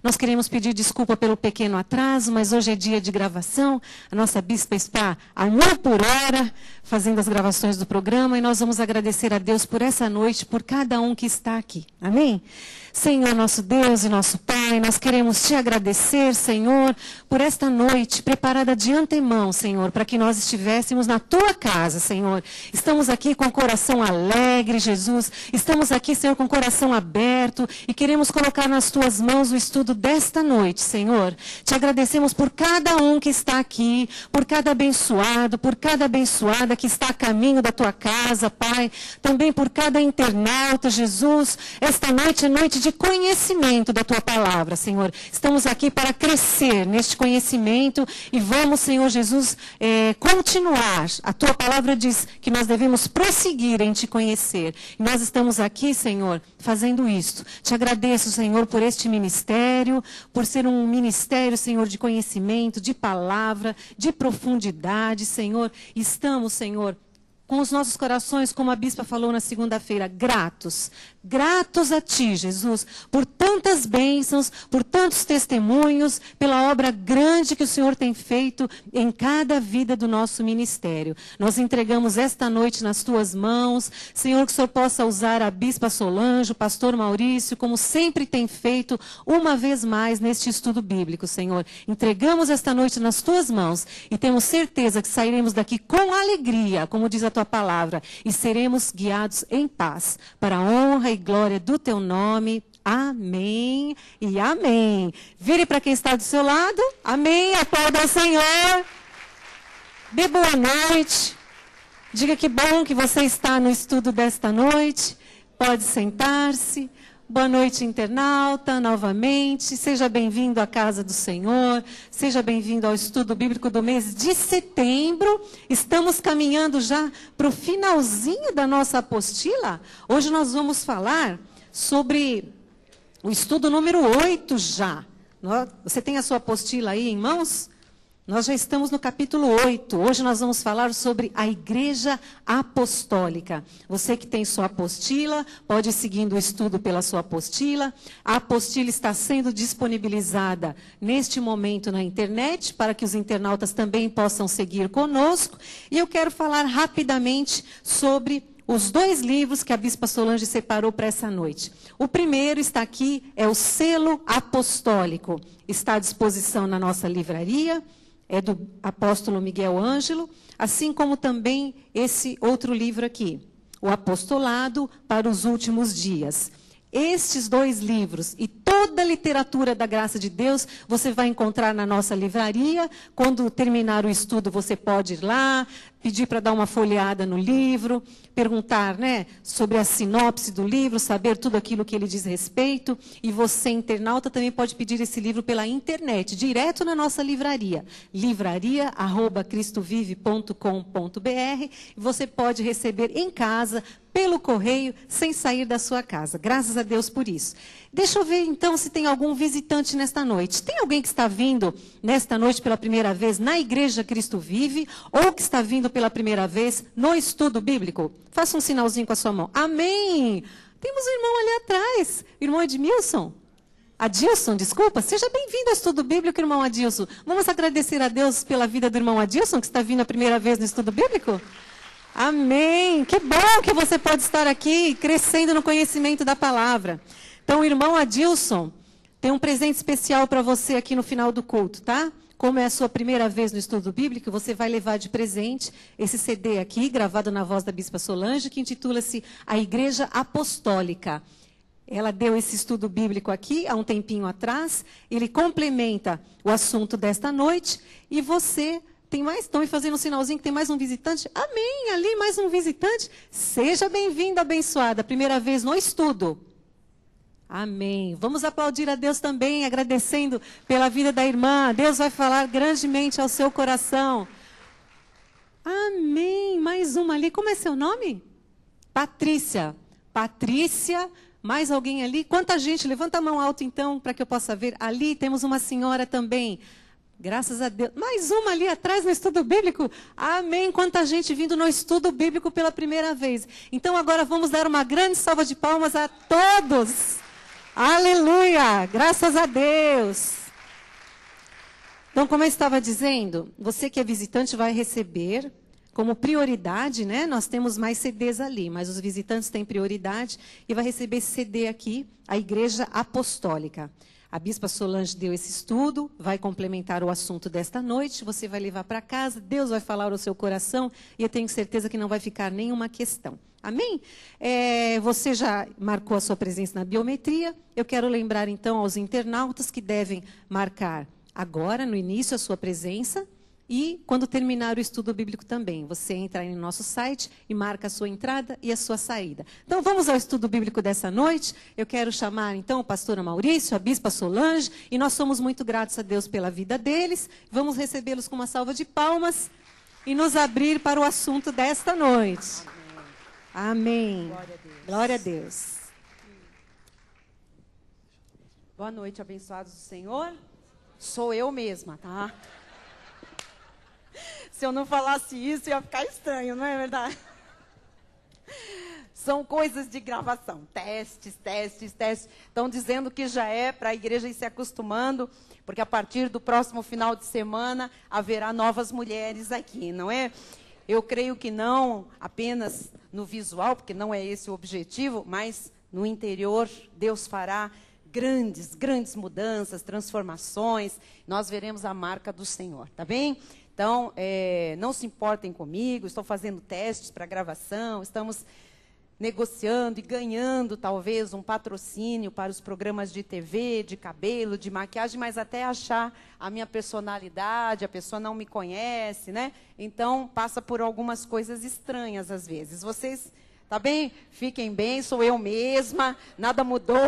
Nós queremos pedir desculpa pelo pequeno atraso, mas hoje é dia de gravação. A nossa bispa está a 1 por hora fazendo as gravações do programa e nós vamos agradecer a Deus por essa noite, por cada um que está aqui. Amém? Senhor, nosso Deus e nosso Pai, nós queremos te agradecer, Senhor, por esta noite preparada de antemão, Senhor, para que nós estivéssemos na tua casa, Senhor. Estamos aqui com o coração alegre, Jesus. Estamos aqui, Senhor, com o coração aberto e queremos colocar nas tuas mãos o estudo desta noite, Senhor. Te agradecemos por cada um que está aqui, por cada abençoado, por cada abençoada que está a caminho da tua casa, Pai. Também por cada internauta, Jesus. Esta noite é noite de conhecimento da tua palavra, Senhor. Estamos aqui para crescer neste conhecimento e vamos, Senhor Jesus, continuar. A tua palavra diz que nós devemos prosseguir em te conhecer. E nós estamos aqui, Senhor, fazendo isto. Te agradeço, Senhor, por este ministério, por ser um ministério, Senhor, de conhecimento, de palavra, de profundidade, Senhor. Estamos, Senhor, com os nossos corações, como a bispa falou na segunda-feira, gratos. Gratos a ti, Jesus, por tantas bênçãos, por tantos testemunhos, pela obra grande que o Senhor tem feito em cada vida do nosso ministério. Nós entregamos esta noite nas tuas mãos. Senhor, que o Senhor possa usar a bispa Solange, o pastor Maurício, como sempre tem feito, uma vez mais neste estudo bíblico, Senhor. Entregamos esta noite nas tuas mãos e temos certeza que sairemos daqui com alegria, como diz a tua palavra, e seremos guiados em paz, para a honra e glória do teu nome. Amém e amém. Vire para quem está do seu lado. Amém. Aplauda ao Senhor. Dê boa noite. Diga que bom que você está no estudo desta noite. Pode sentar-se. Boa noite, internauta, novamente. Seja bem-vindo à casa do Senhor. Seja bem-vindo ao estudo bíblico do mês de setembro. Estamos caminhando já para o finalzinho da nossa apostila. Hoje nós vamos falar sobre o estudo número 8 já. Você tem a sua apostila aí em mãos? Nós já estamos no capítulo 8. Hoje nós vamos falar sobre a Igreja Apostólica. Você que tem sua apostila, pode ir seguindo o estudo pela sua apostila. A apostila está sendo disponibilizada neste momento na internet, para que os internautas também possam seguir conosco. E eu quero falar rapidamente sobre os 2 livros que a bispa Solange separou para essa noite. O primeiro está aqui, é o Selo Apostólico. Está à disposição na nossa livraria. É do apóstolo Miguel Ângelo, assim como também esse outro livro aqui, O Apostolado para os Últimos Dias. Estes 2 livros e toda a literatura da graça de Deus, você vai encontrar na nossa livraria. Quando terminar o estudo, você pode ir lá, pedir para dar uma folheada no livro, perguntar, né, sobre a sinopse do livro, saber tudo aquilo que ele diz respeito. E você, internauta, também pode pedir esse livro pela internet, direto na nossa livraria, livraria@cristovive.com.br. E você pode receber em casa, pelo correio, sem sair da sua casa. Graças a Deus por isso. Deixa eu ver, então, se tem algum visitante nesta noite. Tem alguém que está vindo nesta noite pela primeira vez na Igreja Cristo Vive, ou que está vindo pela primeira vez no estudo bíblico? Faça um sinalzinho com a sua mão. Amém! Temos um irmão ali atrás. Irmão Edmilson. Adilson, desculpa. Seja bem-vindo ao estudo bíblico, irmão Adilson. Vamos agradecer a Deus pela vida do irmão Adilson, que está vindo a primeira vez no estudo bíblico? Amém! Que bom que você pode estar aqui crescendo no conhecimento da palavra. Então, o irmão Adilson tem um presente especial para você aqui no final do culto, tá? Como é a sua primeira vez no estudo bíblico, você vai levar de presente esse CD aqui, gravado na voz da bispa Solange, que intitula-se A Igreja Apostólica. Ela deu esse estudo bíblico aqui há um tempinho atrás. Ele complementa o assunto desta noite e você... Tem mais? Estão me fazendo um sinalzinho que tem mais um visitante? Amém! Ali mais um visitante. Seja bem-vindo, abençoada. Primeira vez no estudo. Amém. Vamos aplaudir a Deus também, agradecendo pela vida da irmã. Deus vai falar grandemente ao seu coração. Amém. Mais uma ali. Como é seu nome? Patrícia. Patrícia. Mais alguém ali? Quanta gente? Levanta a mão alta então, para que eu possa ver. Ali temos uma senhora também. Graças a Deus. Mais uma ali atrás no estudo bíblico. Amém. Quanta gente vindo no estudo bíblico pela primeira vez. Então agora vamos dar uma grande salva de palmas a todos. Aleluia! Graças a Deus! Então, como eu estava dizendo, você que é visitante vai receber como prioridade, né? Nós temos mais CDs ali, mas os visitantes têm prioridade e vai receber esse CD aqui, a Igreja Apostólica. A Bispa Solange deu esse estudo, vai complementar o assunto desta noite, você vai levar para casa, Deus vai falar ao seu coração e eu tenho certeza que não vai ficar nenhuma questão. Amém? Você já marcou a sua presença na biometria, eu quero lembrar então aos internautas que devem marcar agora, no início, a sua presença e quando terminar o estudo bíblico também. Você entra aí no nosso site e marca a sua entrada e a sua saída. Então, vamos ao estudo bíblico dessa noite. Eu quero chamar, então, o pastor Maurício, a bispa Solange, e nós somos muito gratos a Deus pela vida deles. Vamos recebê-los com uma salva de palmas e nos abrir para o assunto desta noite. Amém. Amém. Glória a Deus. Glória a Deus. Boa noite, abençoados do Senhor. Sou eu mesma, tá? Se eu não falasse isso, ia ficar estranho, não é verdade? São coisas de gravação, testes. Estão dizendo que já é para a igreja ir se acostumando, porque a partir do próximo final de semana haverá novas mulheres aqui, não é? Eu creio que não apenas no visual, porque não é esse o objetivo, mas no interior Deus fará grandes mudanças, transformações. Nós veremos a marca do Senhor, tá bem? Então, não se importem comigo, estou fazendo testes para gravação, estamos negociando e ganhando, talvez, um patrocínio para os programas de TV, de cabelo, de maquiagem, mas até achar a minha personalidade, a pessoa não me conhece, né? Então, passa por algumas coisas estranhas às vezes. Vocês, tá bem? Fiquem bem, sou eu mesma, nada mudou.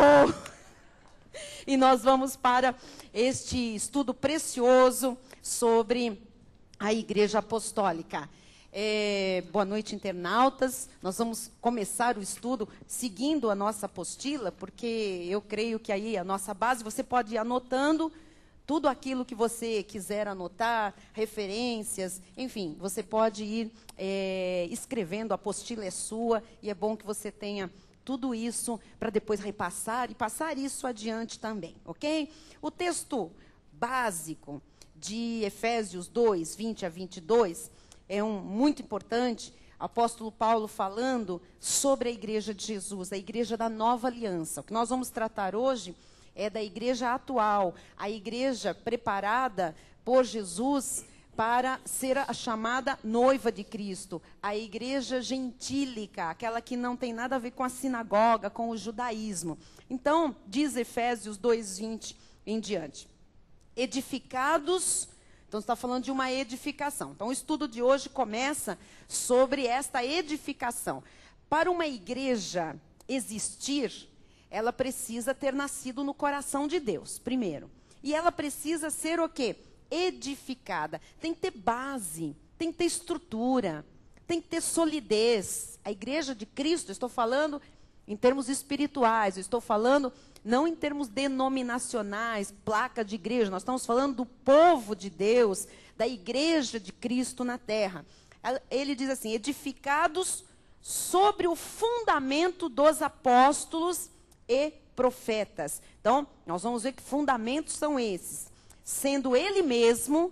E nós vamos para este estudo precioso sobre a Igreja Apostólica. Boa noite, internautas. Nós vamos começar o estudo seguindo a nossa apostila, porque eu creio que aí a nossa base, você pode ir anotando tudo aquilo que você quiser anotar, referências, enfim, você pode ir escrevendo, a apostila é sua, e é bom que você tenha tudo isso para depois repassar e passar isso adiante também, ok? O texto básico de Efésios 2, 20 a 22, é muito importante, apóstolo Paulo falando sobre a igreja de Jesus, a igreja da nova aliança. O que nós vamos tratar hoje é da igreja atual, a igreja preparada por Jesus para ser a chamada noiva de Cristo, a igreja gentílica, aquela que não tem nada a ver com a sinagoga, com o judaísmo. Então, diz Efésios 2:20 em diante. Edificados, então está falando de uma edificação. Então, o estudo de hoje começa sobre esta edificação. Para uma igreja existir, ela precisa ter nascido no coração de Deus, primeiro. E ela precisa ser o quê? Edificada. Tem que ter base, tem que ter estrutura, tem que ter solidez. A igreja de Cristo, estou falando em termos espirituais, eu estou falando não em termos denominacionais, placa de igreja, nós estamos falando do povo de Deus, da igreja de Cristo na terra. Ele diz assim, edificados sobre o fundamento dos apóstolos e profetas. Então, nós vamos ver que fundamentos são esses. Sendo ele mesmo,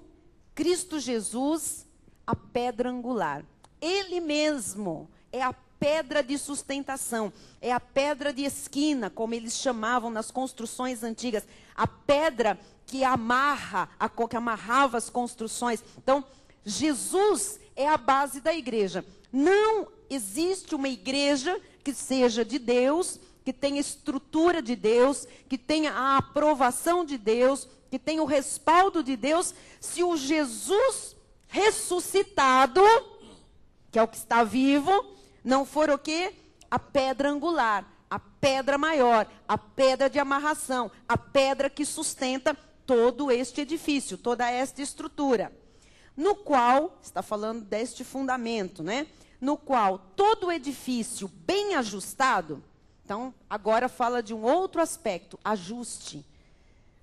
Cristo Jesus, a pedra angular. Ele mesmo é a pedra de sustentação, é a pedra de esquina, como eles chamavam nas construções antigas, a pedra que amarrava as construções. Então, Jesus é a base da igreja. Não existe uma igreja que seja de Deus, que tenha estrutura de Deus, que tenha a aprovação de Deus, que tenha o respaldo de Deus, se o Jesus ressuscitado, que é o que está vivo, não for o quê? A pedra angular, a pedra maior, a pedra de amarração, a pedra que sustenta todo este edifício, toda esta estrutura. No qual, está falando deste fundamento, né? No qual todo edifício bem ajustado, então agora fala de um outro aspecto, ajuste.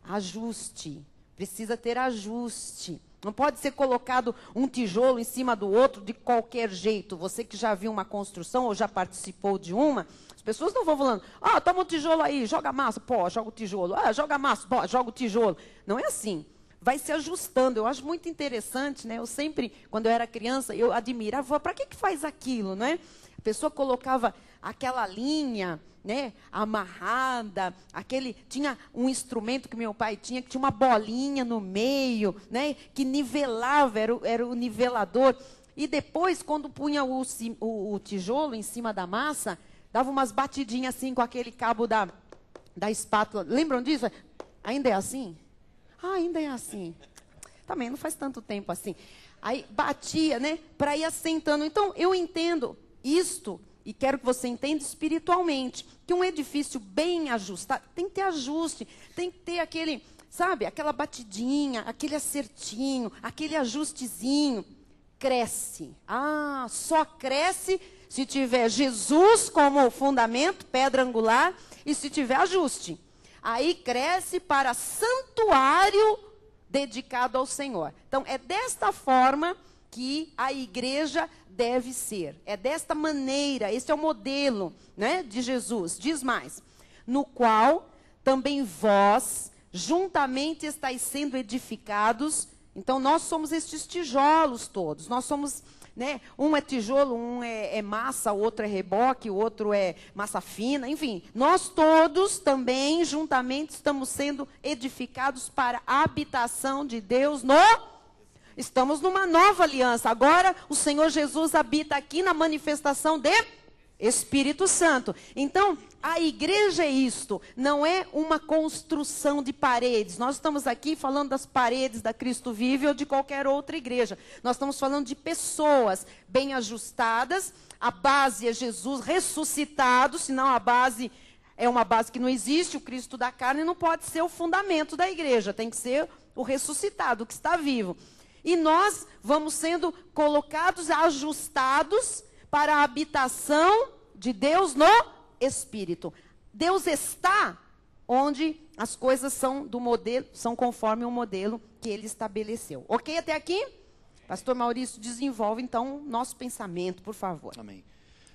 Ajuste. precisa ter ajuste. Não pode ser colocado um tijolo em cima do outro de qualquer jeito. Você que já viu uma construção ou já participou de uma, as pessoas não vão falando, toma um tijolo aí, joga massa, pô, joga o tijolo. Joga massa, pô, joga o tijolo. Não é assim. Vai se ajustando. Eu acho muito interessante, né? Eu sempre, quando eu era criança, eu admirava, para que faz aquilo, né? A pessoa colocava aquela linha, né, amarrada, tinha um instrumento que meu pai tinha, que tinha uma bolinha no meio, né, que nivelava, era o nivelador. E depois, quando punha o tijolo em cima da massa, dava umas batidinhas assim com aquele cabo da espátula. Lembram disso? Ainda é assim? Ainda é assim. Também não faz tanto tempo assim. Aí batia, né, para ir assentando. Então, eu entendo isto, e quero que você entenda espiritualmente, que um edifício bem ajustado, tem que ter ajuste, tem que ter aquele, sabe, aquela batidinha, aquele acertinho, aquele ajustezinho. Cresce. Só cresce se tiver Jesus como fundamento, pedra angular, e se tiver ajuste. Aí cresce para santuário dedicado ao Senhor. Então, é desta forma que a igreja deve ser. É desta maneira, esse é o modelo, né, de Jesus. Diz mais, no qual também vós, juntamente estáis sendo edificados. Então, nós somos estes tijolos todos. Nós somos, né, um é tijolo, um é massa, o outro é reboque, o outro é massa fina. Enfim, nós todos também, juntamente, estamos sendo edificados para a habitação de Deus Estamos numa nova aliança. Agora, o Senhor Jesus habita aqui na manifestação de Espírito Santo. Então, a igreja é isto. Não é uma construção de paredes. Nós estamos aqui falando das paredes da Cristo Vive ou de qualquer outra igreja. Nós estamos falando de pessoas bem ajustadas. A base é Jesus ressuscitado, senão a base é uma base que não existe. O Cristo da carne não pode ser o fundamento da igreja. Tem que ser o ressuscitado, o que está vivo. E nós vamos sendo colocados, ajustados para a habitação de Deus no Espírito. Deus está onde as coisas são do modelo, são conforme o modelo que ele estabeleceu. Ok até aqui? Pastor Maurício, desenvolve então nosso pensamento, por favor. Amém.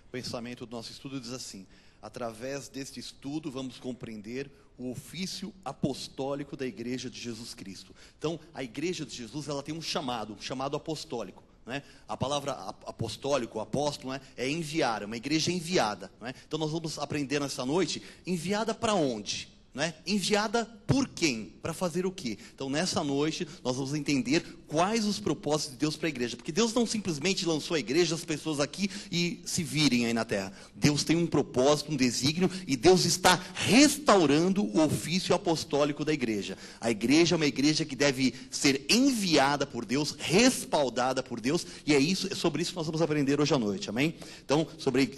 O pensamento do nosso estudo diz assim: através deste estudo vamos compreender o ofício apostólico da Igreja de Jesus Cristo. Então, a Igreja de Jesus, ela tem um chamado apostólico, né? A palavra apostólico, apóstolo, né, é enviar, é uma igreja enviada, né? Então, nós vamos aprender nessa noite, enviada para onde? Né? Enviada por quem? Para fazer o quê? Então, nessa noite, nós vamos entender quais os propósitos de Deus para a igreja. Porque Deus não simplesmente lançou a igreja, as pessoas aqui e se virem aí na terra. Deus tem um propósito, um desígnio, e Deus está restaurando o ofício apostólico da igreja. A igreja é uma igreja que deve ser enviada por Deus, respaldada por Deus, e é sobre isso que nós vamos aprender hoje à noite, amém? Então, sobre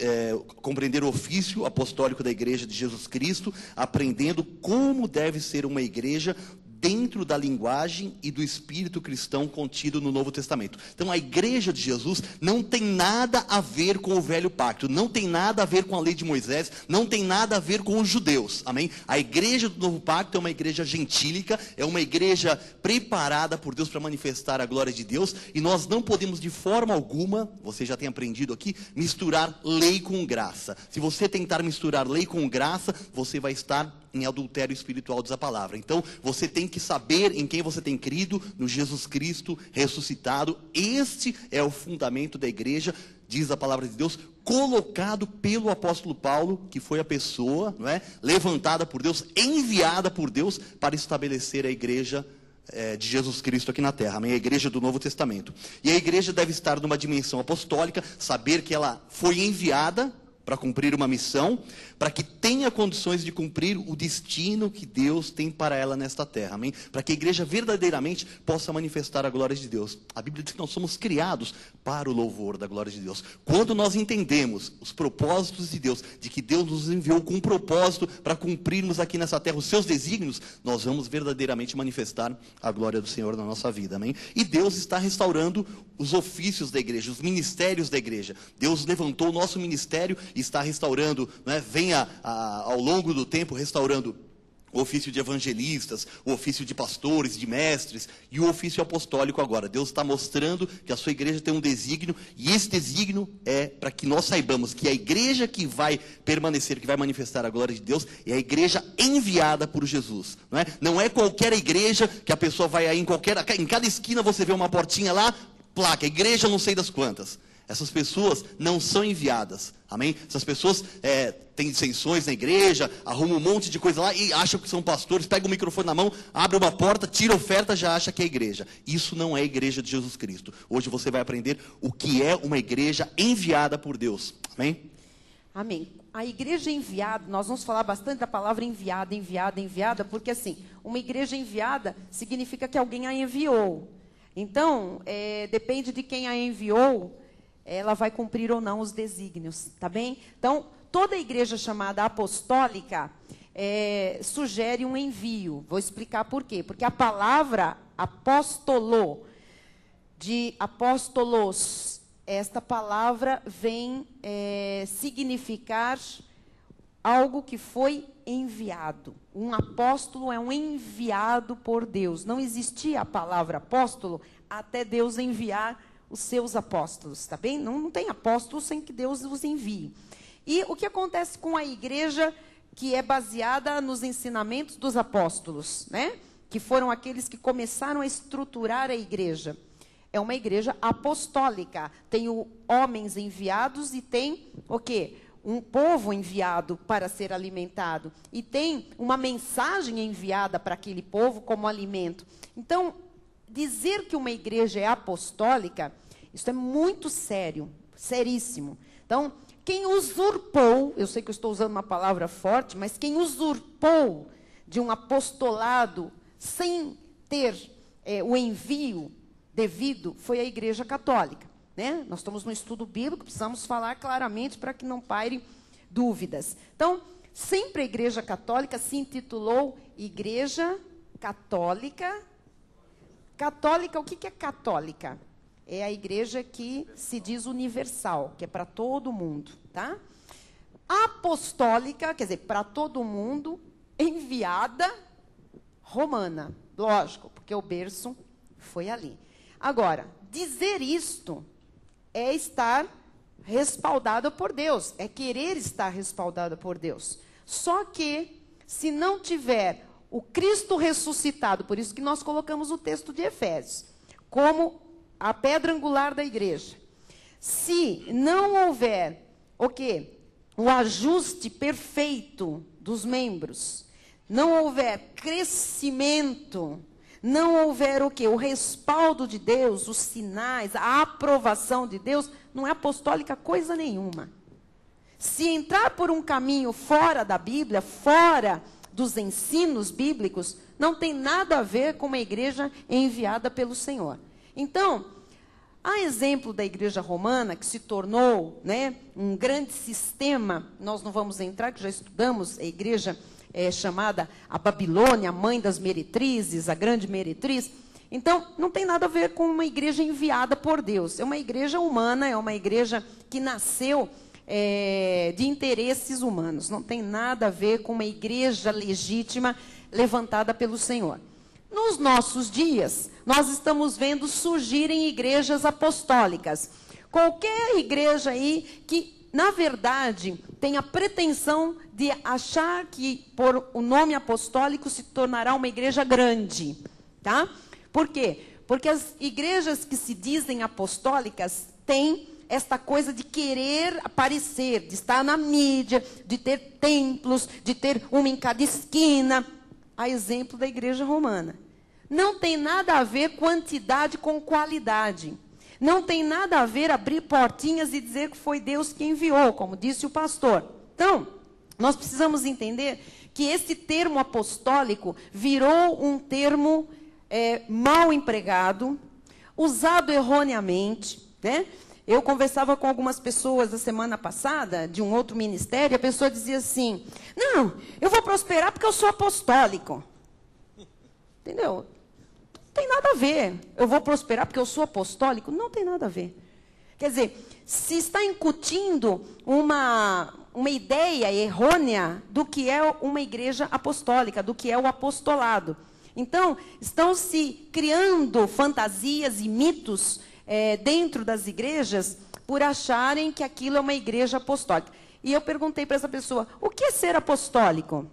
compreender o ofício apostólico da igreja de Jesus Cristo, aprendendo como deve ser uma igreja dentro da linguagem e do espírito cristão contido no Novo Testamento. Então, a igreja de Jesus não tem nada a ver com o velho pacto, não tem nada a ver com a lei de Moisés, não tem nada a ver com os judeus, amém? A igreja do Novo Pacto é uma igreja gentílica, é uma igreja preparada por Deus para manifestar a glória de Deus, e nós não podemos de forma alguma, você já tem aprendido aqui, misturar lei com graça. Se você tentar misturar lei com graça, você vai estar em adultério espiritual, diz a palavra. Então, você tem que saber em quem você tem crido, no Jesus Cristo ressuscitado. Este é o fundamento da igreja, diz a palavra de Deus, colocado pelo apóstolo Paulo, que foi a pessoa, não é, levantada por Deus, enviada por Deus para estabelecer a igreja de Jesus Cristo aqui na terra, amém? A igreja do Novo Testamento. E a igreja deve estar numa dimensão apostólica, saber que ela foi enviada para cumprir uma missão, para que tenha condições de cumprir o destino que Deus tem para ela nesta terra, amém? Para que a igreja verdadeiramente possa manifestar a glória de Deus. A Bíblia diz que nós somos criados para o louvor da glória de Deus. Quando nós entendemos os propósitos de Deus, de que Deus nos enviou com um propósito para cumprirmos aqui nessa terra os seus desígnios, nós vamos verdadeiramente manifestar a glória do Senhor na nossa vida, amém? E Deus está restaurando os ofícios da igreja, os ministérios da igreja. Deus levantou o nosso ministério e está restaurando, né? Vem ao longo do tempo restaurando o ofício de evangelistas, o ofício de pastores, de mestres e o ofício apostólico agora. Deus está mostrando que a sua igreja tem um desígnio, e esse desígnio é para que nós saibamos que a igreja que vai permanecer, que vai manifestar a glória de Deus, é a igreja enviada por Jesus. Não é qualquer igreja que a pessoa vai aí em cada esquina você vê uma portinha lá, placa, igreja não sei das quantas. Essas pessoas não são enviadas, amém? Essas pessoas têm dissensões na igreja, arrumam um monte de coisa lá e acham que são pastores, pegam o microfone na mão, abre uma porta, tira oferta, já acha que é igreja. Isso não é a igreja de Jesus Cristo. Hoje você vai aprender o que é uma igreja enviada por Deus, amém? Amém. A igreja enviada, nós vamos falar bastante da palavra enviada, enviada, enviada, porque assim, uma igreja enviada significa que alguém a enviou. Então, depende de quem a enviou, ela vai cumprir ou não os desígnios, tá bem? Então, toda igreja chamada apostólica sugere um envio. Vou explicar por quê. Porque a palavra apóstolo, de apóstolos, esta palavra vem significar algo que foi enviado. Um apóstolo é um enviado por Deus. Não existia a palavra apóstolo até Deus enviar os seus apóstolos, tá bem? Não tem apóstolos sem que Deus os envie. E o que acontece com a igreja que é baseada nos ensinamentos dos apóstolos, né? Que foram aqueles que começaram a estruturar a igreja. É uma igreja apostólica. Tem homens enviados e tem o quê? Um povo enviado para ser alimentado. E tem uma mensagem enviada para aquele povo como alimento. Então, dizer que uma igreja é apostólica, isso é muito sério, seríssimo. Então, quem usurpou, eu sei que eu estou usando uma palavra forte, mas quem usurpou de um apostolado sem ter o envio devido foi a Igreja Católica, né? Nós estamos no estudo bíblico, precisamos falar claramente para que não paire dúvidas. Então, sempre a Igreja Católica se intitulou Igreja Católica. Católica, o que é católica? É a igreja que se diz universal, que é para todo mundo, tá? Apostólica, quer dizer, para todo mundo, enviada, romana. Lógico, porque o berço foi ali. Agora, dizer isto é estar respaldado por Deus, é querer estar respaldado por Deus. Só que, se não tiver o Cristo ressuscitado, por isso que nós colocamos o texto de Efésios, como a pedra angular da igreja. Se não houver o quê? O ajuste perfeito dos membros, não houver crescimento, não houver o quê? O respaldo de Deus, os sinais, a aprovação de Deus, não é apostólica coisa nenhuma. Se entrar por um caminho fora da Bíblia, fora dos ensinos bíblicos, não tem nada a ver com uma igreja enviada pelo Senhor. Então, a exemplo da igreja romana, que se tornou, né, um grande sistema, nós não vamos entrar, que já estudamos a igreja chamada a Babilônia, a mãe das meretrizes, a grande meretriz. Então, não tem nada a ver com uma igreja enviada por Deus. É uma igreja humana, é uma igreja que nasceu de interesses humanos. Não tem nada a ver com uma igreja legítima levantada pelo Senhor. Nos nossos dias, nós estamos vendo surgirem igrejas apostólicas. Qualquer igreja aí que, na verdade, tem a pretensão de achar que, por o nome apostólico, se tornará uma igreja grande. Tá? Por quê? Porque as igrejas que se dizem apostólicas têm esta coisa de querer aparecer, de estar na mídia, de ter templos, de ter uma em cada esquina, a exemplo da igreja romana. Não tem nada a ver quantidade com qualidade. Não tem nada a ver abrir portinhas e dizer que foi Deus que enviou, como disse o pastor. Então, nós precisamos entender que esse termo apostólico virou um termo mal empregado, usado erroneamente, né? Eu conversava com algumas pessoas a semana passada, de um outro ministério, e a pessoa dizia assim, não, eu vou prosperar porque eu sou apostólico. Entendeu? Não tem nada a ver. Eu vou prosperar porque eu sou apostólico? Não tem nada a ver. Quer dizer, se está incutindo uma uma ideia errônea do que é uma igreja apostólica, do que é o apostolado. Então, estão se criando fantasias e mitos dentro das igrejas por acharem que aquilo é uma igreja apostólica. E eu perguntei para essa pessoa, o que é ser apostólico?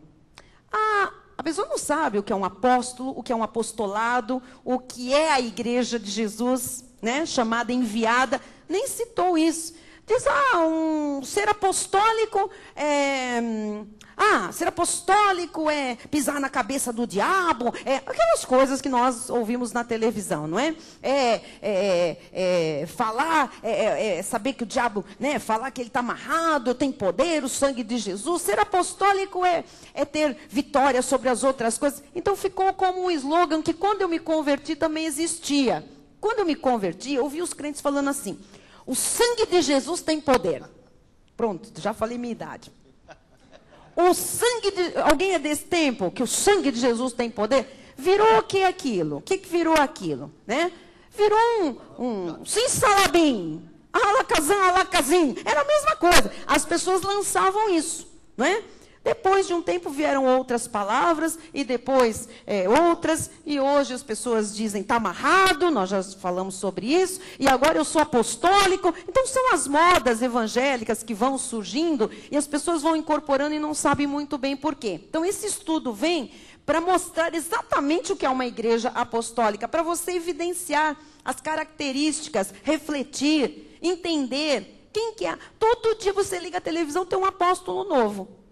A pessoa não sabe o que é um apóstolo, o que é um apostolado, o que é a igreja de Jesus, né, chamada enviada, nem citou isso. Diz, ser apostólico ser apostólico é pisar na cabeça do diabo, aquelas coisas que nós ouvimos na televisão, não é? Falar, saber que o diabo, né, falar que ele está amarrado, tem poder, o sangue de Jesus. Ser apostólico é ter vitória sobre as outras coisas. Então ficou como um slogan que quando eu me converti também existia. Quando eu me converti, eu ouvi os crentes falando assim, o sangue de Jesus tem poder. Pronto, já falei minha idade. O sangue de... Alguém é desse tempo que o sangue de Jesus tem poder? Virou o que é aquilo? O que virou aquilo? Né? Virou um sim-salabim. Alakazim. Era a mesma coisa. As pessoas lançavam isso. Não é? Depois de um tempo vieram outras palavras, e depois outras, e hoje as pessoas dizem, está amarrado, nós já falamos sobre isso, e agora eu sou apostólico. Então são as modas evangélicas que vão surgindo, e as pessoas vão incorporando e não sabem muito bem por quê. Então esse estudo vem para mostrar exatamente o que é uma igreja apostólica, para você evidenciar as características, refletir, entender quem que é. Todo dia você liga a televisão, tem um apóstolo novo.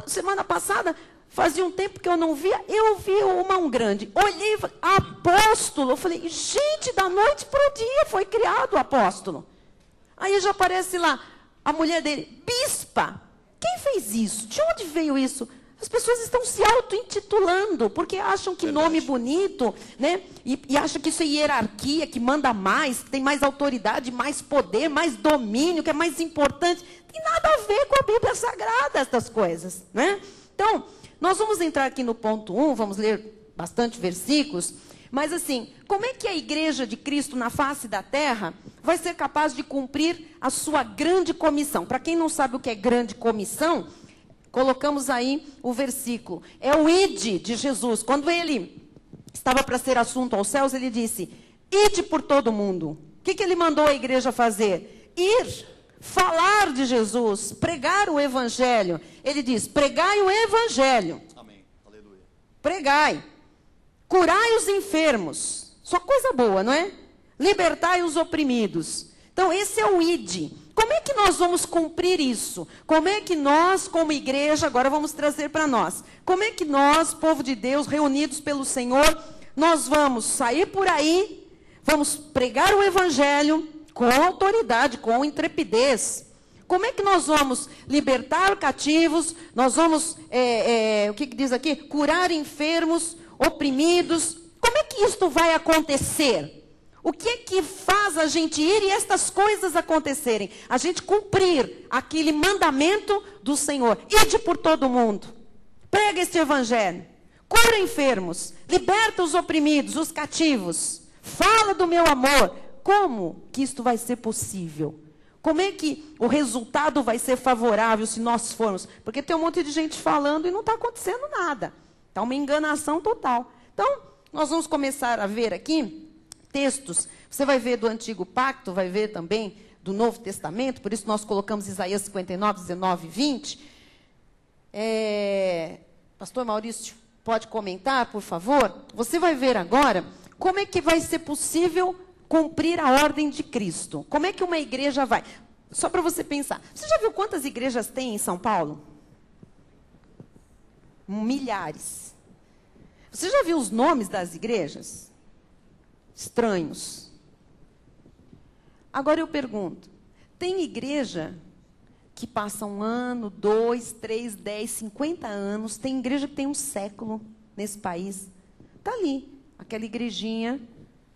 Semana passada, fazia um tempo que eu não via, eu vi o Mão Grande. Olhei e falei, apóstolo. Eu falei, gente, da noite para o dia foi criado o apóstolo. Aí já aparece lá, a mulher dele, bispa. Quem fez isso? De onde veio isso? As pessoas estão se auto-intitulando, porque acham que nome bonito, né? E acham que isso é hierarquia, que manda mais, que tem mais autoridade, mais poder, mais domínio, que é mais importante. Tem nada a ver com a Bíblia Sagrada, essas coisas, né? Então, nós vamos entrar aqui no ponto 1, vamos ler bastante versículos, mas assim, como é que a igreja de Cristo na face da terra vai ser capaz de cumprir a sua grande comissão? Para quem não sabe o que é grande comissão, colocamos aí o versículo. É o ide de Jesus. Quando ele estava para ser assunto aos céus, ele disse, ide por todo mundo. O que ele mandou a igreja fazer? Ir, falar de Jesus, pregar o evangelho. Ele diz, pregai o evangelho. Amém. Aleluia. Pregai. Curai os enfermos. Só coisa boa, não é? Libertai os oprimidos. Então, esse é o ide. Como é que nós vamos cumprir isso? Como é que nós, como igreja, agora vamos trazer para nós. Como é que nós, povo de Deus, reunidos pelo Senhor, nós vamos sair por aí, vamos pregar o evangelho com autoridade, com intrepidez. Como é que nós vamos libertar cativos? Nós vamos, o que diz aqui? Curar enfermos, oprimidos. Como é que isto vai acontecer? O que é que faz a gente ir e estas coisas acontecerem? A gente cumprir aquele mandamento do Senhor. Ide por todo mundo. Prega este evangelho. Cura enfermos. Liberta os oprimidos, os cativos. Fala do meu amor. Como que isto vai ser possível? Como é que o resultado vai ser favorável se nós formos? Porque tem um monte de gente falando e não está acontecendo nada. Está uma enganação total. Então, nós vamos começar a ver aqui textos. Você vai ver do Antigo Pacto, vai ver também do Novo Testamento, por isso nós colocamos Isaías 59, 19 e 20. Pastor Maurício, pode comentar, por favor? Você vai ver agora como é que vai ser possível cumprir a ordem de Cristo. Como é que uma igreja vai? Só para você pensar. Você já viu quantas igrejas tem em São Paulo? Milhares. Você já viu os nomes das igrejas? Estranhos. Agora eu pergunto, tem igreja que passa 1 ano, 2, 3, 10, 50 anos, tem igreja que tem 1 século nesse país. Está ali, aquela igrejinha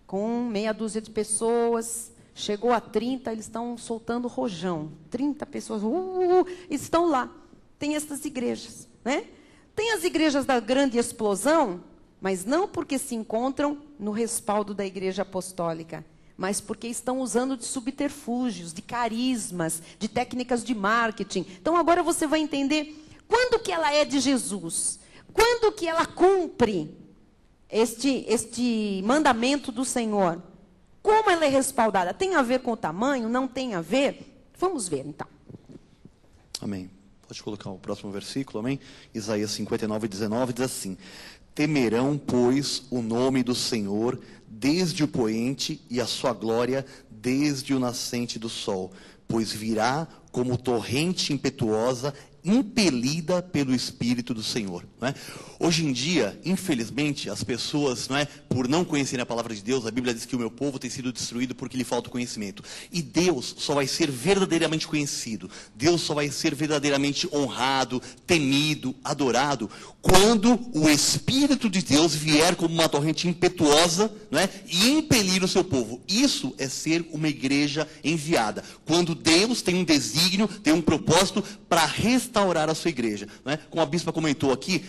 com meia dúzia de pessoas, chegou a 30, eles estão soltando rojão. 30 pessoas, estão lá. Tem essas igrejas, né? Tem as igrejas da grande explosão, mas não porque se encontram no respaldo da igreja apostólica, mas porque estão usando de subterfúgios, de carismas, de técnicas de marketing. Então agora você vai entender quando que ela é de Jesus, quando que ela cumpre este mandamento do Senhor. Como ela é respaldada? Tem a ver com o tamanho? Não tem a ver? Vamos ver, então. Amém. Pode colocar o próximo versículo, amém? Isaías 59:19 diz assim: temerão, pois, o nome do Senhor desde o poente e a sua glória desde o nascente do sol, pois virá como torrente impetuosa, impelida pelo Espírito do Senhor. Não é? Hoje em dia, infelizmente, as pessoas, não é, por não conhecerem a palavra de Deus, a Bíblia diz que o meu povo tem sido destruído porque lhe falta conhecimento. E Deus só vai ser verdadeiramente conhecido, Deus só vai ser verdadeiramente honrado, temido, adorado, quando o Espírito de Deus vier como uma torrente impetuosa, não é, e impelir o seu povo. Isso é ser uma igreja enviada. Quando Deus tem um desígnio, tem um propósito para restaurar a sua igreja. Não é? Como a bispa comentou aqui,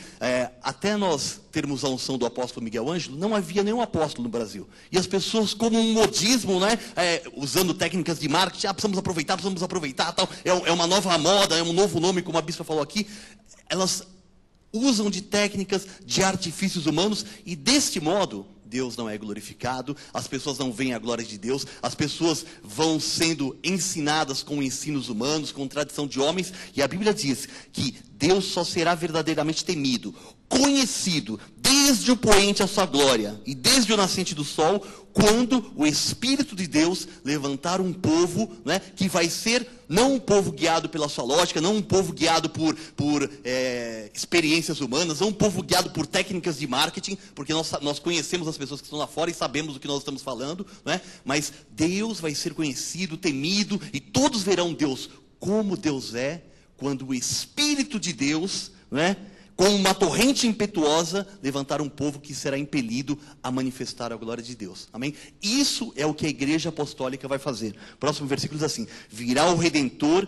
até nós termos a unção do apóstolo Miguel Ângelo, não havia nenhum apóstolo no Brasil. E as pessoas, como um modismo, né, usando técnicas de marketing, precisamos aproveitar, tal, é uma nova moda, é um novo nome, como a bispa falou aqui, elas usam de técnicas, de artifícios humanos, e deste modo, Deus não é glorificado, as pessoas não veem a glória de Deus, as pessoas vão sendo ensinadas com ensinos humanos, com tradição de homens, e a Bíblia diz que Deus só será verdadeiramente temido, conhecido, desde o poente à sua glória, e desde o nascente do sol, quando o Espírito de Deus levantar um povo, né, que vai ser não um povo guiado pela sua lógica, não um povo guiado por experiências humanas, não um povo guiado por técnicas de marketing, porque nós conhecemos as pessoas que estão lá fora e sabemos do que nós estamos falando, né? Mas Deus vai ser conhecido, temido, e todos verão Deus como Deus é, quando o Espírito de Deus, né, como uma torrente impetuosa, levantar um povo que será impelido a manifestar a glória de Deus. Amém? Isso é o que a igreja apostólica vai fazer. Próximo versículo diz assim: virá o Redentor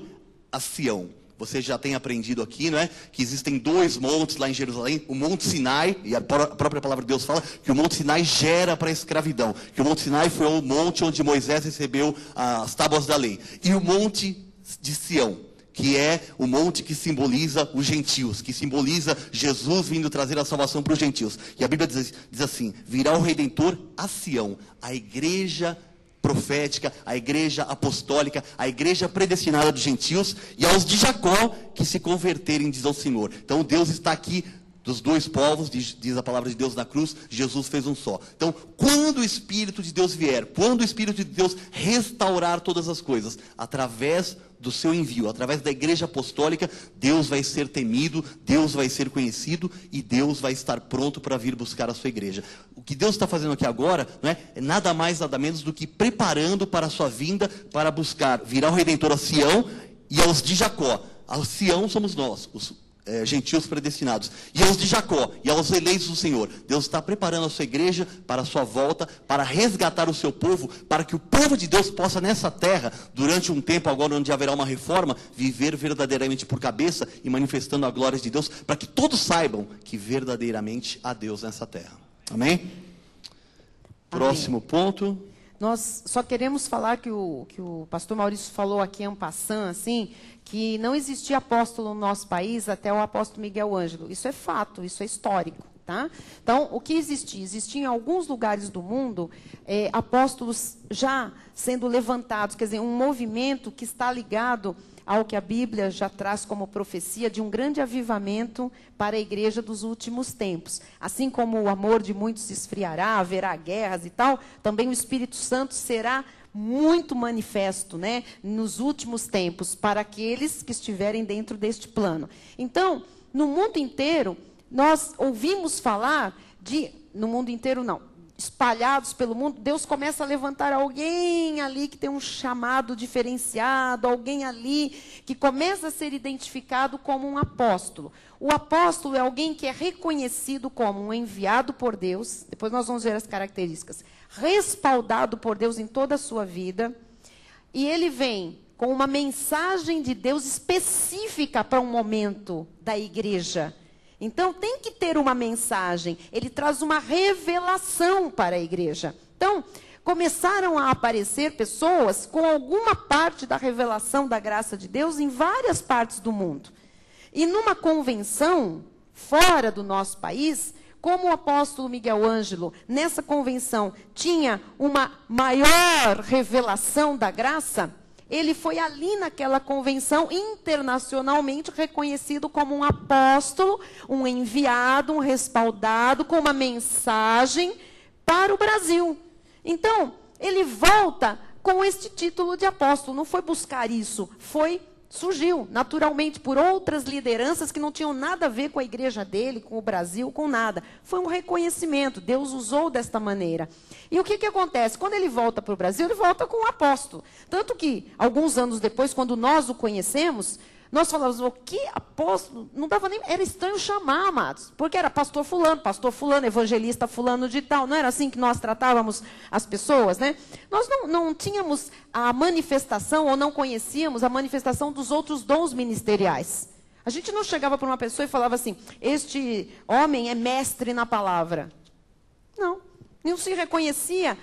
a Sião. Você já tem aprendido aqui, não é? Que existem dois montes lá em Jerusalém, o Monte Sinai, e a própria palavra de Deus fala que o Monte Sinai gera para a escravidão, que o Monte Sinai foi o monte onde Moisés recebeu as tábuas da lei, e o Monte de Sião, que é o monte que simboliza os gentios, que simboliza Jesus vindo trazer a salvação para os gentios. E a Bíblia diz assim: virá o Redentor a Sião, a igreja profética, a igreja apostólica, a igreja predestinada dos gentios, e aos de Jacó que se converterem, diz ao Senhor. Então Deus está aqui dos dois povos, diz a palavra de Deus na cruz, Jesus fez um só. Então, quando o Espírito de Deus vier, quando o Espírito de Deus restaurar todas as coisas, através do seu envio, através da igreja apostólica, Deus vai ser temido, Deus vai ser conhecido, e Deus vai estar pronto para vir buscar a sua igreja. O que Deus está fazendo aqui agora, não é nada mais, nada menos do que preparando para a sua vinda, para buscar, virá o Redentor a Sião e aos de Jacó. A Sião somos nós, os gentios predestinados, e aos de Jacó, e aos eleitos do Senhor. Deus está preparando a sua igreja para a sua volta, para resgatar o seu povo, para que o povo de Deus possa nessa terra, durante um tempo agora onde haverá uma reforma, viver verdadeiramente por cabeça e manifestando a glória de Deus, para que todos saibam que verdadeiramente há Deus nessa terra. Amém? Próximo ponto. Nós só queremos falar que o pastor Maurício falou aqui en passant, assim, que não existia apóstolo no nosso país até o apóstolo Miguel Ângelo. Isso é fato, isso é histórico. Tá? Então, o que existia? Existia em alguns lugares do mundo apóstolos já sendo levantados, quer dizer, um movimento que está ligado ao que a Bíblia já traz como profecia de um grande avivamento para a igreja dos últimos tempos. Assim como o amor de muitos se esfriará, haverá guerras e tal, também o Espírito Santo será muito manifesto, né, nos últimos tempos para aqueles que estiverem dentro deste plano. Então, no mundo inteiro, nós ouvimos falar no mundo inteiro não, espalhados pelo mundo, Deus começa a levantar alguém ali que tem um chamado diferenciado, alguém ali que começa a ser identificado como um apóstolo. O apóstolo é alguém que é reconhecido como um enviado por Deus, depois nós vamos ver as características, respaldado por Deus em toda a sua vida, e ele vem com uma mensagem de Deus específica para um momento da igreja. Então, tem que ter uma mensagem. Ele traz uma revelação para a igreja. Então, começaram a aparecer pessoas com alguma parte da revelação da graça de Deus em várias partes do mundo. E numa convenção fora do nosso país, como o apóstolo Miguel Ângelo, nessa convenção, tinha uma maior revelação da graça, ele foi ali naquela convenção internacionalmente reconhecido como um apóstolo, um enviado, um respaldado, com uma mensagem para o Brasil. Então, ele volta com este título de apóstolo. Não foi buscar isso, surgiu naturalmente por outras lideranças que não tinham nada a ver com a igreja dele, com o Brasil, com nada. Foi um reconhecimento, Deus usou desta maneira. E o que acontece? Quando ele volta para o Brasil, ele volta com um apóstolo. Tanto que, alguns anos depois, quando nós o conhecemos, nós falávamos, o que apóstolo? Não dava nem, era estranho chamar, amados, porque era pastor fulano, evangelista fulano de tal, não era assim que nós tratávamos as pessoas, né? Nós não tínhamos a manifestação, ou não conhecíamos a manifestação dos outros dons ministeriais. A gente não chegava para uma pessoa e falava assim, este homem é mestre na palavra. Não se reconhecia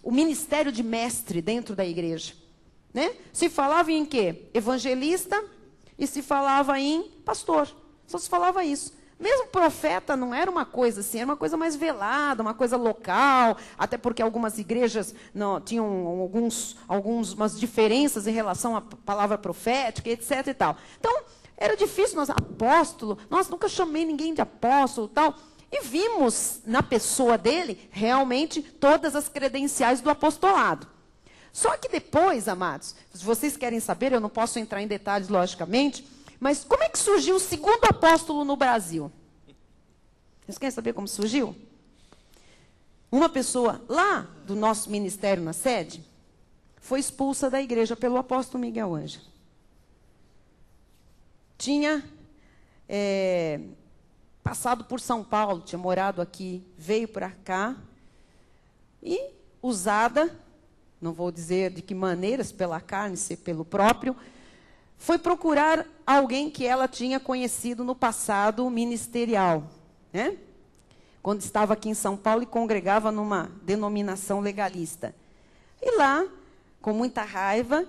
o ministério de mestre dentro da igreja. Né? Se falava em quê? Evangelista e se falava em pastor. Só se falava isso. Mesmo profeta não era uma coisa assim, era uma coisa mais velada, uma coisa local, até porque algumas igrejas tinham algumas diferenças em relação à palavra profética, etc. e tal. Então, era difícil, apóstolo, nossa, nunca chamei ninguém de apóstolo e tal. E vimos na pessoa dele, realmente, todas as credenciais do apostolado. Só que depois, amados, se vocês querem saber, eu não posso entrar em detalhes, logicamente, mas como é que surgiu o segundo apóstolo no Brasil? Vocês querem saber como surgiu? Uma pessoa lá do nosso ministério na sede foi expulsa da igreja pelo apóstolo Miguel Ângelo. Tinha passado por São Paulo, tinha morado aqui, veio para cá e usada, não vou dizer de que maneiras, pela carne, se pelo próprio, foi procurar alguém que ela tinha conhecido no passado ministerial, né? Quando estava aqui em São Paulo e congregava numa denominação legalista. E lá, com muita raiva,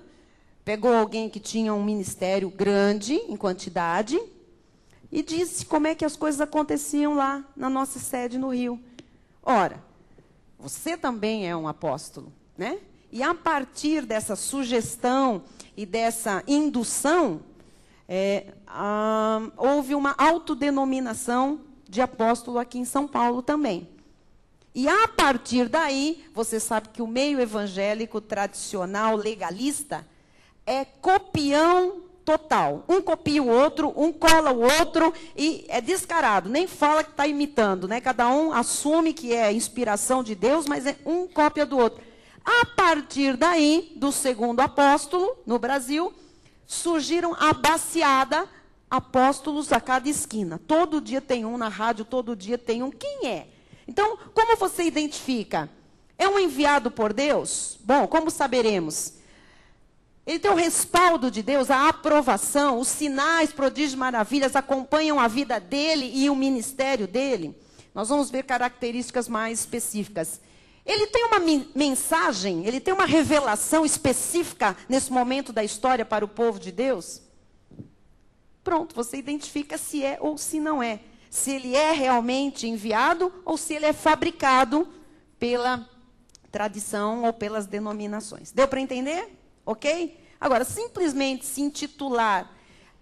pegou alguém que tinha um ministério grande em quantidade e disse como é que as coisas aconteciam lá na nossa sede no Rio. Ora, você também é um apóstolo, né? E a partir dessa sugestão e dessa indução, houve uma autodenominação de apóstolo aqui em São Paulo também. E a partir daí, você sabe que o meio evangélico tradicional, legalista, é copião total. Um copia o outro, um cola o outro, e é descarado, nem fala que está imitando, né? Cada um assume que é inspiração de Deus, mas é um cópia do outro. A partir daí, do segundo apóstolo, no Brasil, surgiram a baciada apóstolos a cada esquina. Todo dia tem um na rádio, todo dia tem um. Quem é? Então, como você identifica? É um enviado por Deus? Bom, como saberemos? Ele tem o respaldo de Deus, a aprovação, os sinais, prodígios, maravilhas acompanham a vida dele e o ministério dele. Nós vamos ver características mais específicas. Ele tem uma mensagem, ele tem uma revelação específica nesse momento da história para o povo de Deus? Pronto, você identifica se é ou se não é. Se ele é realmente enviado ou se ele é fabricado pela tradição ou pelas denominações. Deu para entender? Ok? Agora, simplesmente se intitular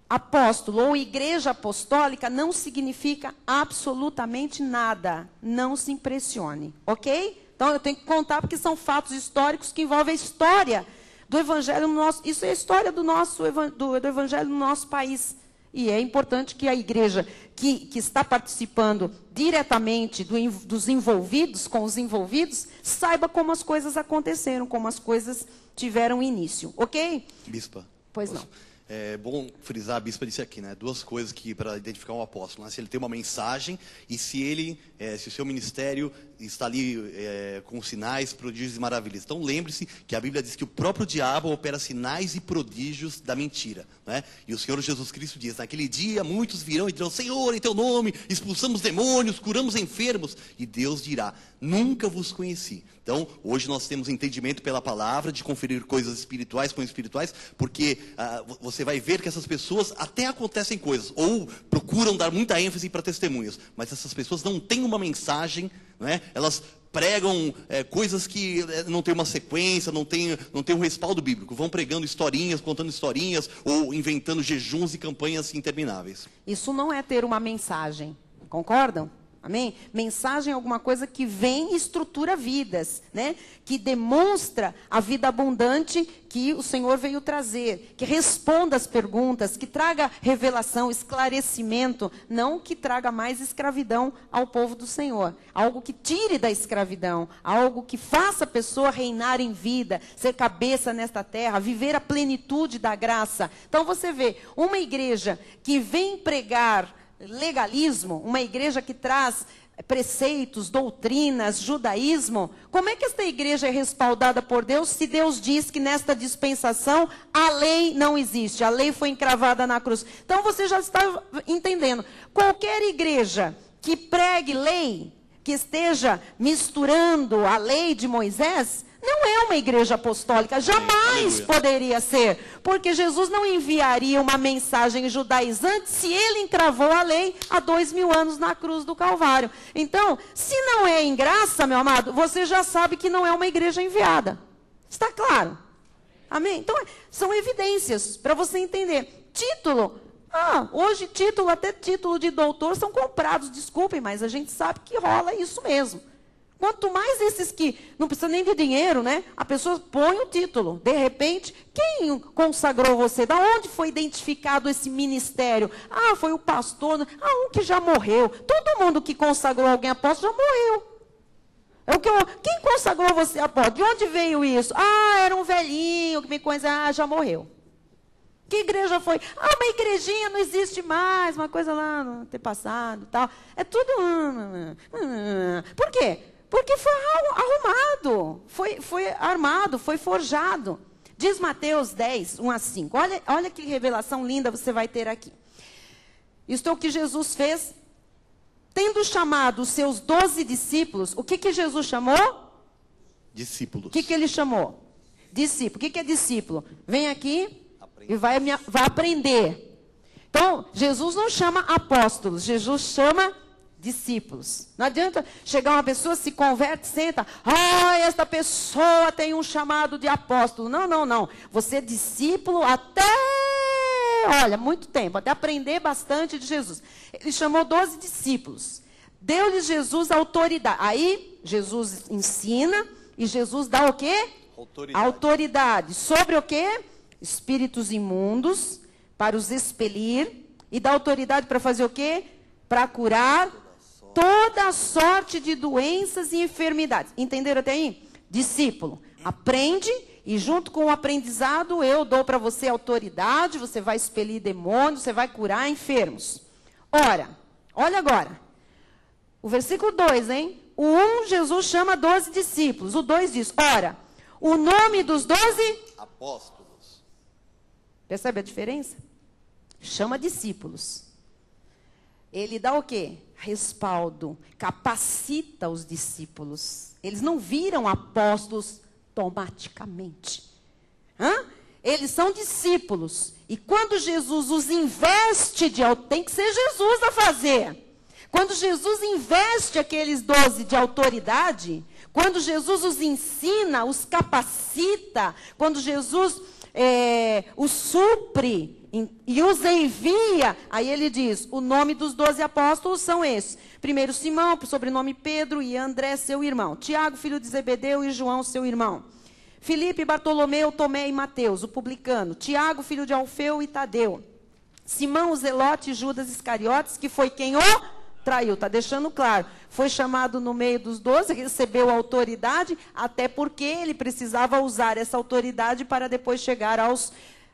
apóstolo ou igreja apostólica não significa absolutamente nada. Não se impressione. Ok? Então, eu tenho que contar porque são fatos históricos que envolvem a história do evangelho no nosso... Isso é a história do evangelho no nosso país. E é importante que a igreja que está participando diretamente dos envolvidos, com os envolvidos, saiba como as coisas aconteceram, como as coisas tiveram início. Ok? Bispa. Pois não. É bom frisar, a bispa disse aqui, né? Duas coisas que para identificar um apóstolo, né? Se ele tem uma mensagem e se o seu ministério está ali com sinais, prodígios e maravilhas. Então lembre-se que a Bíblia diz que o próprio diabo opera sinais e prodígios da mentira, né? E o Senhor Jesus Cristo diz, naquele dia muitos virão e dirão, Senhor, em teu nome expulsamos demônios, curamos enfermos. E Deus dirá, nunca vos conheci. Então, hoje nós temos entendimento pela palavra, de conferir coisas espirituais com espirituais, porque você vai ver que essas pessoas até acontecem coisas, ou procuram dar muita ênfase para testemunhos, mas essas pessoas não têm uma mensagem, não é? Elas pregam coisas que não tem uma sequência, não tem um respaldo bíblico, vão pregando historinhas, contando historinhas, ou inventando jejuns e campanhas intermináveis. Isso não é ter uma mensagem, concordam? Amém? Mensagem é alguma coisa que vem e estrutura vidas, né? Que demonstra a vida abundante que o Senhor veio trazer, que responda as perguntas, que traga revelação, esclarecimento, não que traga mais escravidão ao povo do Senhor. Algo que tire da escravidão, algo que faça a pessoa reinar em vida, ser cabeça nesta terra, viver a plenitude da graça. Então você vê, uma igreja que vem pregar legalismo, uma igreja que traz preceitos, doutrinas, judaísmo, como é que esta igreja é respaldada por Deus se Deus diz que nesta dispensação a lei não existe, a lei foi encravada na cruz? Então você já está entendendo, qualquer igreja que pregue lei, que esteja misturando a lei de Moisés, não é uma igreja apostólica, jamais poderia ser, porque Jesus não enviaria uma mensagem judaizante se ele encravou a lei há 2000 anos na cruz do Calvário. Então, se não é em graça, meu amado, você já sabe que não é uma igreja enviada. Está claro? Amém? Então, são evidências para você entender. Título, hoje título, até título de doutor são comprados, desculpem, mas a gente sabe que rola isso mesmo. Quanto mais esses que não precisam nem de dinheiro, né? A pessoa põe o título. De repente, quem consagrou você? Da onde foi identificado esse ministério? Foi o pastor. Um que já morreu. Todo mundo que consagrou alguém apóstolo já morreu. Quem consagrou você apóstolo? De onde veio isso? Era um velhinho que me conhece. Já morreu. Que igreja foi? Uma igrejinha não existe mais. Uma coisa lá no antepassado e tal. É tudo... Por quê? Porque foi arrumado, foi armado, foi forjado. Diz Mateus 10, 1 a 5. Olha que revelação linda você vai ter aqui. Isto é o que Jesus fez. Tendo chamado os seus 12 discípulos, o que Jesus chamou? Discípulos. O que ele chamou? Discípulo. O que é discípulo? Vem aqui e vai aprender. Então, Jesus não chama apóstolos, Jesus chama discípulos. Não adianta chegar uma pessoa, se converte, senta, esta pessoa tem um chamado de apóstolo. Não. Você é discípulo até, muito tempo, até aprender bastante de Jesus. Ele chamou 12 discípulos. Deu-lhes Jesus autoridade. Aí, Jesus ensina e Jesus dá o quê? Autoridade. Sobre o quê? Espíritos imundos, para os expelir. E dá autoridade para fazer o quê? Para curar toda a sorte de doenças e enfermidades. Entenderam até aí? Discípulo, aprende e junto com o aprendizado eu dou para você autoridade, você vai expelir demônios, você vai curar enfermos. Ora, olha agora. O versículo 2, hein? O 1, Jesus chama 12 discípulos. O 2 diz, ora, o nome dos 12 apóstolos. Percebe a diferença? Chama discípulos. Ele dá o quê? Respaldo, capacita os discípulos. Eles não viram apóstolos automaticamente. Eles são discípulos. E quando Jesus os investe tem que ser Jesus a fazer. Quando Jesus investe aqueles 12 de autoridade, quando Jesus os ensina, os capacita, quando Jesus os supre e os envia, aí ele diz, o nome dos 12 apóstolos são esses. Primeiro Simão, por sobrenome Pedro, e André, seu irmão. Tiago, filho de Zebedeu, e João, seu irmão. Filipe, Bartolomeu, Tomé e Mateus, o publicano. Tiago, filho de Alfeu e Tadeu. Simão, o Zelote e Judas Iscariotes, que foi quem o traiu. Está deixando claro. Foi chamado no meio dos 12, recebeu autoridade, até porque ele precisava usar essa autoridade para depois chegar aos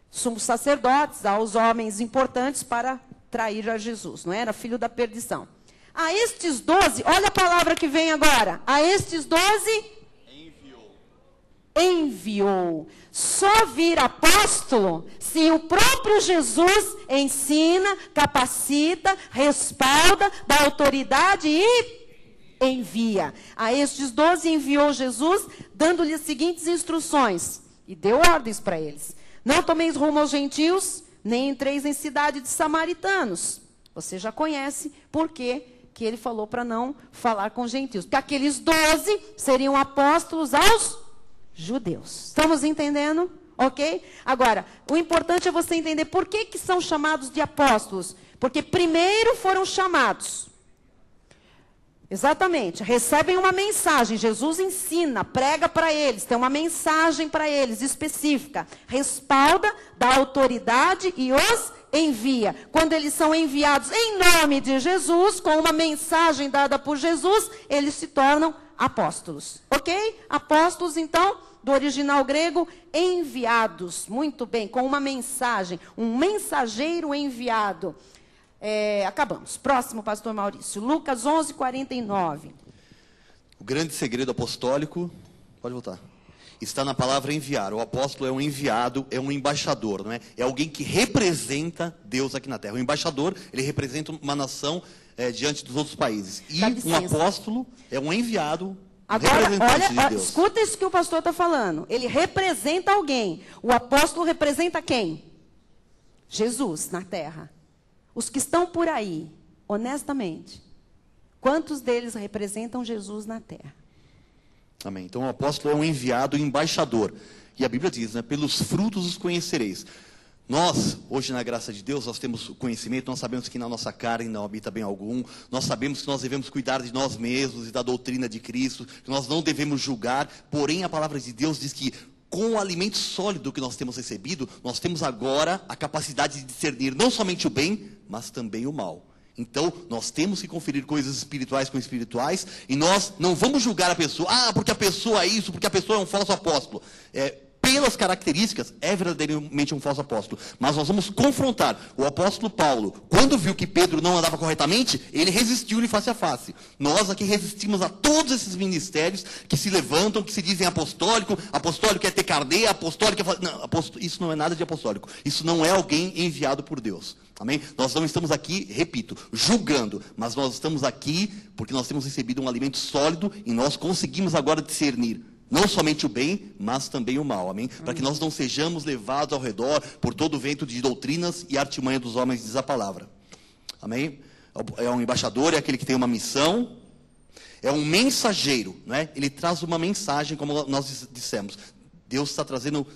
sumos sacerdotes, aos homens importantes para trair a Jesus. Não era filho da perdição. A estes 12, olha a palavra que vem agora. A estes 12... enviou. Só vira apóstolo se o próprio Jesus ensina, capacita, respalda, dá autoridade e envia. A estes 12 enviou Jesus, dando-lhe as seguintes instruções. E deu ordens para eles. Não tomeis rumo aos gentios, nem entreis em cidade de samaritanos. Você já conhece por quê que ele falou para não falar com gentios. Porque aqueles 12 seriam apóstolos aos judeus. Estamos entendendo? Ok? Agora, o importante é você entender por que são chamados de apóstolos. Porque primeiro foram chamados. Exatamente. Recebem uma mensagem. Jesus ensina, prega para eles. Tem uma mensagem para eles específica. Respalda, dá autoridade e os envia. Quando eles são enviados em nome de Jesus, com uma mensagem dada por Jesus, eles se tornam apóstolos. Ok? Apóstolos, então, do original grego, enviados. Muito bem, com uma mensagem. Um mensageiro enviado. Acabamos. Próximo, pastor Maurício. Lucas 11:49. O grande segredo apostólico, pode voltar, está na palavra enviar. O apóstolo é um enviado, é um embaixador, não é? É alguém que representa Deus aqui na terra. O embaixador, ele representa uma nação diante dos outros países. E um apóstolo é um enviado. Agora, olha, escuta isso que o pastor está falando. Ele representa alguém. O apóstolo representa quem? Jesus na terra. Os que estão por aí, honestamente, quantos deles representam Jesus na terra? Amém. Então o apóstolo é um enviado, um embaixador. E a Bíblia diz, né, pelos frutos os conhecereis. Nós, hoje na graça de Deus, nós temos conhecimento, nós sabemos que na nossa carne não habita bem algum, nós sabemos que nós devemos cuidar de nós mesmos e da doutrina de Cristo, que nós não devemos julgar, porém a palavra de Deus diz que com o alimento sólido que nós temos recebido, nós temos agora a capacidade de discernir não somente o bem, mas também o mal. Então, nós temos que conferir coisas espirituais com espirituais, e nós não vamos julgar a pessoa, porque a pessoa é isso, porque a pessoa é um falso apóstolo. Pelas características, é verdadeiramente um falso apóstolo. Mas nós vamos confrontar. O apóstolo Paulo, quando viu que Pedro não andava corretamente, ele resistiu-lhe face a face. Nós aqui resistimos a todos esses ministérios que se levantam, que se dizem apostólico é ter carneia, apostólico é... Não, isso não é nada de apostólico. Isso não é alguém enviado por Deus. Amém? Nós não estamos aqui, repito, julgando, mas nós estamos aqui porque nós temos recebido um alimento sólido e nós conseguimos agora discernir não somente o bem, mas também o mal, amém? Para que nós não sejamos levados ao redor por todo o vento de doutrinas e artimanha dos homens, diz a palavra. Amém? É um embaixador, é aquele que tem uma missão, é um mensageiro, né? Ele traz uma mensagem, como nós dissemos. Deus está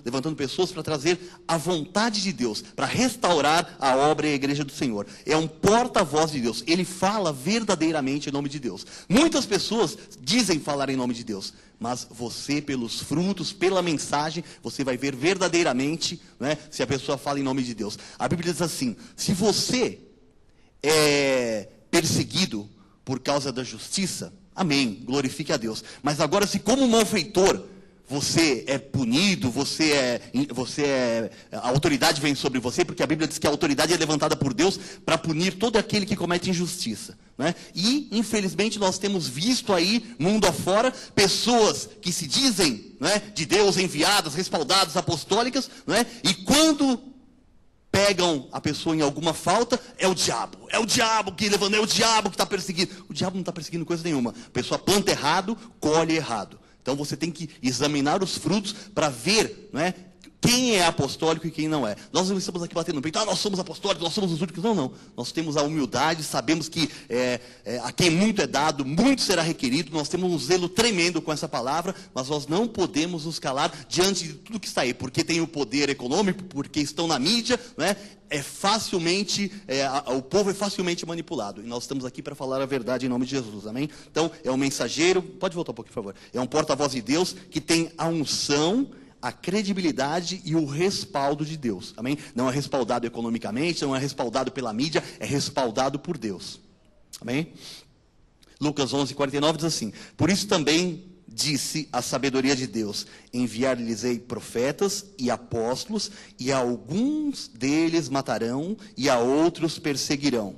levantando pessoas para trazer a vontade de Deus, para restaurar a obra e a igreja do Senhor. É um porta-voz de Deus. Ele fala verdadeiramente em nome de Deus. Muitas pessoas dizem falar em nome de Deus, mas você, pelos frutos, pela mensagem, você vai ver verdadeiramente, né, se a pessoa fala em nome de Deus. A Bíblia diz assim: se você é perseguido por causa da justiça, amém, glorifique a Deus. Mas agora, se como malfeitor você é punido, a autoridade vem sobre você, porque a Bíblia diz que a autoridade é levantada por Deus para punir todo aquele que comete injustiça, né? E, infelizmente, nós temos visto aí, mundo afora, pessoas que se dizem, né, de Deus enviadas, respaldadas, apostólicas, né? E quando pegam a pessoa em alguma falta, é o diabo que levanta, é o diabo que está perseguindo. O diabo não está perseguindo coisa nenhuma. A pessoa planta errado, colhe errado. Então você tem que examinar os frutos para ver, não é, quem é apostólico e quem não é. Nós não estamos aqui batendo no peito, nós somos apostólicos, nós somos os únicos. Não. Nós temos a humildade, sabemos que a quem muito é dado, muito será requerido. Nós temos um zelo tremendo com essa palavra, mas nós não podemos nos calar diante de tudo que está aí, porque tem o poder econômico, porque estão na mídia, não é? O povo é facilmente manipulado. E nós estamos aqui para falar a verdade em nome de Jesus, amém? Então, é um mensageiro, pode voltar um pouquinho, por favor. É um porta-voz de Deus que tem a unção, a credibilidade e o respaldo de Deus, amém? Não é respaldado economicamente, não é respaldado pela mídia, é respaldado por Deus, amém? Lucas 11:49 diz assim: por isso também disse a sabedoria de Deus: enviar-lhes-ei profetas e apóstolos, e a alguns deles matarão, e a outros perseguirão.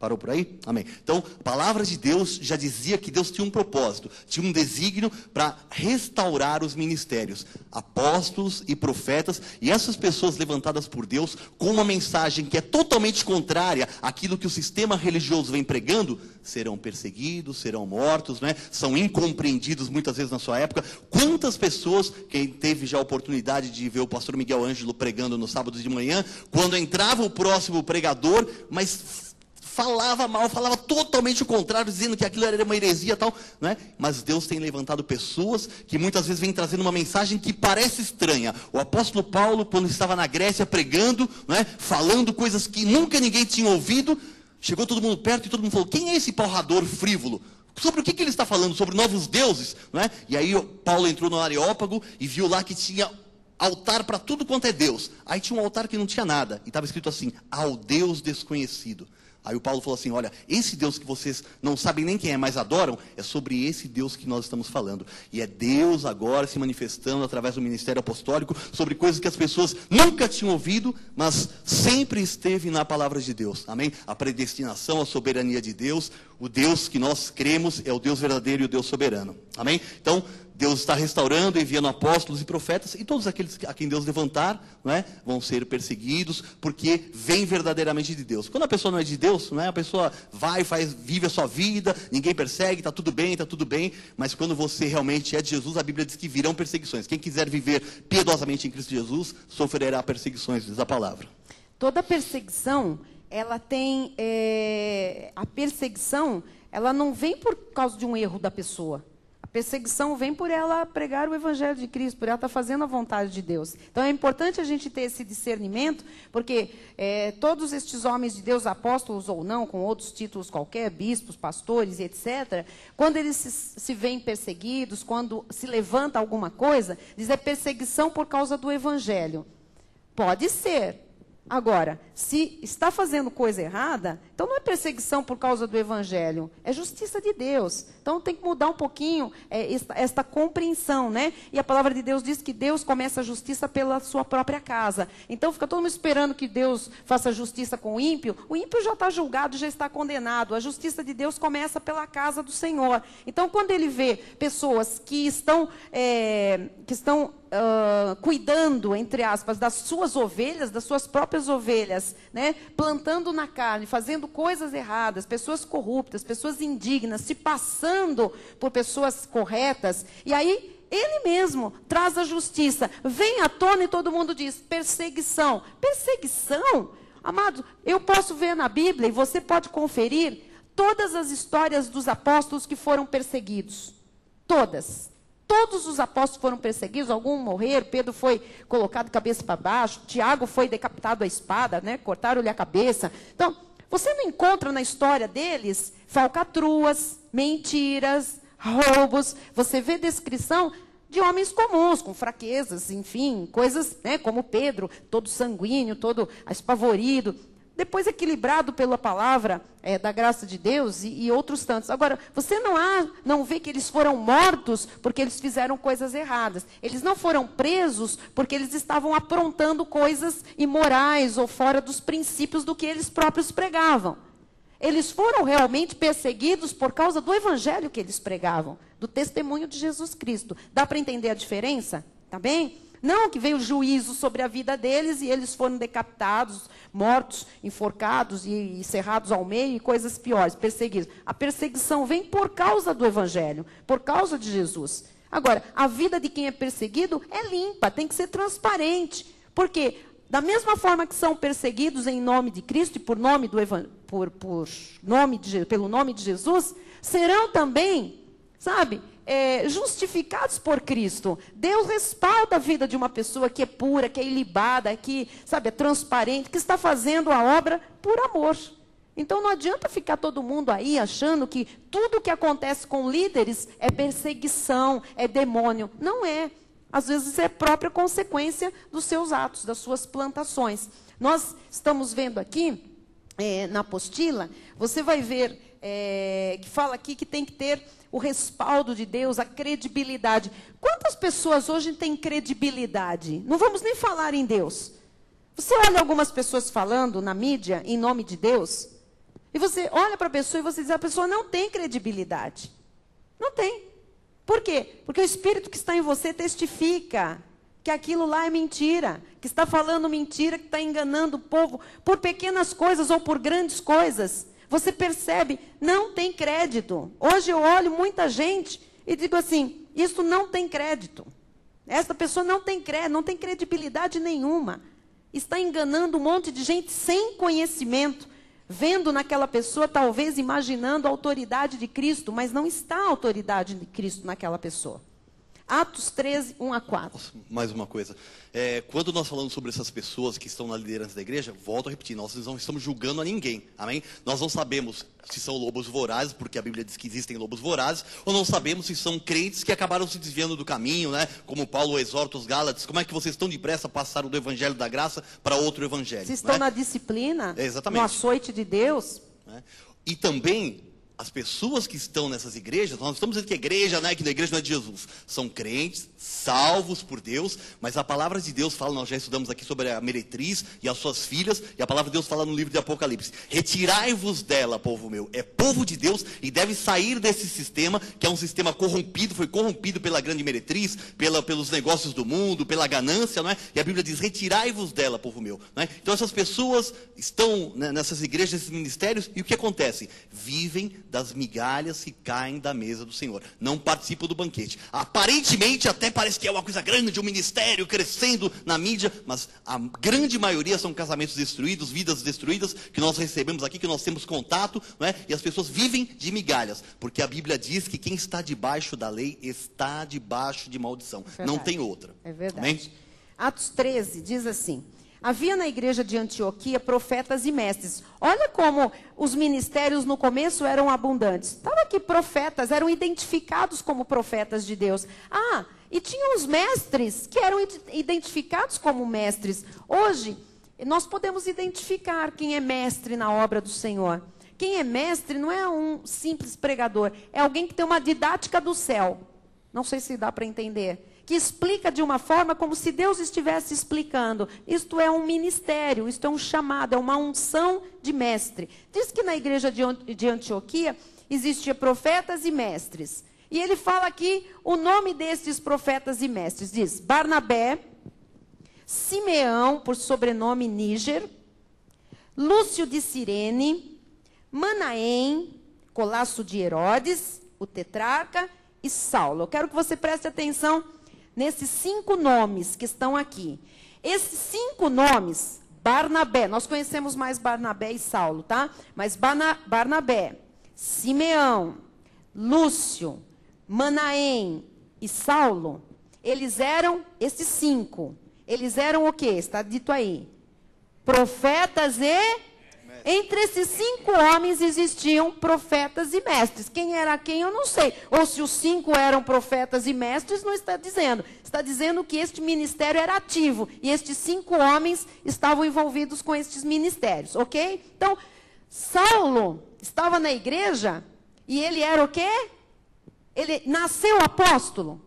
Parou por aí? Amém. Então, a palavra de Deus já dizia que Deus tinha um propósito, tinha um desígnio para restaurar os ministérios, apóstolos e profetas, e essas pessoas levantadas por Deus com uma mensagem que é totalmente contrária àquilo que o sistema religioso vem pregando, serão perseguidos, serão mortos, né? São incompreendidos muitas vezes na sua época. Quantas pessoas, quem teve já a oportunidade de ver o pastor Miguel Ângelo pregando no sábado de manhã, quando entrava o próximo pregador, mas falava mal, falava totalmente o contrário, dizendo que aquilo era uma heresia e tal, né? Mas Deus tem levantado pessoas que muitas vezes vêm trazendo uma mensagem que parece estranha. O apóstolo Paulo, quando estava na Grécia pregando, né? Falando coisas que nunca ninguém tinha ouvido, chegou todo mundo perto e todo mundo falou: quem é esse palrador frívolo? Sobre o que ele está falando? Sobre novos deuses? Né? E aí Paulo entrou no Areópago e viu lá que tinha altar para tudo quanto é Deus. Aí tinha um altar que não tinha nada, e estava escrito assim: ao Deus desconhecido. Aí o Paulo falou assim: olha, esse Deus que vocês não sabem nem quem é, mas adoram, é sobre esse Deus que nós estamos falando. E é Deus agora se manifestando através do ministério apostólico sobre coisas que as pessoas nunca tinham ouvido, mas sempre esteve na palavra de Deus. Amém? A predestinação, a soberania de Deus, o Deus que nós cremos é o Deus verdadeiro e o Deus soberano. Amém? Então, Deus está restaurando, enviando apóstolos e profetas, e todos aqueles a quem Deus levantar, não é, vão ser perseguidos, porque vem verdadeiramente de Deus. Quando a pessoa não é de Deus, não é, a pessoa vai, vive a sua vida, ninguém persegue, está tudo bem, mas quando você realmente é de Jesus, a Bíblia diz que virão perseguições. Quem quiser viver piedosamente em Cristo Jesus, sofrerá perseguições, diz a palavra. Toda perseguição, ela tem, a perseguição, ela não vem por causa de um erro da pessoa. Perseguição vem por ela pregar o evangelho de Cristo, por ela estar fazendo a vontade de Deus. Então é importante a gente ter esse discernimento, porque todos estes homens de Deus, apóstolos ou não, com outros títulos qualquer, bispos, pastores e etc., quando eles se veem perseguidos, quando se levanta alguma coisa, diz é perseguição por causa do evangelho. Pode ser. Agora, se está fazendo coisa errada, então não é perseguição por causa do evangelho, é justiça de Deus. Então tem que mudar um pouquinho esta compreensão, né? E a palavra de Deus diz que Deus começa a justiça pela sua própria casa. Então fica todo mundo esperando que Deus faça justiça com o ímpio já está julgado, já está condenado. A justiça de Deus começa pela casa do Senhor. Então quando ele vê pessoas que estão cuidando, entre aspas, das suas ovelhas, das suas próprias ovelhas, né? Plantando na carne, fazendo coisas erradas, pessoas corruptas, pessoas indignas, se passando por pessoas corretas, e aí ele mesmo traz a justiça, vem à tona e todo mundo diz, perseguição. Perseguição? Amado, eu posso ver na Bíblia, e você pode conferir, todas as histórias dos apóstolos que foram perseguidos. Todas. Todos os apóstolos foram perseguidos, alguns morreram, Pedro foi colocado cabeça para baixo, Tiago foi decapitado à espada, né? Cortaram-lhe a cabeça. Então, você não encontra na história deles falcatruas, mentiras, roubos. Você vê descrição de homens comuns, com fraquezas, enfim, coisas, né, como Pedro, todo sanguíneo, todo espavorido. Depois equilibrado pela palavra da graça de Deus e outros tantos. Agora, você não vê que eles foram mortos porque eles fizeram coisas erradas. Eles não foram presos porque eles estavam aprontando coisas imorais ou fora dos princípios do que eles próprios pregavam. Eles foram realmente perseguidos por causa do evangelho que eles pregavam, do testemunho de Jesus Cristo. Dá para entender a diferença? Tá bem? Não que veio juízo sobre a vida deles e eles foram decapitados, mortos, enforcados e cerrados ao meio e coisas piores, perseguidos. A perseguição vem por causa do evangelho, por causa de Jesus. Agora, a vida de quem é perseguido é limpa, tem que ser transparente. Porque, da mesma forma que são perseguidos em nome de Cristo e pelo nome de Jesus, serão também, sabe, justificados por Cristo. Deus respalda a vida de uma pessoa que é pura, que é ilibada, que, sabe, é transparente, que está fazendo a obra por amor. Então não adianta ficar todo mundo aí achando que tudo que acontece com líderes é perseguição, é demônio. Não é. Às vezes é própria consequência dos seus atos, das suas plantações. Nós estamos vendo aqui, na apostila, você vai ver que fala aqui que tem que ter o respaldo de Deus, a credibilidade. Quantas pessoas hoje têm credibilidade? Não vamos nem falar em Deus. Você olha algumas pessoas falando na mídia em nome de Deus. E você olha para a pessoa e você diz, a pessoa não tem credibilidade. Não tem. Por quê? Porque o Espírito que está em você testifica que aquilo lá é mentira, que está falando mentira, que está enganando o povo por pequenas coisas ou por grandes coisas. Você percebe, não tem crédito. Hoje eu olho muita gente e digo assim, isso não tem crédito. Essa pessoa não tem crédito, não tem credibilidade nenhuma. Está enganando um monte de gente sem conhecimento, vendo naquela pessoa, talvez imaginando a autoridade de Cristo, mas não está a autoridade de Cristo naquela pessoa. Atos 13, 1 a 4. Mais uma coisa. Quando nós falamos sobre essas pessoas que estão na liderança da igreja, volto a repetir, nós não estamos julgando a ninguém. Amém? Nós não sabemos se são lobos vorazes, porque a Bíblia diz que existem lobos vorazes, ou não sabemos se são crentes que acabaram se desviando do caminho, né? Como Paulo exorta os Gálatas, como é que vocês estão depressa passaram do evangelho da graça para outro evangelho? Se estão né? na disciplina, Exatamente. no açoite de Deus. Né? E também as pessoas que estão nessas igrejas, nós estamos dizendo que a igreja, né, que a igreja não é de Jesus, são crentes, salvos por Deus, mas a palavra de Deus fala, nós já estudamos aqui sobre a meretriz e as suas filhas, e a palavra de Deus fala no livro de Apocalipse, retirai-vos dela, povo meu, é povo de Deus e deve sair desse sistema, que é um sistema corrompido, foi corrompido pela grande meretriz, pelos negócios do mundo, pela ganância, não é? E a Bíblia diz, retirai-vos dela, povo meu, não é? Então essas pessoas estão, né, nessas igrejas, nesses ministérios, e o que acontece? Vivem das migalhas que caem da mesa do Senhor. Não participam do banquete. Aparentemente até parece que é uma coisa grande, um ministério crescendo na mídia, mas a grande maioria são casamentos destruídos, vidas destruídas, que nós recebemos aqui, que nós temos contato, não é? E as pessoas vivem de migalhas, porque a Bíblia diz que quem está debaixo da lei está debaixo de maldição. Não tem outra. É verdade. Amém? Atos 13 diz assim, havia na igreja de Antioquia profetas e mestres. Olha como os ministérios no começo eram abundantes. Estava aqui profetas, eram identificados como profetas de Deus. Ah, e tinha os mestres que eram identificados como mestres. Hoje, nós podemos identificar quem é mestre na obra do Senhor. Quem é mestre não é um simples pregador, é alguém que tem uma didática do céu. Não sei se dá para entender. Que explica de uma forma como se Deus estivesse explicando. Isto é um ministério, isto é um chamado, é uma unção de mestre. Diz que na igreja de Antioquia existia profetas e mestres. E ele fala aqui o nome desses profetas e mestres. Diz Barnabé, Simeão, por sobrenome Níger, Lúcio de Cirene, Manaém, Colasso de Herodes, o tetrarca, e Saulo. Eu quero que você preste atenção nesses 5 nomes que estão aqui. Esses 5 nomes, Barnabé, nós conhecemos mais Barnabé e Saulo, tá? Mas Barnabé, Simeão, Lúcio, Manaém e Saulo, eles eram esses 5. Eles eram o quê? Está dito aí. Profetas e... Entre esses 5 homens existiam profetas e mestres. Quem era quem, eu não sei. Ou se os 5 eram profetas e mestres, não está dizendo. Está dizendo que este ministério era ativo. E estes 5 homens estavam envolvidos com estes ministérios, ok? Então, Saulo estava na igreja e ele era o quê? Ele nasceu apóstolo.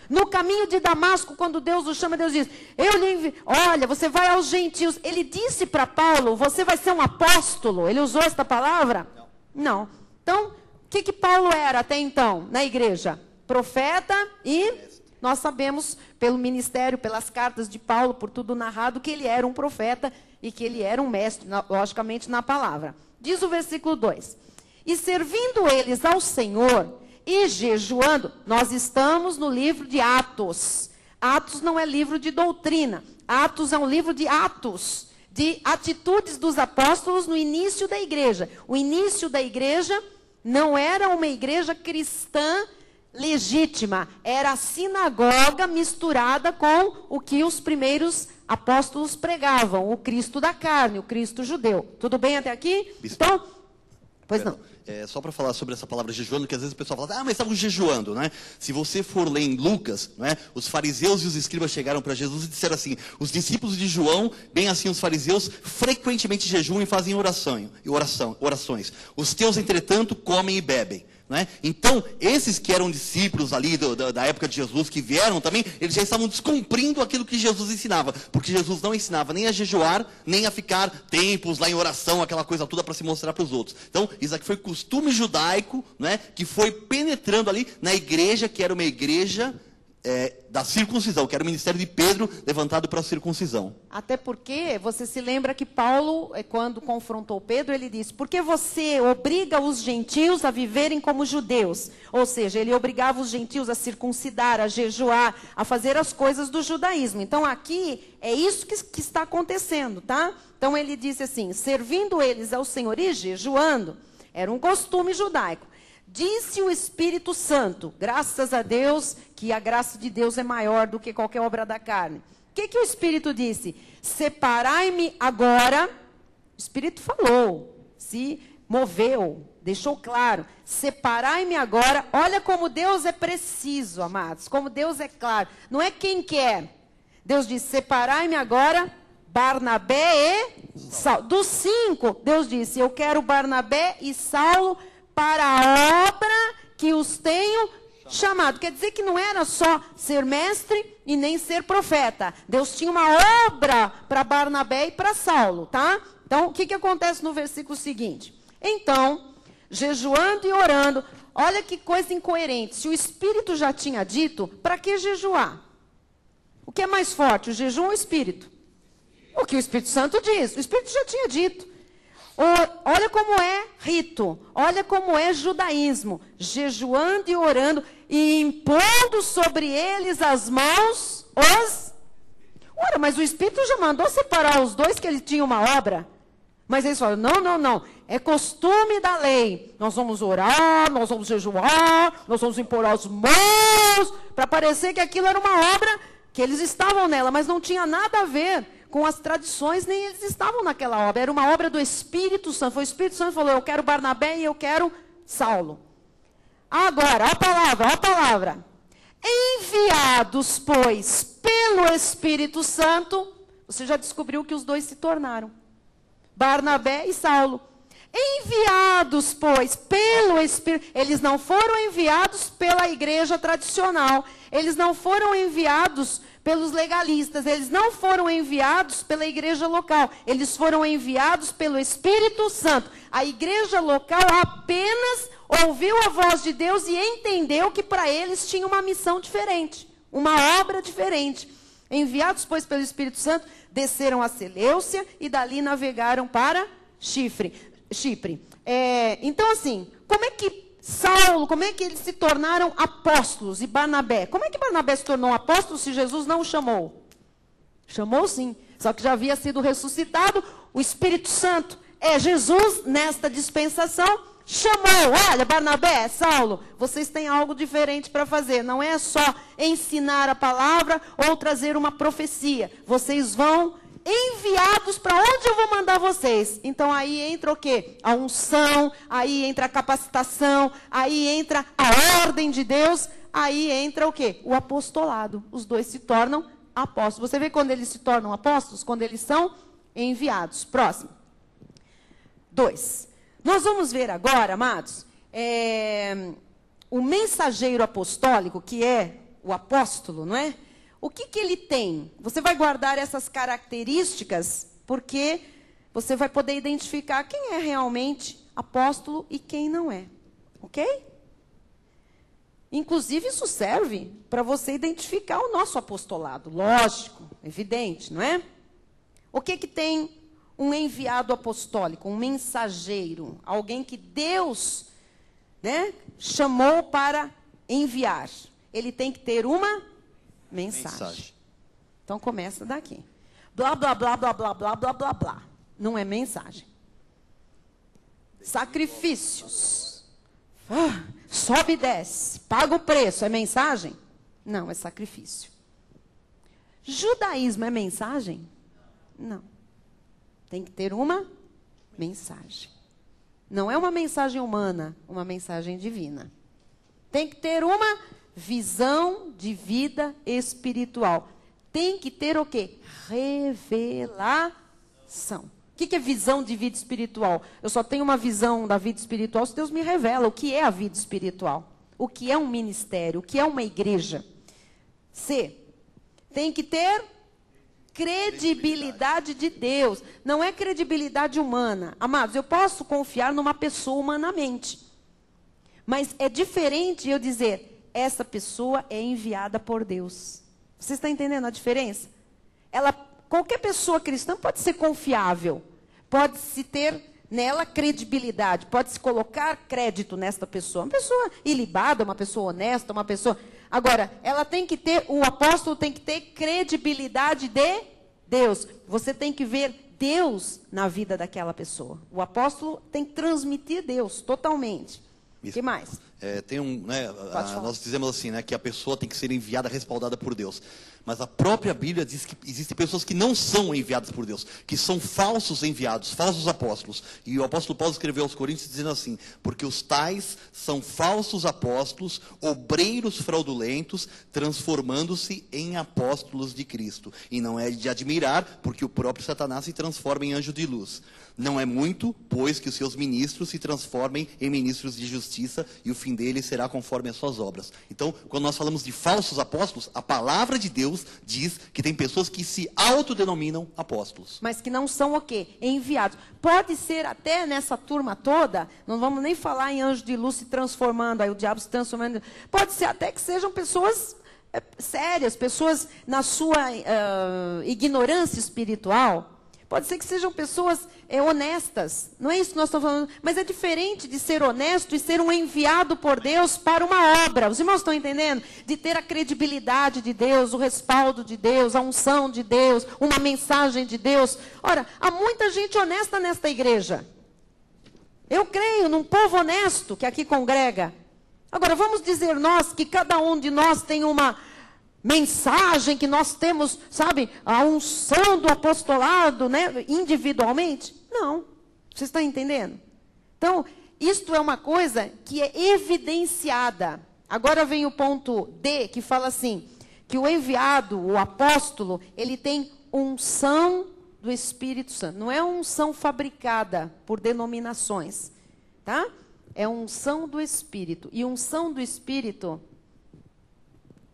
No caminho de Damasco, quando Deus o chama, Deus diz, eu lhe envio, olha, você vai aos gentios. Ele disse para Paulo, você vai ser um apóstolo. Ele usou esta palavra? Não. Então, o que Paulo era até então, na igreja? Profeta e nós sabemos, pelo ministério, pelas cartas de Paulo, por tudo narrado, que ele era um profeta e que ele era um mestre, logicamente, na palavra. Diz o versículo 2, e servindo eles ao Senhor... E jejuando, nós estamos no livro de Atos. Atos não é livro de doutrina. Atos é um livro de atos, de atitudes dos apóstolos no início da igreja. O início da igreja não era uma igreja cristã legítima. Era a sinagoga misturada com o que os primeiros apóstolos pregavam. O Cristo da carne, o Cristo judeu. Tudo bem até aqui? Então, pois não. Só para falar sobre essa palavra jejuando, que às vezes o pessoal fala, mas estavam jejuando, né? Se você for ler em Lucas, né, os fariseus e os escribas chegaram para Jesus e disseram assim, os discípulos de João, bem assim os fariseus, frequentemente jejuam e fazem orações. Os teus, entretanto, comem e bebem. né? Então, esses que eram discípulos ali da época de Jesus, que vieram também, eles já estavam descumprindo aquilo que Jesus ensinava. Porque Jesus não ensinava nem a jejuar, nem a ficar tempos lá em oração, aquela coisa toda para se mostrar para os outros. Então, isso aqui foi costume judaico, né, que foi penetrando ali na igreja, que era uma igreja da circuncisão, que era o ministério de Pedro levantado para a circuncisão. Até porque, você se lembra que Paulo, quando confrontou Pedro, ele disse, porque você obriga os gentios a viverem como judeus? Ou seja, ele obrigava os gentios a circuncidar, a jejuar, a fazer as coisas do judaísmo. Então, aqui, é isso que está acontecendo, tá? Então, ele disse assim, servindo eles ao Senhor e jejuando, era um costume judaico. Disse o Espírito Santo, graças a Deus, que a graça de Deus é maior do que qualquer obra da carne. O que o Espírito disse? Separai-me agora. O Espírito falou, se moveu, deixou claro. Separai-me agora. Olha como Deus é preciso, amados. Como Deus é claro. Não é quem quer. Deus disse, separai-me agora, Barnabé e Saulo. Dos 5, Deus disse, eu quero Barnabé e Saulo para a obra que os tenho chamado. Quer dizer que não era só ser mestre e nem ser profeta. Deus tinha uma obra para Barnabé e para Saulo, tá? Então, o que acontece no versículo seguinte? Então, jejuando e orando, olha que coisa incoerente. Se o Espírito já tinha dito, para que jejuar? O que é mais forte, o jejum ou o Espírito? O que o Espírito Santo diz. O Espírito já tinha dito. Olha como é rito, olha como é judaísmo, jejuando e orando e impondo sobre eles as mãos, Ora, mas o Espírito já mandou separar os dois que ele tinha uma obra. Mas eles falam, não, é costume da lei. Nós vamos orar, nós vamos jejuar, nós vamos impor as mãos, para parecer que aquilo era uma obra, que eles estavam nela, mas não tinha nada a ver com as tradições, nem eles estavam naquela obra. Era uma obra do Espírito Santo. Foi o Espírito Santo que falou, eu quero Barnabé e eu quero Saulo. Agora, a palavra. Enviados, pois, pelo Espírito Santo, você já descobriu que os dois se tornaram. Barnabé e Saulo. Enviados, pois, pelo Espírito. Eles não foram enviados pela igreja tradicional. Eles não foram enviados pelos legalistas, eles não foram enviados pela igreja local, eles foram enviados pelo Espírito Santo. A igreja local apenas ouviu a voz de Deus e entendeu que para eles tinha uma missão diferente, uma obra diferente. Enviados, pois, pelo Espírito Santo, desceram a Seleucia e dali navegaram para Chipre. Então, assim, como é que Saulo, como é que eles se tornaram apóstolos? E Barnabé? Como é que Barnabé se tornou apóstolo se Jesus não o chamou? Chamou sim, só que já havia sido ressuscitado. O Espírito Santo é Jesus nesta dispensação. Chamou, olha, Barnabé, Saulo, vocês têm algo diferente para fazer. Não é só ensinar a palavra ou trazer uma profecia. Vocês vão enviados para onde eu vou mandar vocês. Então aí entra o quê? A unção, aí entra a capacitação, aí entra a ordem de Deus, aí entra o quê? O apostolado. Os dois se tornam apóstolos. Você vê quando eles se tornam apóstolos? Quando eles são enviados. Próximo. 2. Nós vamos ver agora, amados, o mensageiro apostólico, que é o apóstolo, não é? O que ele tem? Você vai guardar essas características, porque você vai poder identificar quem é realmente apóstolo e quem não é. Ok? Inclusive, isso serve para você identificar o nosso apostolado. Lógico, evidente, não é? O que tem um enviado apostólico, um mensageiro? Alguém que Deus, né, chamou para enviar. Ele tem que ter uma mensagem. Então começa daqui. Blá, blá, blá, blá, blá, blá, blá, blá, blá. Não é mensagem. Sacrifícios. Sobe e desce. Paga o preço. É mensagem? Não, é sacrifício. Judaísmo é mensagem? Não. Tem que ter uma mensagem. Não é uma mensagem humana, uma mensagem divina. Tem que ter uma visão de vida espiritual. Tem que ter o quê? Revelação. O que é visão de vida espiritual? Eu só tenho uma visão da vida espiritual se Deus me revela o que é a vida espiritual. O que é um ministério, o que é uma igreja. C. Tem que ter credibilidade de Deus. Não é credibilidade humana. Amados, eu posso confiar numa pessoa humanamente. Mas é diferente eu dizer, essa pessoa é enviada por Deus. Você está entendendo a diferença? Qualquer pessoa cristã pode ser confiável. Pode-se ter nela credibilidade. Pode-se colocar crédito nesta pessoa. Uma pessoa ilibada, uma pessoa honesta, uma pessoa... Agora, o apóstolo tem que ter credibilidade de Deus. Você tem que ver Deus na vida daquela pessoa. O apóstolo tem que transmitir Deus totalmente. O que mais? Nós dizemos assim, né, que a pessoa tem que ser enviada, respaldada por Deus. Mas a própria Bíblia diz que existem pessoas que não são enviadas por Deus, que são falsos enviados, falsos apóstolos. E o apóstolo Paulo escreveu aos Coríntios dizendo assim, porque os tais são falsos apóstolos, obreiros fraudulentos, transformando-se em apóstolos de Cristo. E não é de admirar, porque o próprio Satanás se transforma em anjo de luz. Não é muito, pois que os seus ministros se transformem em ministros de justiça, e o fim deles será conforme as suas obras. Então, quando nós falamos de falsos apóstolos, a palavra de Deus diz que tem pessoas que se autodenominam apóstolos. Mas que não são o quê? Enviados. Pode ser até nessa turma toda, não vamos nem falar em anjo de luz se transformando, aí o diabo se transformando. Pode ser até que sejam pessoas sérias, pessoas na sua ignorância espiritual. Pode ser que sejam pessoas honestas. Não é isso que nós estamos falando. Mas é diferente de ser honesto e ser um enviado por Deus para uma obra. Os irmãos estão entendendo? De ter a credibilidade de Deus, o respaldo de Deus, a unção de Deus, uma mensagem de Deus. Ora, há muita gente honesta nesta igreja. Eu creio num povo honesto que aqui congrega. Agora, vamos dizer nós que cada um de nós tem uma mensagem, que nós temos, sabe, a unção do apostolado, né, individualmente? Não. Você está entendendo? Então, isto é uma coisa que é evidenciada. Agora vem o ponto D, que fala assim, que o enviado, o apóstolo, ele tem unção do Espírito Santo. Não é unção fabricada por denominações, tá? É unção do Espírito. E unção do Espírito,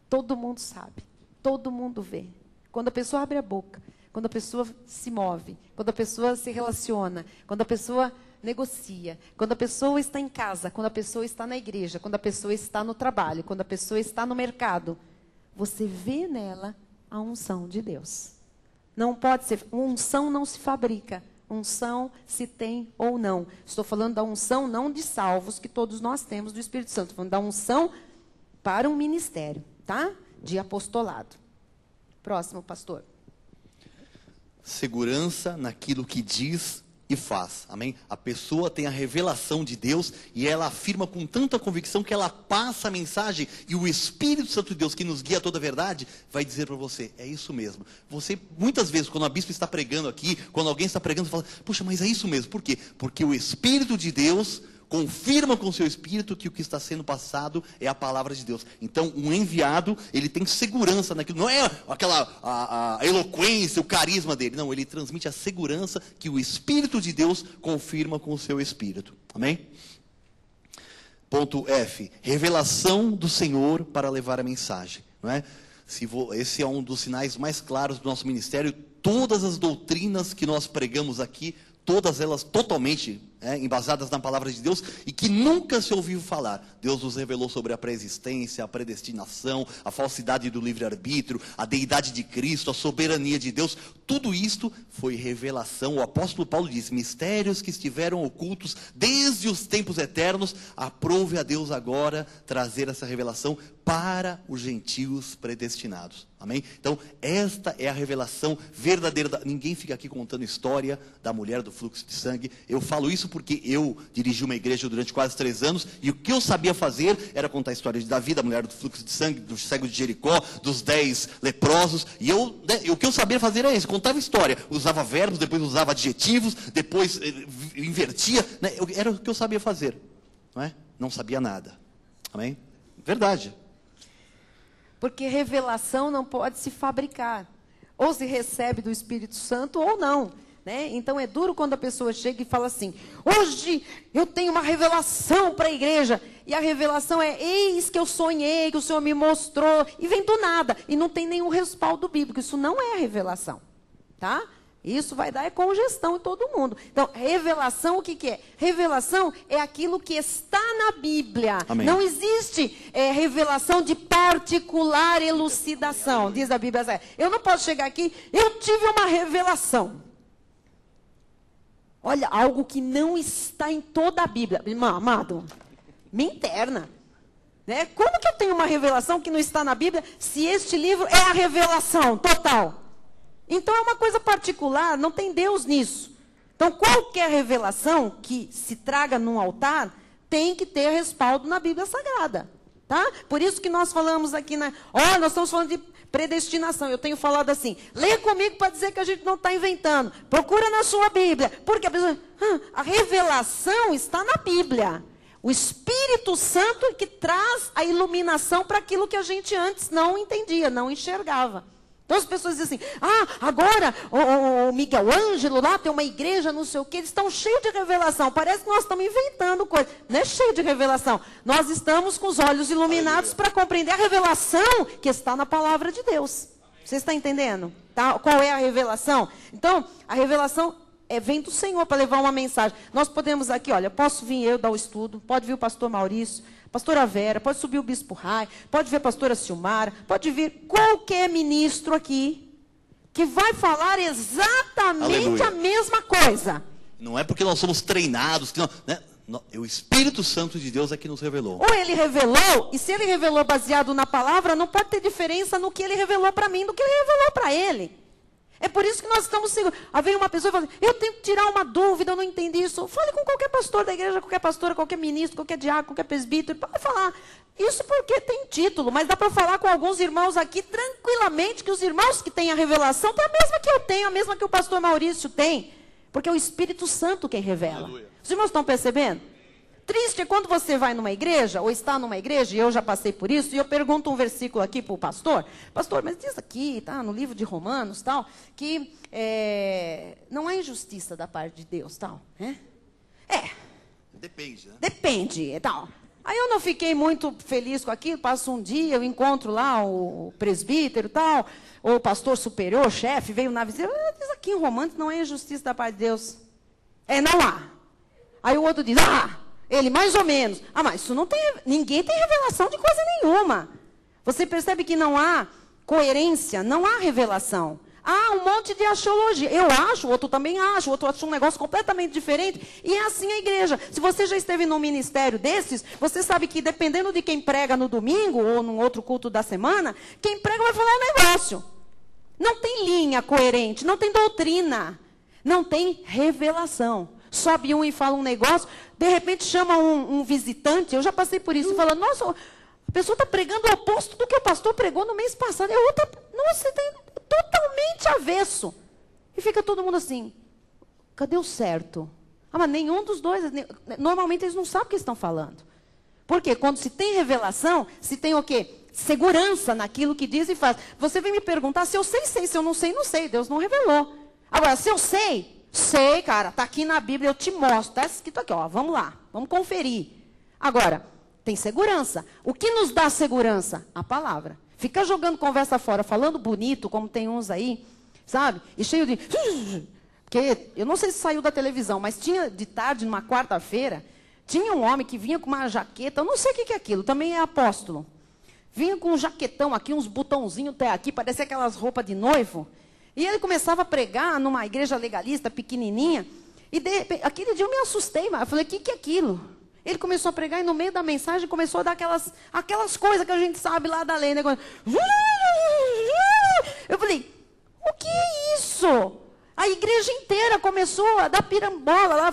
todo mundo sabe, todo mundo vê. Quando a pessoa abre a boca, quando a pessoa se move, quando a pessoa se relaciona, quando a pessoa negocia, quando a pessoa está em casa, quando a pessoa está na igreja, quando a pessoa está no trabalho, quando a pessoa está no mercado, você vê nela a unção de Deus. Não pode ser, unção não se fabrica, unção se tem ou não. Estou falando da unção não de salvos que todos nós temos do Espírito Santo, estou falando da unção para um ministério. Tá? De apostolado. Próximo, pastor. Segurança naquilo que diz e faz. Amém? A pessoa tem a revelação de Deus e ela afirma com tanta convicção que ela passa a mensagem e o Espírito Santo de Deus, que nos guia a toda a verdade, vai dizer para você, é isso mesmo. Você, muitas vezes, quando a bispa está pregando aqui, quando alguém está pregando, fala, puxa, mas é isso mesmo. Por quê? Porque o Espírito de Deus confirma com o seu espírito que o que está sendo passado é a palavra de Deus. Então, um enviado, ele tem segurança naquilo. Não é aquela a eloquência, o carisma dele. Não, ele transmite a segurança que o Espírito de Deus confirma com o seu espírito. Amém? Ponto F. Revelação do Senhor para levar a mensagem. Não é? Esse é um dos sinais mais claros do nosso ministério. Todas as doutrinas que nós pregamos aqui, todas elas totalmente embasadas na palavra de Deus e que nunca se ouviu falar. Deus nos revelou sobre a pré-existência, a predestinação, a falsidade do livre-arbítrio, a deidade de Cristo, a soberania de Deus. Tudo isto foi revelação. O apóstolo Paulo diz, mistérios que estiveram ocultos desde os tempos eternos, aprove a Deus agora trazer essa revelação para os gentios predestinados. Amém? Então, esta é a revelação verdadeira. Ninguém fica aqui contando história da mulher do fluxo de sangue. Eu falo isso porque eu dirigi uma igreja durante quase 3 anos, e o que eu sabia fazer era contar a história de Davi, da mulher do fluxo de sangue, do cego de Jericó, dos 10 leprosos, e o que eu sabia fazer era isso, contava história, usava verbos, depois usava adjetivos, depois invertia, né? Era o que eu sabia fazer, não é? Não sabia nada. Amém? Verdade. Porque revelação não pode se fabricar. Ou se recebe do Espírito Santo ou não. né? Então é duro quando a pessoa chega e fala assim, hoje eu tenho uma revelação para a igreja. E a revelação é, eis que eu sonhei, que o Senhor me mostrou. E vem do nada. E não tem nenhum respaldo bíblico. Isso não é revelação. Tá? Isso vai dar congestão em todo mundo. Então, revelação, o que que é? Revelação é aquilo que está na Bíblia. Amém. Não existe revelação de particular elucidação. Diz a Bíblia assim, eu não posso chegar aqui, eu tive uma revelação. Olha, algo que não está em toda a Bíblia. Irmão, amado, me interna. Né? Como que eu tenho uma revelação que não está na Bíblia, se este livro é a revelação total? Então é uma coisa particular, não tem Deus nisso. Então qualquer revelação que se traga num altar tem que ter respaldo na Bíblia Sagrada. Tá? Por isso que nós falamos aqui, nós estamos falando de predestinação. Eu tenho falado assim, lê comigo para dizer que a gente não está inventando. Procura na sua Bíblia. Porque a revelação está na Bíblia. O Espírito Santo é que traz a iluminação para aquilo que a gente antes não entendia, não enxergava. Então as pessoas dizem assim, agora o Miguel Ângelo lá tem uma igreja, não sei o quê, eles estão cheios de revelação. Parece que nós estamos inventando coisa. Não é cheio de revelação. Nós estamos com os olhos iluminados para compreender a revelação que está na palavra de Deus. Você está entendendo? Tá? Qual é a revelação? Então, a revelação vem do Senhor para levar uma mensagem. Nós podemos aqui, olha, posso vir eu dar o estudo, pode vir o pastor Maurício, pastora Vera, pode subir o bispo Rai, pode vir a pastora Silmara, pode vir qualquer ministro aqui que vai falar exatamente Aleluia. a mesma coisa. Não é porque nós somos treinados, que né? O Espírito Santo de Deus é que nos revelou. Ou ele revelou, e se ele revelou baseado na palavra, não pode ter diferença no que ele revelou para mim do que ele revelou para ele. É por isso que nós estamos seguros. Aí vem uma pessoa e fala assim, eu tenho que tirar uma dúvida, eu não entendi isso. Fale com qualquer pastor da igreja, qualquer pastora, qualquer ministro, qualquer diácono, qualquer presbítero. Pode falar. Isso porque tem título, mas dá para falar com alguns irmãos aqui tranquilamente, que os irmãos que têm a revelação têm a mesma que eu tenho, a mesma que o pastor Maurício tem. Porque é o Espírito Santo quem revela. Aleluia. Os irmãos estão percebendo? Triste é quando você vai numa igreja, ou está numa igreja, e eu já passei por isso, e eu pergunto um versículo aqui para o pastor, mas diz aqui, tá, no livro de Romanos, tal, que não há injustiça da parte de Deus, tal, né? Depende, né? Depende, tal. Aí eu não fiquei muito feliz com aquilo, passo um dia, eu encontro lá o presbítero, tal, ou o pastor superior, o chefe, veio na visita, diz aqui em Romanos, não há injustiça da parte de Deus. Não há. Aí o outro diz, ele mais ou menos. Mas isso não tem, ninguém tem revelação de coisa nenhuma. Você percebe que não há coerência, não há revelação. Há um monte de axiologia. Eu acho, o outro também acha, o outro acha um negócio completamente diferente. E é assim a igreja. Se você já esteve num ministério desses, você sabe que dependendo de quem prega no domingo ou num outro culto da semana, quem prega vai falar um negócio. Não tem linha coerente, não tem doutrina, não tem revelação. Sobe um e fala um negócio, de repente chama um visitante, eu já passei por isso, e fala, nossa, a pessoa está pregando o oposto do que o pastor pregou no mês passado. Nossa, está totalmente avesso. E fica todo mundo assim, cadê o certo? Mas nenhum dos dois, normalmente eles não sabem o que estão falando. Por quê? Quando se tem revelação, se tem o quê? Segurança naquilo que diz e faz. Você vem me perguntar se eu sei, se eu não sei, não sei. Deus não revelou. Agora, se eu sei, cara, está aqui na Bíblia, eu te mostro. Está escrito aqui, vamos lá, vamos conferir. Agora, tem segurança. O que nos dá segurança? A palavra. Fica jogando conversa fora, falando bonito, como tem uns aí, sabe? E cheio de... Porque, eu não sei se saiu da televisão, mas tinha de tarde, numa quarta-feira, tinha um homem que vinha com uma jaqueta, eu não sei o que é aquilo, também é apóstolo. Vinha com um jaquetão aqui, uns botãozinhos até aqui, parecia aquelas roupas de noivo. E ele começava a pregar numa igreja legalista, pequenininha. E de repente, aquele dia eu me assustei, mas eu falei, o que é aquilo? Ele começou a pregar e no meio da mensagem começou a dar aquelas coisas que a gente sabe lá da lei. Né? Eu falei, o que é isso? A igreja inteira começou a dar pirambola lá.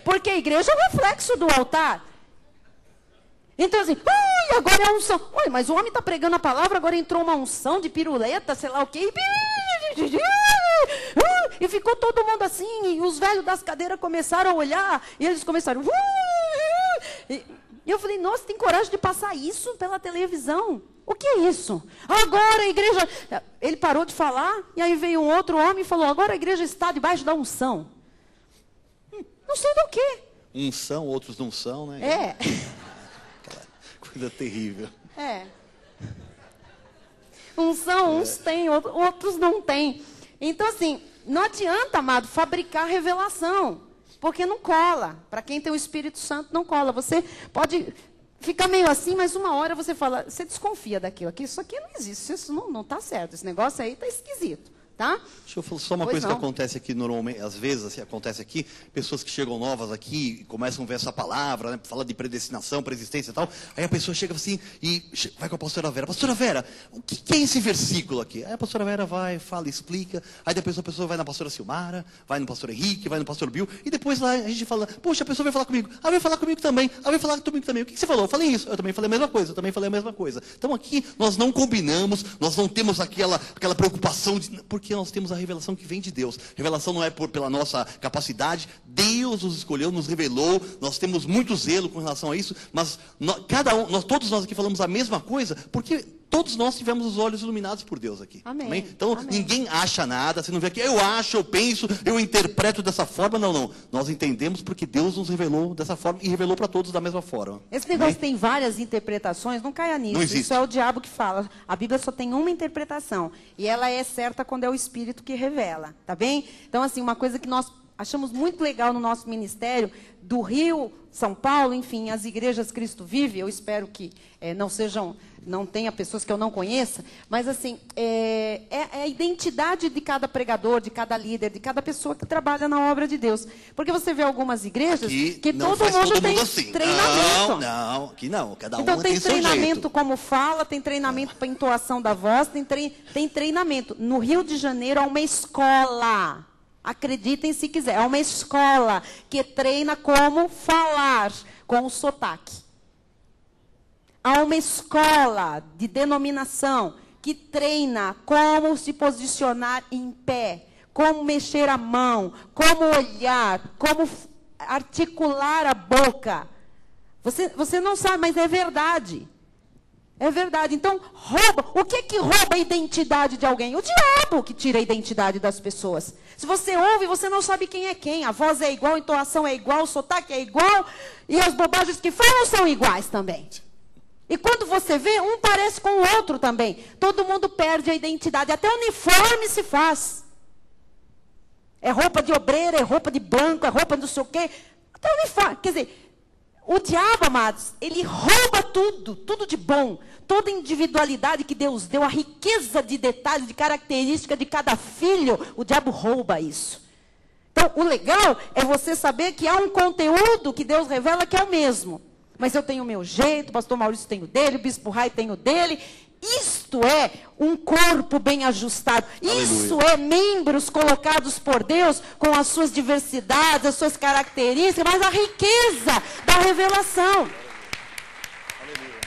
Porque a igreja é o reflexo do altar. Então assim, agora é a unção. Olha, mas o homem está pregando a palavra, agora entrou uma unção de piruleta, sei lá o quê. E ficou todo mundo assim, e os velhos das cadeiras começaram a olhar, e eles começaram... E eu falei, nossa, tem coragem de passar isso pela televisão? O que é isso? Agora a igreja... Ele parou de falar, e aí veio um outro homem e falou, agora a igreja está debaixo da unção. Não sei do quê. Uns são, outros não são, né? É. Aquela coisa terrível. É. Uns são, uns têm, outros não têm. Então, assim, não adianta, amado, fabricar revelação, porque não cola. Para quem tem o Espírito Santo, não cola. Você pode ficar meio assim, mas uma hora você fala, você desconfia daquilo aqui. Isso aqui não existe, isso não está certo. Esse negócio aí está esquisito. Tá? Deixa eu falar só uma coisa que acontece aqui normalmente, às vezes assim, acontece aqui, pessoas que chegam novas aqui, começam a ver essa palavra, né, fala de predestinação, preexistência e tal, aí a pessoa chega assim e vai com a pastora Vera, o que é esse versículo aqui? Aí a pastora Vera vai, fala, explica, aí depois a pessoa vai na pastora Silmara, vai no pastor Henrique, vai no pastor Bill, e depois lá a gente fala, poxa, a pessoa veio falar comigo, veio falar comigo também, veio falar comigo também, o que você falou? Eu falei isso, eu também falei a mesma coisa, Então aqui nós não combinamos, nós não temos aquela preocupação, porque nós temos a revelação que vem de Deus. Revelação não é pela nossa capacidade. Deus nos escolheu, nos revelou. Nós temos muito zelo com relação a isso. Mas todos nós aqui falamos a mesma coisa, porque todos nós tivemos os olhos iluminados por Deus aqui. Amém. Amém? Então, Amém. Ninguém acha nada. Você não vê aqui, eu acho, eu penso, eu interpreto dessa forma. Não. Nós entendemos porque Deus nos revelou dessa forma e revelou para todos da mesma forma. Esse negócio tem várias interpretações, não caia nisso. Não existe. Isso é o diabo que fala. A Bíblia só tem uma interpretação. E ela é certa quando é o Espírito que revela. Tá bem? Então, assim, uma coisa que nós achamos muito legal no nosso ministério, do Rio, São Paulo, enfim, as igrejas Cristo Vive, eu espero que não tenha pessoas que eu não conheça, mas assim, é a identidade de cada pregador, de cada líder, de cada pessoa que trabalha na obra de Deus. Porque você vê algumas igrejas que todo mundo tem assim. treinamento. Aqui não, cada um então tem seu treinamento jeito. como fala, tem treinamento para entoação da voz, tem treinamento. No Rio de Janeiro há uma escola. Acreditem se quiser, é uma escola que treina como falar com o sotaque. Há uma escola de denominação que treina como se posicionar em pé, como mexer a mão, como olhar, como articular a boca. Você não sabe, mas é verdade. É verdade. Então, o que rouba a identidade de alguém? O diabo que tira a identidade das pessoas. Se você ouve, você não sabe quem é quem. A voz é igual, a entoação é igual, o sotaque é igual, e as bobagens que falam são iguais também. E quando você vê, um parece com o outro também. Todo mundo perde a identidade. Até uniforme se faz. É roupa de obreiro, é roupa de branco, é roupa de não sei o quê. Até uniforme. Quer dizer, o diabo, amados, ele rouba tudo de bom. Toda individualidade que Deus deu, a riqueza de detalhes, de característica de cada filho, o diabo rouba isso. Então, o legal é você saber que há um conteúdo que Deus revela que é o mesmo. Mas eu tenho o meu jeito, o pastor Maurício tem o dele, o bispo Rai tem o dele. Isto é um corpo bem ajustado. Aleluia. Isso é membros colocados por Deus com as suas diversidades, as suas características, mas a riqueza da revelação. Aleluia.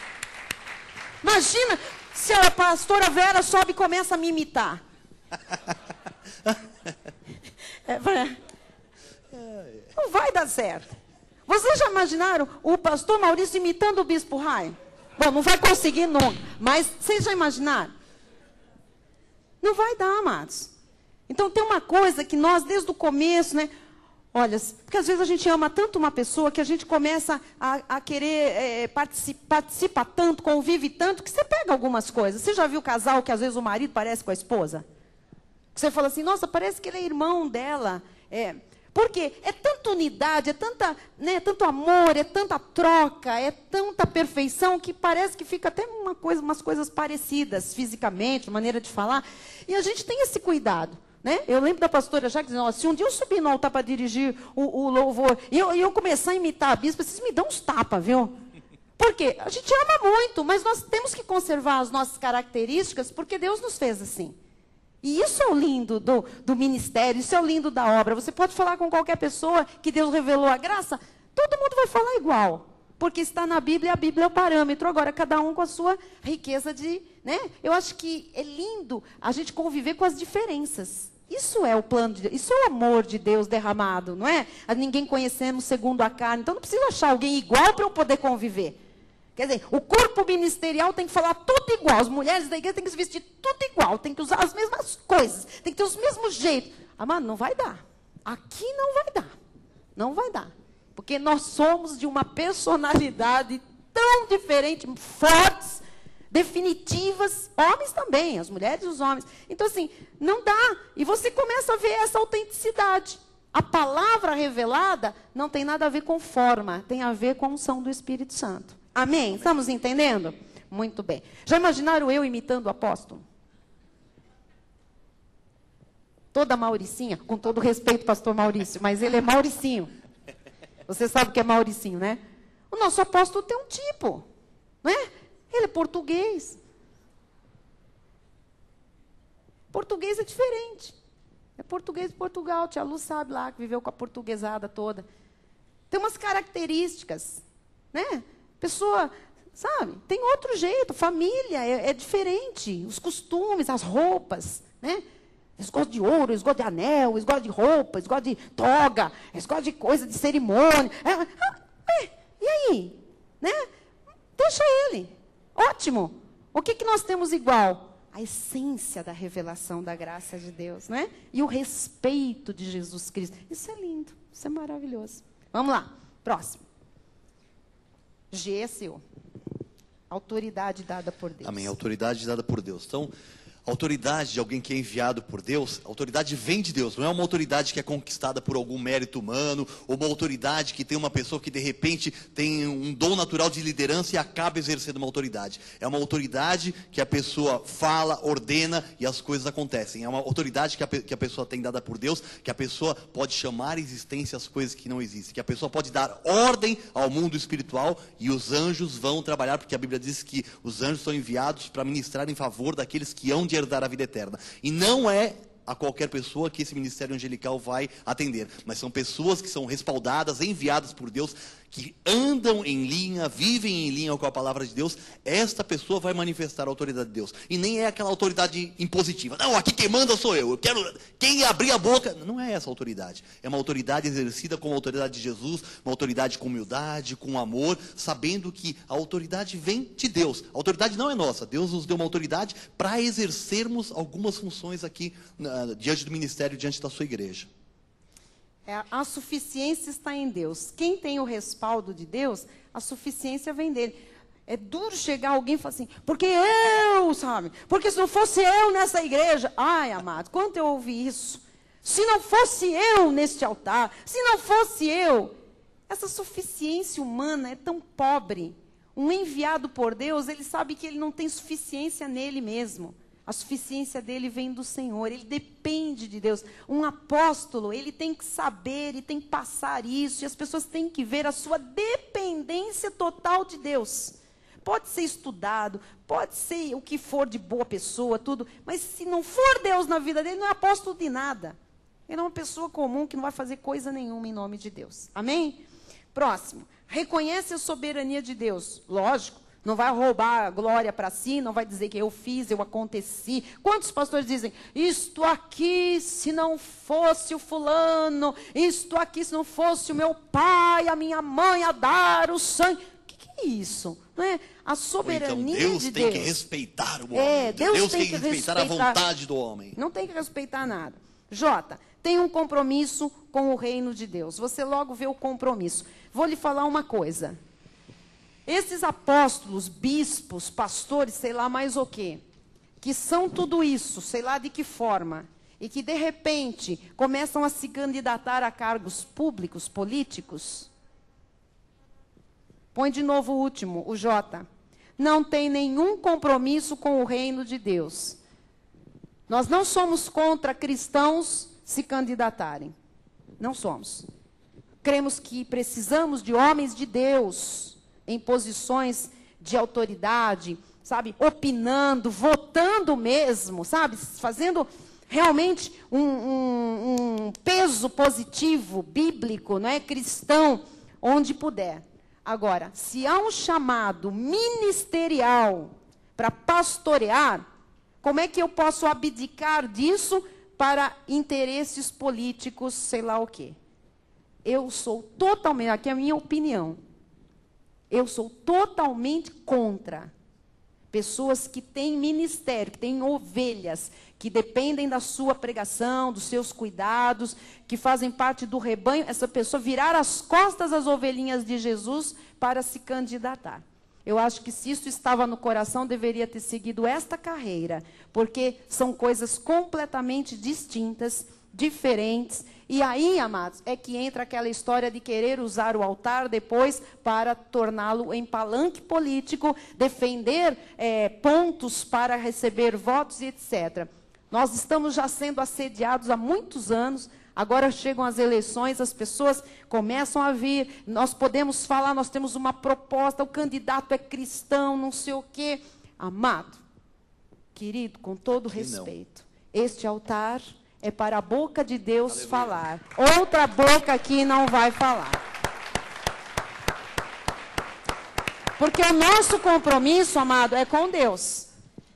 Imagina se a pastora Vera sobe e começa a me imitar. Não vai dar certo. Vocês já imaginaram o pastor Maurício imitando o bispo Rai? Bom, não vai conseguir nunca, mas vocês já imaginaram? Não vai dar, amados. Então tem uma coisa que nós, desde o começo, né? Olha, porque às vezes a gente ama tanto uma pessoa que a gente começa a querer participa tanto, convive tanto, que você pega algumas coisas. Você já viu casal que às vezes o marido parece com a esposa? Você fala assim, nossa, parece que ele é irmão dela. Porque é tanta unidade, é tanto amor, é tanta troca, é tanta perfeição que parece que fica até umas coisas parecidas fisicamente, maneira de falar. E a gente tem esse cuidado. Né? Eu lembro da pastora já dizendo, se um dia eu subir no altar para dirigir o louvor e eu começar a imitar a bispa, vocês me dão uns tapas, viu? Porque a gente ama muito, mas nós temos que conservar as nossas características porque Deus nos fez assim. E isso é o lindo do ministério, isso é o lindo da obra. Você pode falar com qualquer pessoa que Deus revelou a graça, todo mundo vai falar igual. Porque está na Bíblia, a Bíblia é o parâmetro. Agora, cada um com a sua riqueza de... Né? Eu acho que é lindo a gente conviver com as diferenças. Isso é o plano de Deus, isso é o amor de Deus derramado, não é? A ninguém conhecemos segundo a carne, então não preciso achar alguém igual para eu poder conviver. Quer dizer, o corpo ministerial tem que falar tudo igual, as mulheres da igreja têm que se vestir tudo igual, tem que usar as mesmas coisas, tem que ter os mesmos jeitos. Amado, não vai dar. Aqui não vai dar. Não vai dar. Porque nós somos de uma personalidade tão diferente, fortes, definitivas, homens também, as mulheres e os homens. Então, assim, não dá. E você começa a ver essa autenticidade. A palavra revelada não tem nada a ver com forma, tem a ver com a unção do Espírito Santo. Amém? Estamos entendendo? Muito bem. Já imaginaram eu imitando o apóstolo? Toda Mauricinha, com todo respeito, pastor Maurício, mas ele é Mauricinho. Você sabe o que é Mauricinho, né? O nosso apóstolo tem um tipo, não é? Ele é português. Português é diferente. É português de Portugal. Tia Lu sabe lá, que viveu com a portuguesada toda. Tem umas características, né? Pessoa, sabe? Tem outro jeito. Família é diferente. Os costumes, as roupas, né? Eles gostam de ouro, eles gostam de anel, eles gostam de roupa, eles gostam de toga, eles gostam de coisa de cerimônia. E aí? Né? Deixa ele. Ótimo. O que nós temos igual? A essência da revelação da graça de Deus, né? E o respeito de Jesus Cristo. Isso é lindo, isso é maravilhoso. Vamos lá, próximo. G é seu. Autoridade dada por Deus. Amém, autoridade dada por Deus. Então, a autoridade de alguém que é enviado por Deus, a autoridade vem de Deus, não é uma autoridade que é conquistada por algum mérito humano, ou uma autoridade que tem uma pessoa que de repente tem um dom natural de liderança e acaba exercendo uma autoridade. É uma autoridade que a pessoa fala, ordena e as coisas acontecem. É uma autoridade que a pessoa tem dada por Deus, que a pessoa pode chamar à existência as coisas que não existem, que a pessoa pode dar ordem ao mundo espiritual e os anjos vão trabalhar, porque a Bíblia diz que os anjos são enviados para ministrar em favor daqueles que hão de herdar a vida eterna. E não é a qualquer pessoa que esse ministério angelical vai atender, mas são pessoas que são respaldadas, enviadas por Deus, que andam em linha, vivem em linha com a palavra de Deus. Esta pessoa vai manifestar a autoridade de Deus, e nem é aquela autoridade impositiva. Não, aqui quem manda sou eu quero, quem abrir a boca, não é essa autoridade, é uma autoridade exercida como a autoridade de Jesus, uma autoridade com humildade, com amor, sabendo que a autoridade vem de Deus. A autoridade não é nossa, Deus nos deu uma autoridade para exercermos algumas funções aqui diante do ministério, diante da sua igreja. A suficiência está em Deus. Quem tem o respaldo de Deus, a suficiência vem dele. É duro chegar alguém e falar assim, porque eu, sabe? Porque se não fosse eu nessa igreja... Ai, amado, quanto eu ouvi isso. Se não fosse eu neste altar, se não fosse eu... Essa suficiência humana é tão pobre. Um enviado por Deus, ele sabe que ele não tem suficiência nele mesmo. A suficiência dele vem do Senhor, ele depende de Deus. Um apóstolo, ele tem que saber, ele tem que passar isso, e as pessoas têm que ver a sua dependência total de Deus. Pode ser estudado, pode ser o que for de boa pessoa, tudo, mas se não for Deus na vida dele, não é apóstolo de nada. Ele é uma pessoa comum que não vai fazer coisa nenhuma em nome de Deus. Amém? Próximo. Reconhece a soberania de Deus. Lógico. Não vai roubar a glória para si, não vai dizer que eu fiz, eu aconteci. Quantos pastores dizem, isto aqui se não fosse o fulano, isto aqui se não fosse o meu pai, a minha mãe a dar o sangue. O que é isso? Não é? A soberania então, Deus de tem Deus. que respeitar o homem. Deus tem que respeitar a vontade do homem. Não tem que respeitar nada. Jota, tem um compromisso com o reino de Deus. Você logo vê o compromisso. Vou lhe falar uma coisa. Esses apóstolos, bispos, pastores, sei lá mais o quê, que são tudo isso, sei lá de que forma, e que de repente começam a se candidatar a cargos públicos, políticos. Põe de novo o último, o J. Não tem nenhum compromisso com o reino de Deus. Nós não somos contra cristãos se candidatarem. Não somos. Cremos que precisamos de homens de Deus em posições de autoridade, sabe, opinando, votando mesmo, sabe, fazendo realmente um peso positivo, bíblico, não é, cristão, onde puder. Agora, se há um chamado ministerial para pastorear, como é que eu posso abdicar disso para interesses políticos, sei lá o quê. Eu sou totalmente, aqui é a minha opinião, eu sou totalmente contra pessoas que têm ministério, que têm ovelhas, que dependem da sua pregação, dos seus cuidados, que fazem parte do rebanho, essa pessoa virar as costas às ovelhinhas de Jesus para se candidatar. Eu acho que se isso estava no coração, deveria ter seguido esta carreira, porque são coisas completamente distintas, diferentes. E aí, amados, é que entra aquela história de querer usar o altar depois para torná-lo em palanque político, defender pontos para receber votos e etc. Nós estamos já sendo assediados há muitos anos. Agora chegam as eleições, as pessoas começam a vir, nós podemos falar, nós temos uma proposta, o candidato é cristão, não sei o quê. Amado, querido, com todo respeito, este altar é para a boca de Deus Aleluia. Falar. Outra boca aqui não vai falar. Porque o nosso compromisso, amado, é com Deus.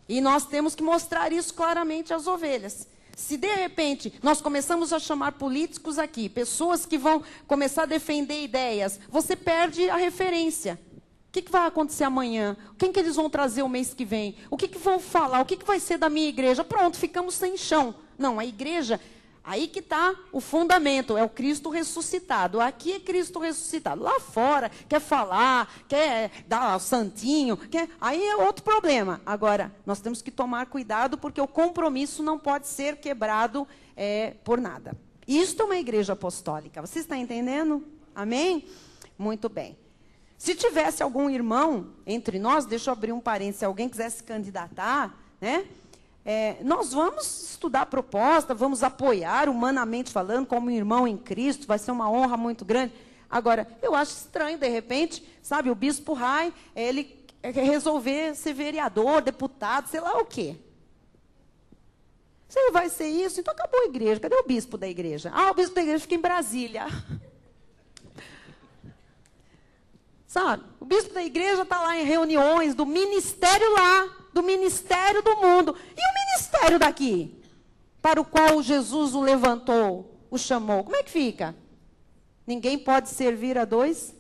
E nós temos que mostrar isso claramente às ovelhas. Se, de repente, nós começamos a chamar políticos aqui, pessoas que vão começar a defender ideias, você perde a referência. O que vai acontecer amanhã? Quem que eles vão trazer o mês que vem? O que vão falar? O que vai ser da minha igreja? Pronto, ficamos sem chão. Não, a igreja, aí que está o fundamento, é o Cristo ressuscitado. Aqui é Cristo ressuscitado. Lá fora, quer falar, quer dar santinho, aí é outro problema. Agora, nós temos que tomar cuidado, porque o compromisso não pode ser quebrado por nada. Isto é uma igreja apostólica. Você está entendendo? Amém? Muito bem. Se tivesse algum irmão entre nós, deixa eu abrir um parênteses, se alguém quiser se candidatar, né? Nós vamos estudar a proposta, vamos apoiar, humanamente falando, como irmão em Cristo, vai ser uma honra muito grande. Agora, eu acho estranho, de repente, sabe, o bispo Rai, ele resolver ser vereador, deputado, sei lá o quê. Se ele vai ser isso, então acabou a igreja. Cadê o bispo da igreja? Ah, o bispo da igreja fica em Brasília. Sabe, o bispo da igreja está lá em reuniões do ministério lá, do ministério do mundo. E o ministério daqui, para o qual Jesus o levantou, o chamou, como é que fica? Ninguém pode servir a dois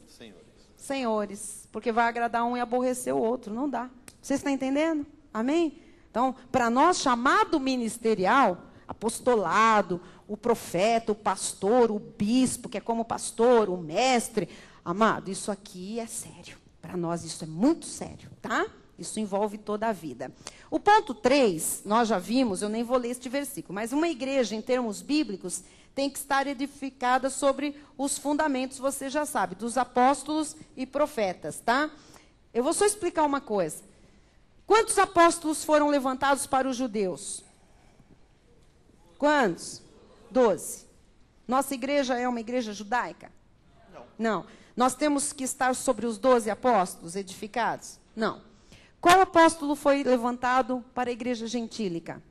senhores, porque vai agradar um e aborrecer o outro, não dá. Você está entendendo? Amém? Então, para nós, chamado ministerial, apostolado, o profeta, o pastor, o bispo, que é como pastor, o mestre, amado, isso aqui é sério. Para nós isso é muito sério, tá? Isso envolve toda a vida. O ponto 3, nós já vimos, eu nem vou ler este versículo, mas uma igreja, em termos bíblicos, tem que estar edificada sobre os fundamentos, você já sabe, dos apóstolos e profetas, tá? Eu vou só explicar uma coisa. Quantos apóstolos foram levantados para os judeus? Quantos? 12. Nossa igreja é uma igreja judaica? Não. Nós temos que estar sobre os 12 apóstolos edificados? Não. Qual apóstolo foi levantado para a igreja gentílica?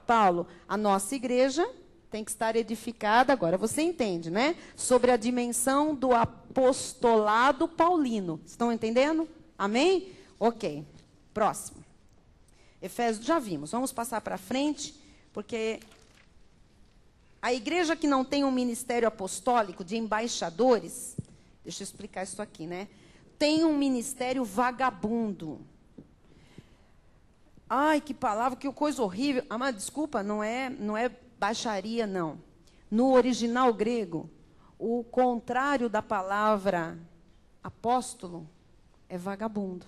Paulo. A nossa igreja tem que estar edificada, agora você entende, né? Sobre a dimensão do apostolado paulino. Estão entendendo? Amém? Ok. Próximo. Efésios, já vimos. Vamos passar para frente, porque a igreja que não tem um ministério apostólico de embaixadores, deixa eu explicar isso aqui, né? Tem um ministério vagabundo. Ai, que palavra, que coisa horrível. Ah, mas desculpa, não é baixaria, não. No original grego, o contrário da palavra apóstolo é vagabundo.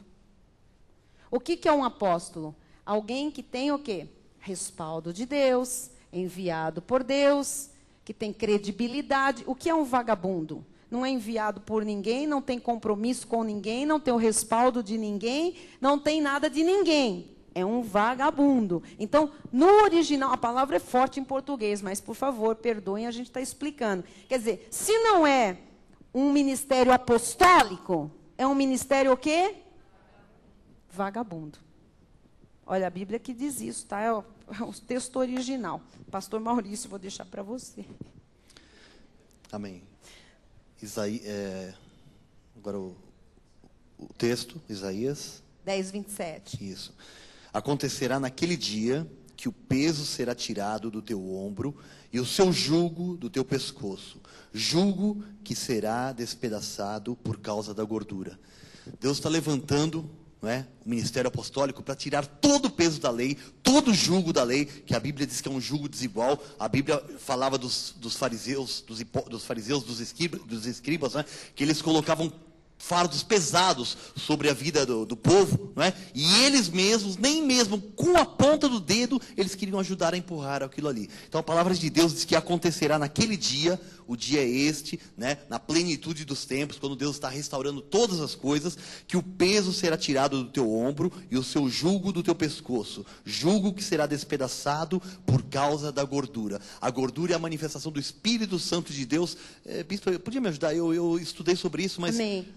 O que é um apóstolo? Alguém que tem o quê? Respaldo de Deus, enviado por Deus, que tem credibilidade. O que é um vagabundo? Não é enviado por ninguém, não tem compromisso com ninguém, não tem o respaldo de ninguém, não tem nada de ninguém. É um vagabundo. Então, no original, a palavra é forte em português, mas, por favor, perdoem, a gente está explicando. Quer dizer, se não é um ministério apostólico, é um ministério o quê? Vagabundo. Olha, a Bíblia que diz isso, tá? É o texto original. Pastor Maurício, vou deixar para você. Amém. Agora o texto, Isaías 10:27. Isso. Acontecerá naquele dia que o peso será tirado do teu ombro e o seu jugo do teu pescoço, jugo que será despedaçado por causa da gordura. Deus está levantando, não é, o ministério apostólico para tirar todo o peso da lei, todo o jugo da lei, que a Bíblia diz que é um jugo desigual. A Bíblia falava dos fariseus, dos escribas, né, que eles colocavam fardos pesados sobre a vida do povo, não é? E eles mesmos, nem mesmo com a ponta do dedo, eles queriam ajudar a empurrar aquilo ali. Então a palavra de Deus diz que acontecerá naquele dia, o dia é este, né? Na plenitude dos tempos, quando Deus está restaurando todas as coisas, que o peso será tirado do teu ombro e o seu jugo do teu pescoço, jugo que será despedaçado por causa da gordura. A gordura é a manifestação do Espírito Santo de Deus. Bispo, podia me ajudar? Eu estudei sobre isso, mas... Amém.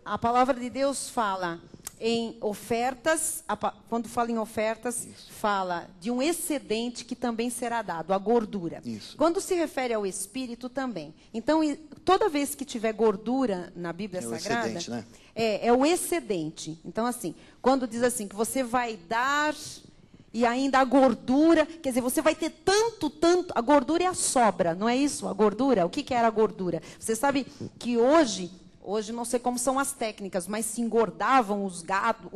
A palavra de Deus fala em ofertas, quando fala em ofertas, isso, fala de um excedente que também será dado, a gordura. Isso. Quando se refere ao Espírito também. Então, toda vez que tiver gordura na Bíblia Sagrada, excedente, né? é o excedente. Então, assim, quando diz assim, que você vai dar... E ainda a gordura, quer dizer, você vai ter tanto, a gordura é a sobra, não é isso? A gordura, o que era a gordura? Você sabe que hoje não sei como são as técnicas, mas se engordavam os gado,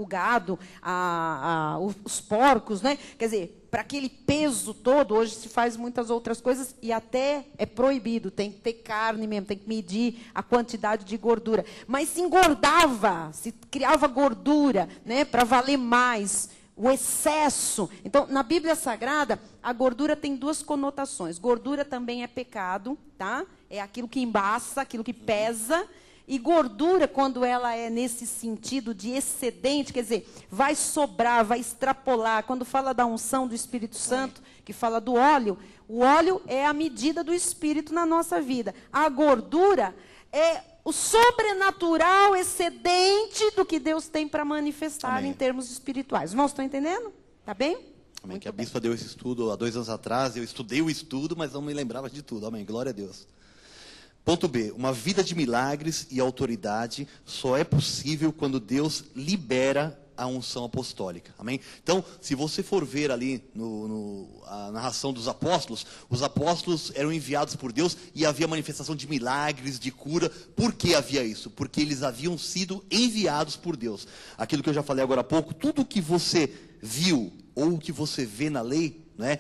os porcos, né? Quer dizer, para aquele peso todo, hoje se faz muitas outras coisas e até é proibido, tem que ter carne mesmo, tem que medir a quantidade de gordura. Mas se engordava, se criava gordura, né? Para valer mais. O excesso. Então, na Bíblia Sagrada, a gordura tem duas conotações. Gordura também é pecado, tá? É aquilo que embaça, aquilo que pesa. E gordura, quando ela é nesse sentido de excedente, quer dizer, vai sobrar, vai extrapolar. Quando fala da unção do Espírito Santo, que fala do óleo, o óleo é a medida do Espírito na nossa vida. A gordura é o sobrenatural excedente do que Deus tem para manifestar. Amém. Em termos espirituais. Os irmãos estão entendendo? Tá bem? Amém. Que a bispa deu esse estudo há 2 anos atrás. Eu estudei o estudo, mas não me lembrava de tudo. Amém. Glória a Deus. Ponto B. Uma vida de milagres e autoridade só é possível quando Deus libera a unção apostólica. Amém? Então, se você for ver ali a narração dos apóstolos, os apóstolos eram enviados por Deus e havia manifestação de milagres, de cura. Por que havia isso? Porque eles haviam sido enviados por Deus. Aquilo que eu já falei agora há pouco, tudo que você viu ou que você vê na lei, né,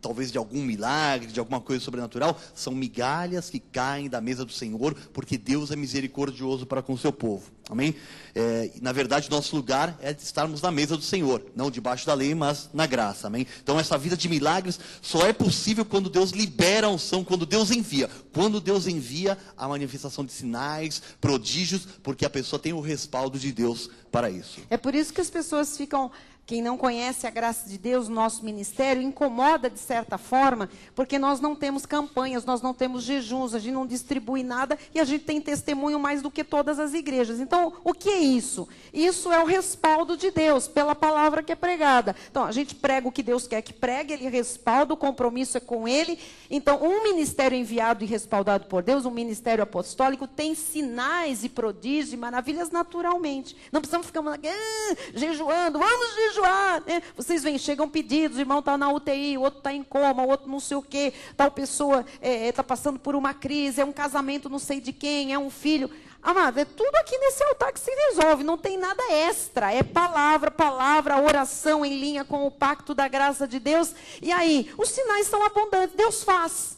talvez de algum milagre, de alguma coisa sobrenatural, são migalhas que caem da mesa do Senhor, porque Deus é misericordioso para com o seu povo. Amém? Na verdade, nosso lugar é de estarmos na mesa do Senhor, não debaixo da lei, mas na graça. Amém? Então, essa vida de milagres só é possível quando Deus libera a unção, quando Deus envia. Quando Deus envia a manifestação de sinais, prodígios, porque a pessoa tem o respaldo de Deus para isso. É por isso que as pessoas ficam... Quem não conhece a graça de Deus, nosso ministério, incomoda de certa forma, porque nós não temos campanhas, nós não temos jejuns, a gente não distribui nada e a gente tem testemunho mais do que todas as igrejas. Então, o que é isso? Isso é o respaldo de Deus, pela palavra que é pregada. Então, a gente prega o que Deus quer que pregue, Ele respalda, o compromisso é com Ele. Então, um ministério enviado e respaldado por Deus, um ministério apostólico, tem sinais e prodígios e maravilhas naturalmente. Não precisamos ficar jejuando, vamos jejuar. Né? Vocês veem, chegam pedidos, o irmão está na UTI, o outro está em coma, o outro não sei o quê, tal pessoa está passando por uma crise, é um casamento não sei de quem, é um filho. Amado, é tudo aqui nesse altar que se resolve, não tem nada extra, é palavra, oração em linha com o pacto da graça de Deus. E aí, os sinais são abundantes, Deus faz.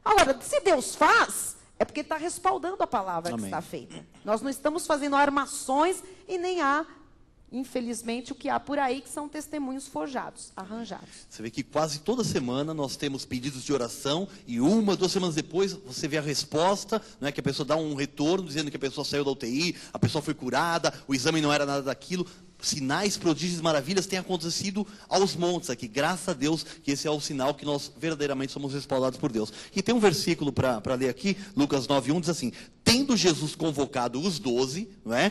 Agora, se Deus faz, é porque está respaldando a palavra. Amém. Que está feita. Nós não estamos fazendo armações e nem há, infelizmente, o que há por aí que são testemunhos forjados, arranjados. Você vê que quase toda semana nós temos pedidos de oração e 1, 2 semanas depois você vê a resposta, né, que a pessoa dá um retorno dizendo que a pessoa saiu da UTI, a pessoa foi curada, o exame não era nada daquilo. Sinais, prodígios, maravilhas têm acontecido aos montes aqui. Graças a Deus que esse é o sinal que nós verdadeiramente somos respaldados por Deus. E tem um versículo para ler aqui, Lucas 9:1, diz assim: tendo Jesus convocado os 12, não é?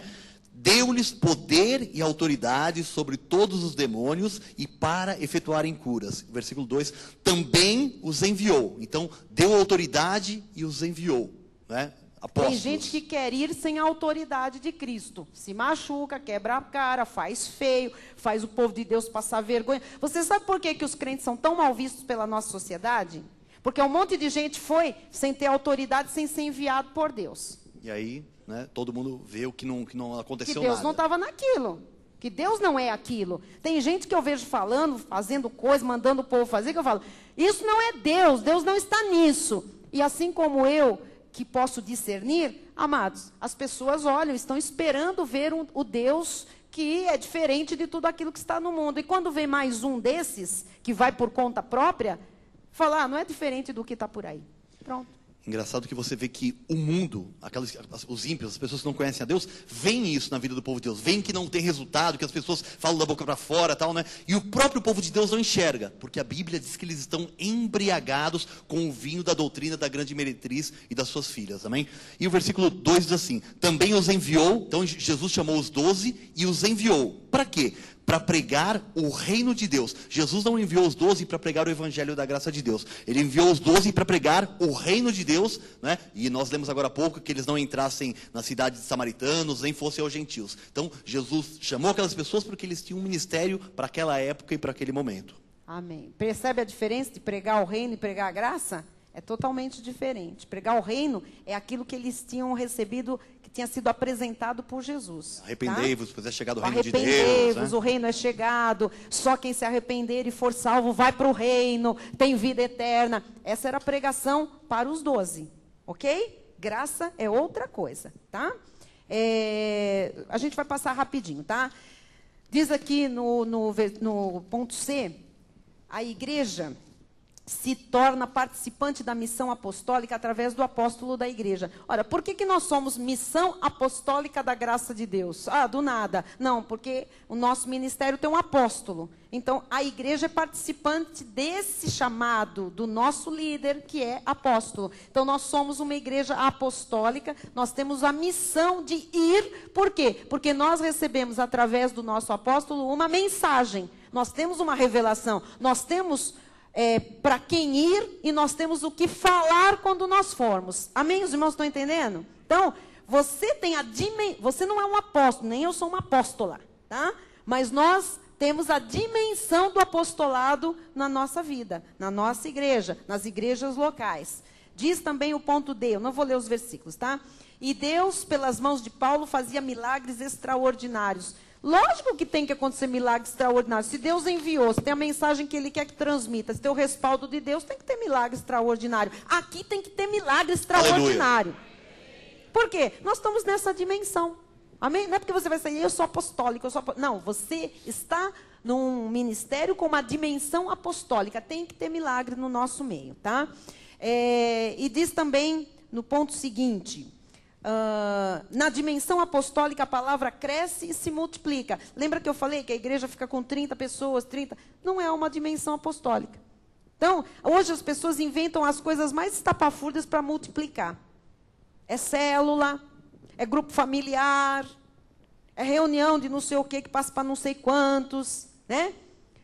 Deu-lhes poder e autoridade sobre todos os demônios e para efetuarem curas. Versículo 2, também os enviou. Então, deu autoridade e os enviou. Né? apóstolos. Tem gente que quer ir sem a autoridade de Cristo. Se machuca, quebra a cara, faz feio, faz o povo de Deus passar vergonha. Você sabe por que os crentes são tão mal vistos pela nossa sociedade? Porque um monte de gente foi sem ter autoridade, sem ser enviado por Deus. E aí, né, todo mundo vê o que não aconteceu Que Deus nada. não estava naquilo. Que Deus não é aquilo. Tem gente que eu vejo falando, fazendo coisa, mandando o povo fazer, que eu falo, isso não é Deus, Deus não está nisso. E assim como eu, que posso discernir, amados, as pessoas olham, estão esperando ver o Deus que é diferente de tudo aquilo que está no mundo. E quando vem mais um desses, que vai por conta própria, falar, não é diferente do que está por aí. Pronto. Engraçado que você vê que o mundo, os ímpios, as pessoas que não conhecem a Deus, veem isso na vida do povo de Deus. Veem que não tem resultado, que as pessoas falam da boca para fora, tal, né? E o próprio povo de Deus não enxerga, porque a Bíblia diz que eles estão embriagados com o vinho da doutrina da grande meretriz e das suas filhas, amém? E o versículo 2 diz assim, também os enviou, então Jesus chamou os 12 e os enviou. Para quê? Para pregar o reino de Deus. Jesus não enviou os 12 para pregar o evangelho da graça de Deus. Ele enviou os 12 para pregar o reino de Deus, né? E nós lemos agora há pouco que eles não entrassem na cidade de samaritanos, nem fossem aos gentios. Então, Jesus chamou aquelas pessoas porque eles tinham um ministério para aquela época e para aquele momento. Amém. Percebe a diferença de pregar o reino e pregar a graça? É totalmente diferente. Pregar o reino é aquilo que eles tinham recebido, que tinha sido apresentado por Jesus. Arrependei-vos, pois é chegado o reino de Deus. Arrependei-vos, né? o reino é chegado. Só quem se arrepender e for salvo vai para o reino, tem vida eterna. Essa era a pregação para os 12, ok? Graça é outra coisa, tá? A gente vai passar rapidinho, tá? Diz aqui no ponto C, a igreja se torna participante da missão apostólica através do apóstolo da igreja. Ora, por que nós somos missão apostólica da graça de Deus? Ah, do nada. Não, porque o nosso ministério tem um apóstolo. Então, a igreja é participante desse chamado do nosso líder, que é apóstolo. Então, nós somos uma igreja apostólica, nós temos a missão de ir. Por quê? Porque nós recebemos, através do nosso apóstolo, uma mensagem. Nós temos uma revelação. Nós temos para quem ir e nós temos o que falar quando nós formos. Amém? Os irmãos estão entendendo? Então, você tem você não é um apóstolo, nem eu sou uma apóstola, tá? Mas nós temos a dimensão do apostolado na nossa vida, na nossa igreja, nas igrejas locais. Diz também o ponto D, eu não vou ler os versículos, tá? E Deus, pelas mãos de Paulo, fazia milagres extraordinários. Lógico que tem que acontecer milagres extraordinários. Se Deus enviou, se tem a mensagem que Ele quer que transmita, se tem o respaldo de Deus, tem que ter milagre extraordinário. Aqui tem que ter milagre extraordinário. Aleluia. Por quê? Nós estamos nessa dimensão. Amém? Não é porque você vai sair, eu sou apostólico, Não, você está num ministério com uma dimensão apostólica. Tem que ter milagre no nosso meio, tá? E diz também no ponto seguinte... na dimensão apostólica a palavra cresce e se multiplica. Lembra que eu falei que a igreja fica com 30 pessoas, 30? Não é uma dimensão apostólica. Então, hoje as pessoas inventam as coisas mais estapafúrdias para multiplicar. É célula, é grupo familiar, é reunião de não sei o que passa para não sei quantos, né?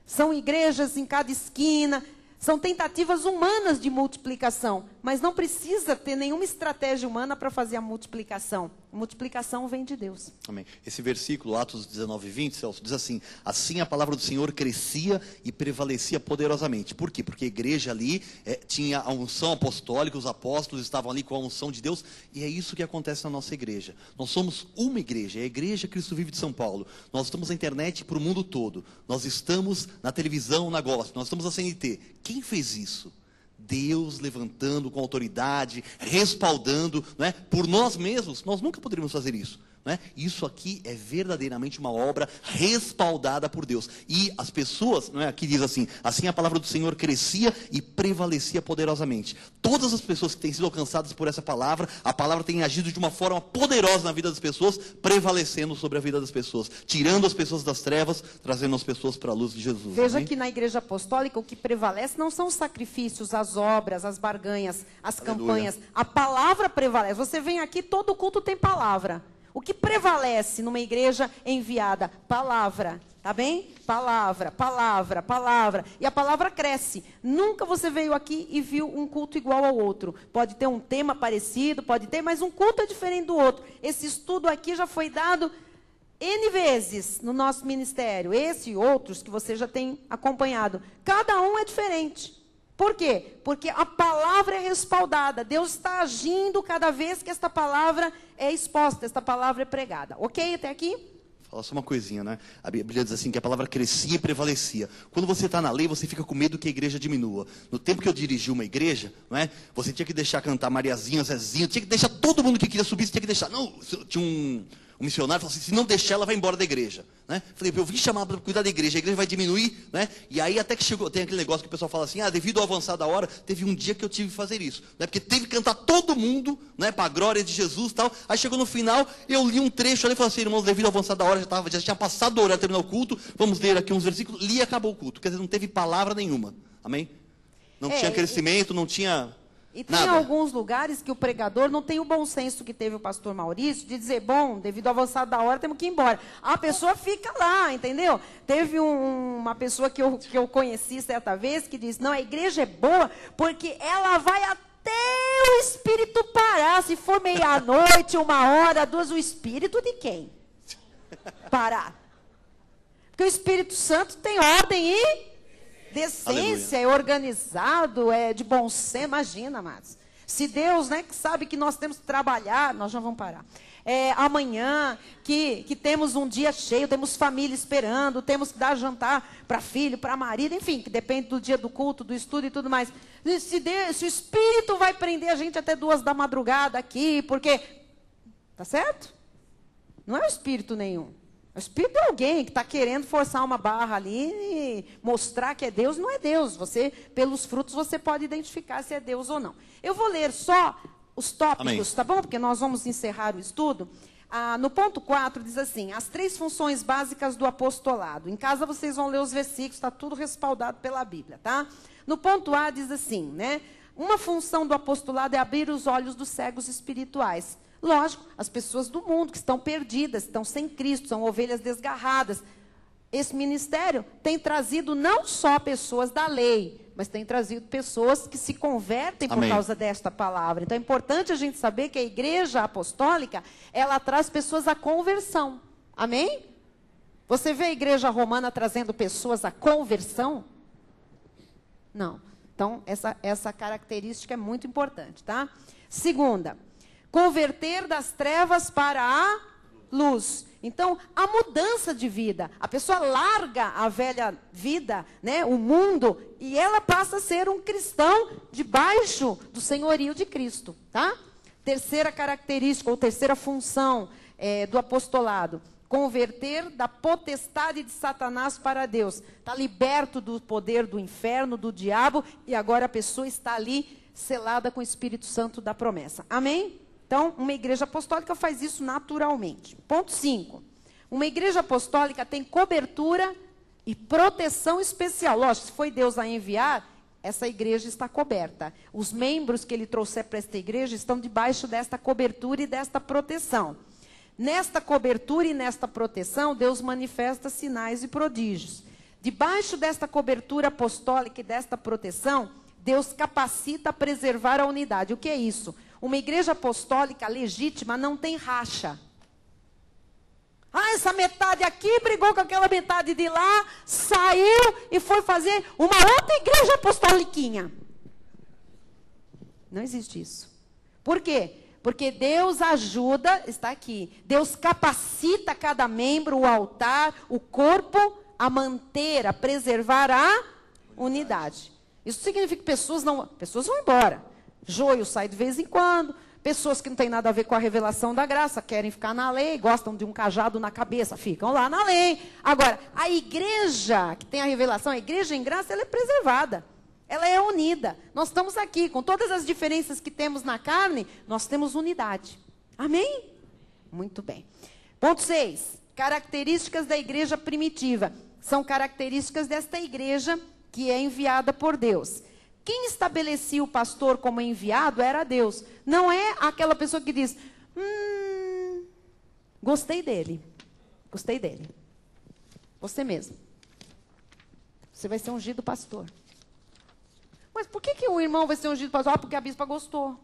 São igrejas em cada esquina. São tentativas humanas de multiplicação, mas não precisa ter nenhuma estratégia humana para fazer a multiplicação. A multiplicação vem de Deus. Amém. Esse versículo, Atos 19, 20, Celso, diz assim, assim a palavra do Senhor crescia e prevalecia poderosamente. Por quê? Porque a igreja ali tinha a unção apostólica, os apóstolos estavam ali com a unção de Deus, e é isso que acontece na nossa igreja. Nós somos uma igreja, é a Igreja Cristo Vive de São Paulo. Nós estamos na internet para o mundo todo. Nós estamos na televisão, na Gospel, nós estamos na CNT. Quem fez isso? Deus levantando com autoridade, respaldando, não é? Por nós mesmos, nós nunca poderíamos fazer isso. Não é? Isso aqui é verdadeiramente uma obra respaldada por Deus. E as pessoas, não é? Aqui diz assim, assim a palavra do Senhor crescia e prevalecia poderosamente. Todas as pessoas que têm sido alcançadas por essa palavra, a palavra tem agido de uma forma poderosa na vida das pessoas, prevalecendo sobre a vida das pessoas, tirando as pessoas das trevas, trazendo as pessoas para a luz de Jesus. Veja amém? Que na igreja apostólica o que prevalece não são os sacrifícios, as obras, as barganhas, as campanhas. A palavra prevalece. Você vem aqui, todo culto tem palavra. O que prevalece numa igreja enviada? Palavra. Tá bem? Palavra, palavra, palavra. E a palavra cresce. Nunca você veio aqui e viu um culto igual ao outro. Pode ter um tema parecido, pode ter, mas um culto é diferente do outro. Esse estudo aqui já foi dado N vezes no nosso ministério. Esse e outros que você já tem acompanhado. Cada um é diferente. Por quê? Porque a palavra é respaldada. Deus está agindo cada vez que esta palavra é exposta, esta palavra é pregada. Ok até aqui? Fala só uma coisinha, né? A Bíblia diz assim que a palavra crescia e prevalecia. Quando você está na lei, você fica com medo que a igreja diminua. No tempo que eu dirigi uma igreja, não é? Você tinha que deixar cantar Mariazinha, Zezinho, tinha que deixar todo mundo que queria subir, você tinha que deixar. Não, tinha um missionário falou assim, se não deixar, ela vai embora da igreja. Né? Falei, eu vim chamar para cuidar da igreja, a igreja vai diminuir, né? E aí até que chegou, tem aquele negócio que o pessoal fala assim, devido ao avançar da hora, teve um dia que eu tive que fazer isso. Né? Porque teve que cantar todo mundo, né? Para a glória de Jesus e tal. Aí chegou no final, eu li um trecho ali e falei assim, irmãos, devido ao avançar da hora, já tinha passado a hora, terminou o culto, vamos ler aqui uns versículos, li e acabou o culto. Quer dizer, não teve palavra nenhuma. Amém? Não tinha crescimento, não tinha... E tem alguns lugares que o pregador não tem o bom senso que teve o pastor Maurício, de dizer, bom, devido ao avançado da hora, temos que ir embora. A pessoa fica lá, entendeu? Teve uma pessoa que eu conheci certa vez, que disse, não, a igreja é boa, porque ela vai até o espírito parar. Se for meia-noite, 1h, 2, o espírito de quem? Parar. Porque o Espírito Santo tem ordem e... decência, é organizado, é de bom senso, imagina, amados. Se Deus, né, que sabe que nós temos que trabalhar, nós já vamos parar. Amanhã, que temos um dia cheio, temos família esperando, temos que dar jantar para filho, para marido, enfim, que depende do dia do culto, do estudo e tudo mais. Se o Espírito vai prender a gente até 2 da madrugada aqui, porque, tá certo? Não é o Espírito nenhum. O Espírito é alguém que está querendo forçar uma barra ali e mostrar que é Deus, não é Deus. Você, pelos frutos, você pode identificar se é Deus ou não. Eu vou ler só os tópicos, amém, tá bom? Porque nós vamos encerrar o estudo. No ponto 4 diz assim, as 3 funções básicas do apostolado. Em casa vocês vão ler os versículos, está tudo respaldado pela Bíblia, tá? No ponto A diz assim, né? Uma função do apostolado é abrir os olhos dos cegos espirituais. Lógico, as pessoas do mundo que estão perdidas, estão sem Cristo, são ovelhas desgarradas. Esse ministério tem trazido não só pessoas da lei, mas tem trazido pessoas que se convertem por causa desta palavra. Então é importante a gente saber que a igreja apostólica, ela traz pessoas à conversão. Amém? Você vê a igreja romana trazendo pessoas à conversão? Não. Então essa característica é muito importante, tá? Segunda, converter das trevas para a luz. Então, a mudança de vida. A pessoa larga a velha vida, né, o mundo, e ela passa a ser um cristão debaixo do senhorio de Cristo. Tá? Terceira característica, ou terceira função do apostolado. Converter da potestade de Satanás para Deus. Está liberto do poder do inferno, do diabo, e agora a pessoa está ali selada com o Espírito Santo da promessa. Amém? Então, uma igreja apostólica faz isso naturalmente. Ponto 5. Uma igreja apostólica tem cobertura e proteção especial. Lógico, se foi Deus a enviar, essa igreja está coberta. Os membros que ele trouxer para esta igreja estão debaixo desta cobertura e desta proteção. Nesta cobertura e nesta proteção, Deus manifesta sinais e prodígios. Debaixo desta cobertura apostólica e desta proteção, Deus capacita a preservar a unidade. O que é isso? Uma igreja apostólica legítima não tem racha. Essa metade aqui brigou com aquela metade de lá, saiu e foi fazer uma outra igreja apostoliquinha. Não existe isso. Por quê? Porque Deus ajuda, está aqui, Deus capacita cada membro, o altar, o corpo, a manter, a preservar a unidade. Isso significa que pessoas vão embora. Joio sai de vez em quando, pessoas que não têm nada a ver com a revelação da graça, querem ficar na lei, gostam de um cajado na cabeça, ficam lá na lei. Agora, a igreja que tem a revelação, a igreja em graça, ela é preservada, ela é unida. Nós estamos aqui, com todas as diferenças que temos na carne, nós temos unidade. Amém? Muito bem. Ponto 6. Características da igreja primitiva. São características desta igreja que é enviada por Deus. Quem estabelecia o pastor como enviado era Deus. Não é aquela pessoa que diz, gostei dele. Gostei dele. Você mesmo. Você vai ser ungido pastor. Mas por que o irmão vai ser ungido pastor? Ah, porque a bispa gostou.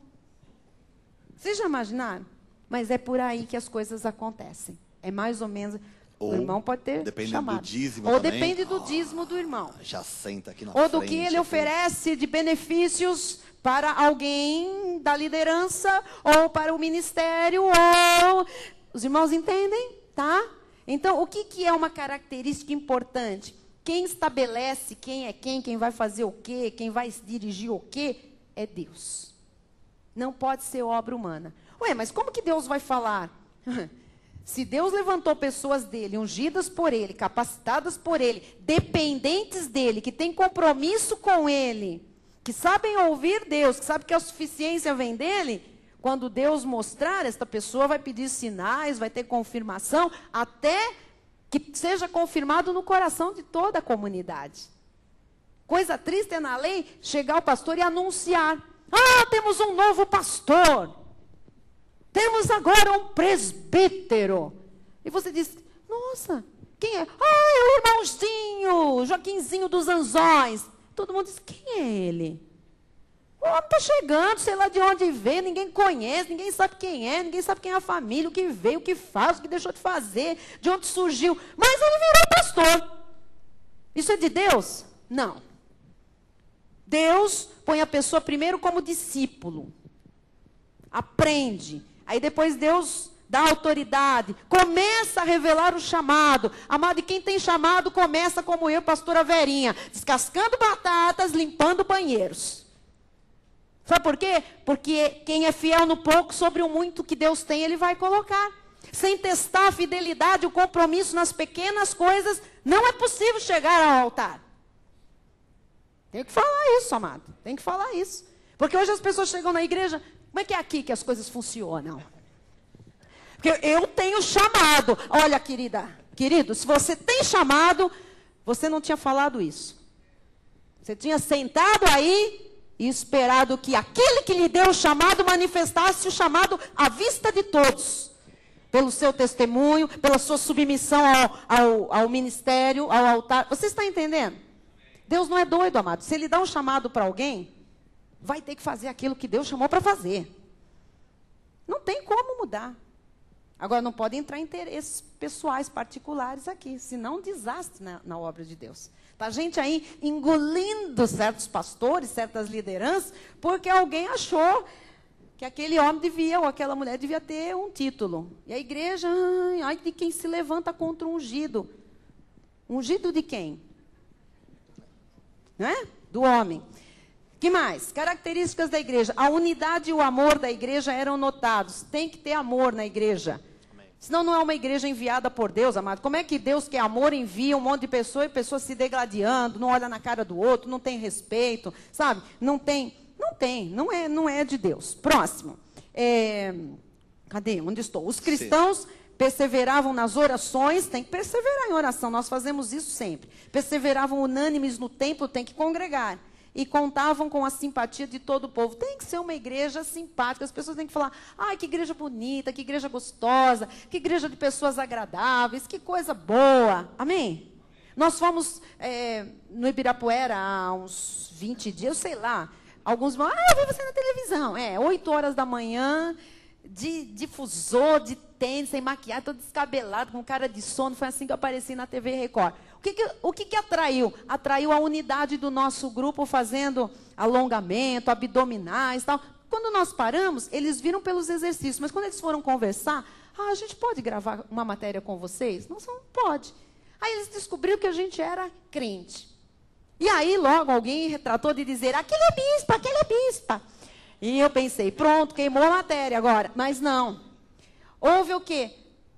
Vocês já imaginaram? Mas é por aí que as coisas acontecem. É mais ou menos... Ou, o irmão pode ter dependendo chamado. do dízimo ou também. depende do dízimo do irmão. Já senta aqui na Ou do frente, que ele assim. oferece de benefícios para alguém da liderança, ou para o ministério, ou... Os irmãos entendem? Tá? Então, o que é uma característica importante? Quem estabelece quem é quem vai fazer o quê, quem vai dirigir o quê, é Deus. Não pode ser obra humana. Ué, mas como que Deus vai falar? Se Deus levantou pessoas dele, ungidas por ele, capacitadas por ele, dependentes dele, que têm compromisso com ele, que sabem ouvir Deus, que sabem que a suficiência vem dele, quando Deus mostrar, esta pessoa vai pedir sinais, vai ter confirmação, até que seja confirmado no coração de toda a comunidade. Coisa triste é na lei chegar o pastor e anunciar: ah, temos um novo pastor. Temos agora um presbítero. E você diz: nossa, quem é? Ah, é o irmãozinho, Joaquinzinho dos Anzóis. Todo mundo diz: quem é ele? O homem está chegando, sei lá de onde veio, ninguém conhece, ninguém sabe quem é, ninguém sabe quem é a família, o que veio, o que faz, o que deixou de fazer, de onde surgiu. Mas ele virou pastor. Isso é de Deus? Não. Deus põe a pessoa primeiro como discípulo. Aprende. Aí depois Deus dá autoridade, começa a revelar o chamado. Amado, e quem tem chamado começa como eu, pastora Verinha, descascando batatas, limpando banheiros. Sabe por quê? Porque quem é fiel no pouco, sobre o muito que Deus tem, Ele vai colocar. Sem testar a fidelidade, o compromisso nas pequenas coisas, não é possível chegar ao altar. Tem que falar isso, amado. Tem que falar isso. Porque hoje as pessoas chegam na igreja, como é que é aqui que as coisas funcionam? Porque eu tenho chamado. Olha, querido, se você tem chamado, você não tinha falado isso. Você tinha sentado aí e esperado que aquele que lhe deu o chamado manifestasse o chamado à vista de todos. Pelo seu testemunho, pela sua submissão ao ministério, ao altar. Você está entendendo? Deus não é doido, amado. Se Ele dá um chamado para alguém, vai ter que fazer aquilo que Deus chamou para fazer. Não tem como mudar. Agora, não pode entrar interesses pessoais, particulares aqui, senão um desastre na obra de Deus. Está gente aí engolindo certos pastores, certas lideranças, porque alguém achou que aquele homem devia, ou aquela mulher devia ter um título. E a igreja, ai de quem se levanta contra o ungido. Ungido de quem? Não é? Do homem. Que mais? Características da igreja. A unidade e o amor da igreja eram notados. Tem que ter amor na igreja. Senão não é uma igreja enviada por Deus, amado. Como é que Deus, que é amor, envia um monte de pessoas e pessoas se degladiando, não olha na cara do outro, não tem respeito, sabe? Não é de Deus. Próximo. Cadê? Onde estou? Os cristãos perseveravam nas orações, tem que perseverar em oração, nós fazemos isso sempre. Perseveravam unânimes no templo, tem que congregar. E contavam com a simpatia de todo o povo. Tem que ser uma igreja simpática. As pessoas têm que falar: ai, que igreja bonita, que igreja gostosa, que igreja de pessoas agradáveis, que coisa boa. Amém? Nós fomos no Ibirapuera há uns 20 dias, sei lá. Alguns vão: eu vi você na televisão. 8 horas da manhã, de difusor, de tênis, sem maquiagem, todo descabelado, com cara de sono. Foi assim que eu apareci na TV Record. O que atraiu? Atraiu a unidade do nosso grupo, fazendo alongamento, abdominais e tal. Quando nós paramos, eles viram pelos exercícios. Mas quando eles foram conversar: a gente pode gravar uma matéria com vocês? Nós não pode. Aí eles descobriram que a gente era crente. E aí logo alguém retratou de dizer: aquele é bispa. E eu pensei: pronto, queimou a matéria agora. Mas não. Houve o quê?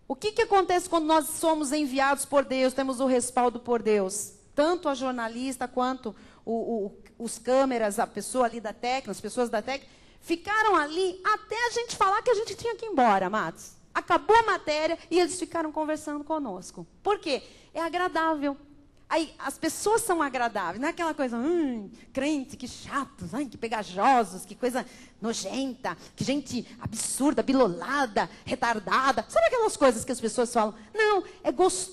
O que acontece quando nós somos enviados por Deus, temos o respaldo por Deus? Tanto a jornalista quanto os câmeras, a pessoa ali da técnica, as pessoas da técnica, ficaram ali até a gente falar que a gente tinha que ir embora, amados. Acabou a matéria e eles ficaram conversando conosco. Por quê? É agradável. Aí as pessoas são agradáveis, não é aquela coisa, crente, que chatos, que pegajosos, que coisa nojenta, que gente absurda, bilolada, retardada. Sabe aquelas coisas que as pessoas falam? Não,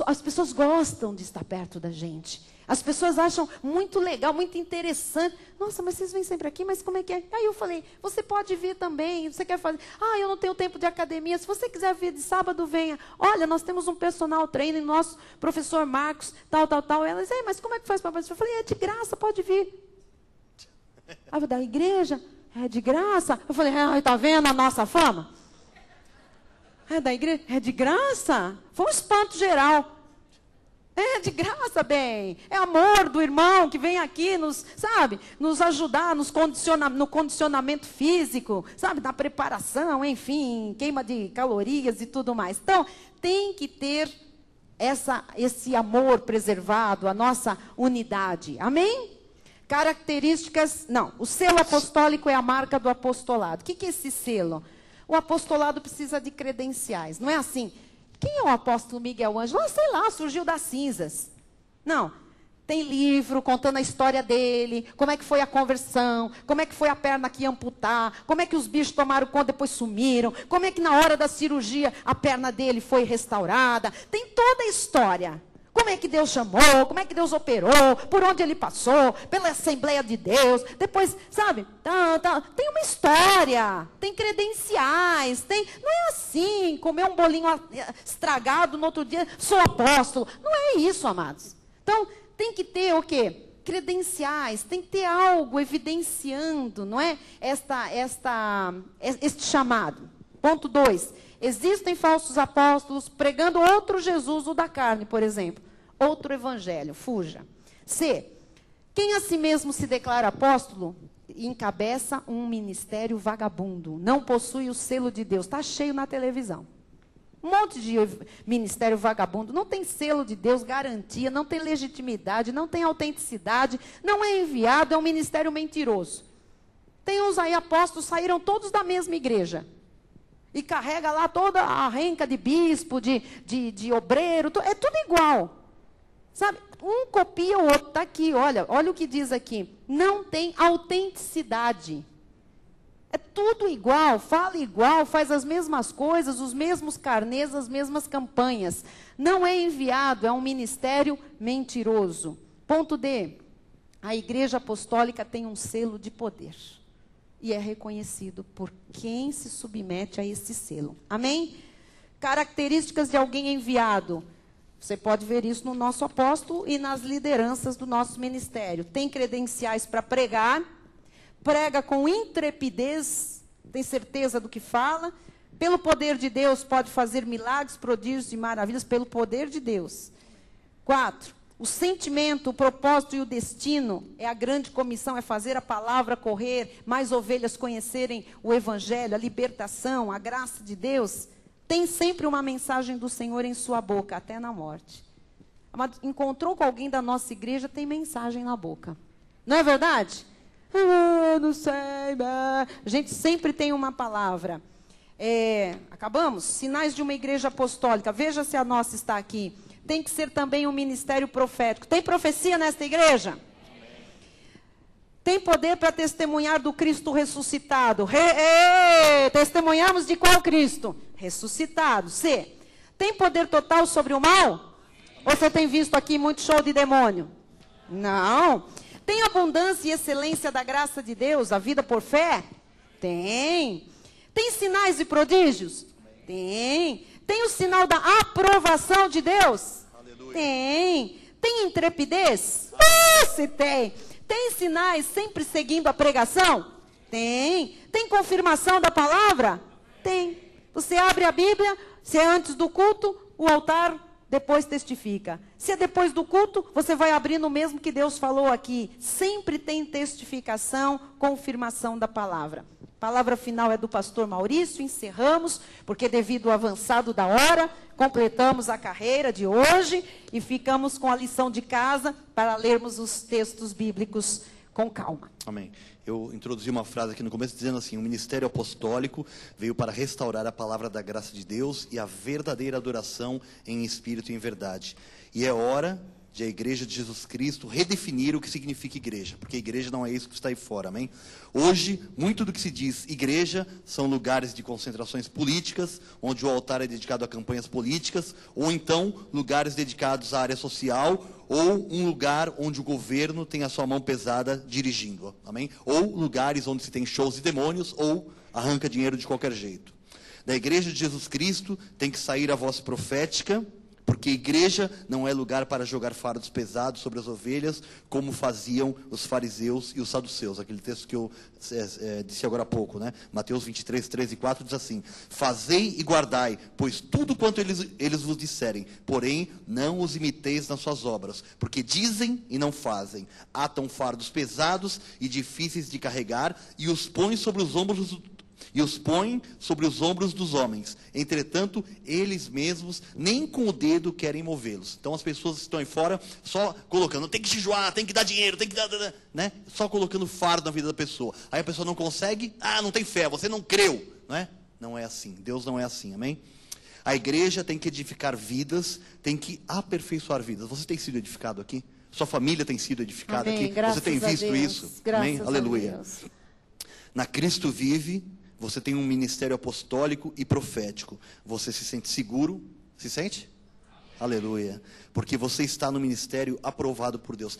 as pessoas gostam de estar perto da gente. As pessoas acham muito legal, muito interessante. Nossa, mas vocês vêm sempre aqui, mas como é que é? Aí eu falei, você pode vir também, você quer fazer? Eu não tenho tempo de academia, se você quiser vir de sábado, venha. Olha, nós temos um personal trainer, nosso professor Marcos, tal. Ela disse, mas como é que faz para participar? Eu falei, é de graça, pode vir. Aí da igreja, é de graça? Eu falei, tá vendo a nossa fama? É da igreja, é de graça? Foi um espanto geral. É de graça, bem. É amor do irmão que vem aqui nos ajudar no condicionamento físico, na preparação, enfim, queima de calorias e tudo mais. Então, tem que ter esse amor preservado, a nossa unidade. Amém? Características, o selo apostólico é a marca do apostolado. O que é esse selo? O apostolado precisa de credenciais, não é assim... Quem é o apóstolo Miguel Ângelo? Sei lá, surgiu das cinzas. Não, tem livro contando a história dele, como é que foi a conversão, como é que foi a perna que ia amputar, como é que os bichos tomaram conta e depois sumiram, como é que na hora da cirurgia a perna dele foi restaurada. Tem toda a história. Como é que Deus chamou, como é que Deus operou, por onde ele passou, pela Assembleia de Deus, depois, tem uma história, tem credenciais, não é assim, comer um bolinho estragado no outro dia, sou apóstolo. Não é isso, amados. Então, tem que ter o quê? Credenciais, tem que ter algo evidenciando, não é? Este chamado. Ponto 2. Existem falsos apóstolos pregando outro Jesus, o da carne, por exemplo. Outro evangelho, fuja. C. Quem a si mesmo se declara apóstolo, encabeça um ministério vagabundo. Não possui o selo de Deus. Está cheio na televisão. Um monte de ministério vagabundo. Não tem selo de Deus, garantia, não tem legitimidade, não tem autenticidade, não é enviado, é um ministério mentiroso. Tem uns aí apóstolos, saíram todos da mesma igreja. E carrega lá toda a renca de bispo, de obreiro, é tudo igual. Um copia o outro. Está aqui, olha o que diz aqui. Não tem autenticidade. É tudo igual, fala igual, faz as mesmas coisas, os mesmos carnês, as mesmas campanhas. Não é enviado, é um ministério mentiroso. Ponto D. A igreja apostólica tem um selo de poder. E é reconhecido por quem se submete a esse selo. Amém? Características de alguém enviado. Você pode ver isso no nosso apóstolo e nas lideranças do nosso ministério. Tem credenciais para pregar, prega com intrepidez, tem certeza do que fala. Pelo poder de Deus pode fazer milagres, prodígios e maravilhas, pelo poder de Deus. 4. O sentimento, o propósito e o destino é a grande comissão, é fazer a palavra correr, mais ovelhas conhecerem o evangelho, a libertação, a graça de Deus. Tem sempre uma mensagem do Senhor em sua boca, até na morte. Encontrou com alguém da nossa igreja, tem mensagem na boca. Não é verdade? Não sei. A gente sempre tem uma palavra. Acabamos? Sinais de uma igreja apostólica. Veja se a nossa está aqui. Tem que ser também um ministério profético. Tem profecia nesta igreja? Amém. Tem poder para testemunhar do Cristo ressuscitado. Testemunhamos de qual Cristo? Ressuscitado. C. Tem poder total sobre o mal? Ou você tem visto aqui muito show de demônio? Não. Tem abundância e excelência da graça de Deus, a vida por fé? Tem. Tem sinais e prodígios? Tem. Tem o sinal da aprovação de Deus? Aleluia. Tem. Tem intrepidez? Se tem. Tem sinais sempre seguindo a pregação? Tem. Tem confirmação da palavra? Tem. Você abre a Bíblia, se é antes do culto, o altar depois testifica. Se é depois do culto, você vai abrir no mesmo que Deus falou aqui. Sempre tem testificação, confirmação da palavra. A palavra final é do pastor Maurício, encerramos, porque devido ao avançado da hora, completamos a carreira de hoje e ficamos com a lição de casa para lermos os textos bíblicos com calma. Amém. Eu introduzi uma frase aqui no começo dizendo assim: o ministério apostólico veio para restaurar a palavra da graça de Deus e a verdadeira adoração em espírito e em verdade. E é hora de a Igreja de Jesus Cristo redefinir o que significa igreja, porque igreja não é isso que está aí fora, amém? Hoje, muito do que se diz igreja são lugares de concentrações políticas, onde o altar é dedicado a campanhas políticas, ou então lugares dedicados à área social, ou um lugar onde o governo tem a sua mão pesada dirigindo, amém? Ou lugares onde se tem shows de demônios, ou arranca dinheiro de qualquer jeito. Da Igreja de Jesus Cristo tem que sair a voz profética, porque igreja não é lugar para jogar fardos pesados sobre as ovelhas, como faziam os fariseus e os saduceus. Aquele texto que eu disse agora há pouco, né? Mateus 23, 13 e 4 diz assim: fazei e guardai, pois tudo quanto eles vos disserem, porém não os imiteis nas suas obras, porque dizem e não fazem, atam fardos pesados e difíceis de carregar, e os põem sobre os ombros dos homens. Entretanto, eles mesmos nem com o dedo querem movê-los. Então as pessoas estão aí fora só colocando, tem que jejuar, tem que dar dinheiro, tem que dar, né? Só colocando fardo na vida da pessoa. Aí a pessoa não consegue, não tem fé, você não creu, não é? Não é assim, Deus não é assim, amém? A igreja tem que edificar vidas, tem que aperfeiçoar vidas. Você tem sido edificado aqui? Sua família tem sido edificada amém, aqui? Você tem visto isso? Amém? Aleluia. Na Cristo vive. Você tem um ministério apostólico e profético. Você se sente seguro? Se sente? Aleluia. Porque você está no ministério aprovado por Deus.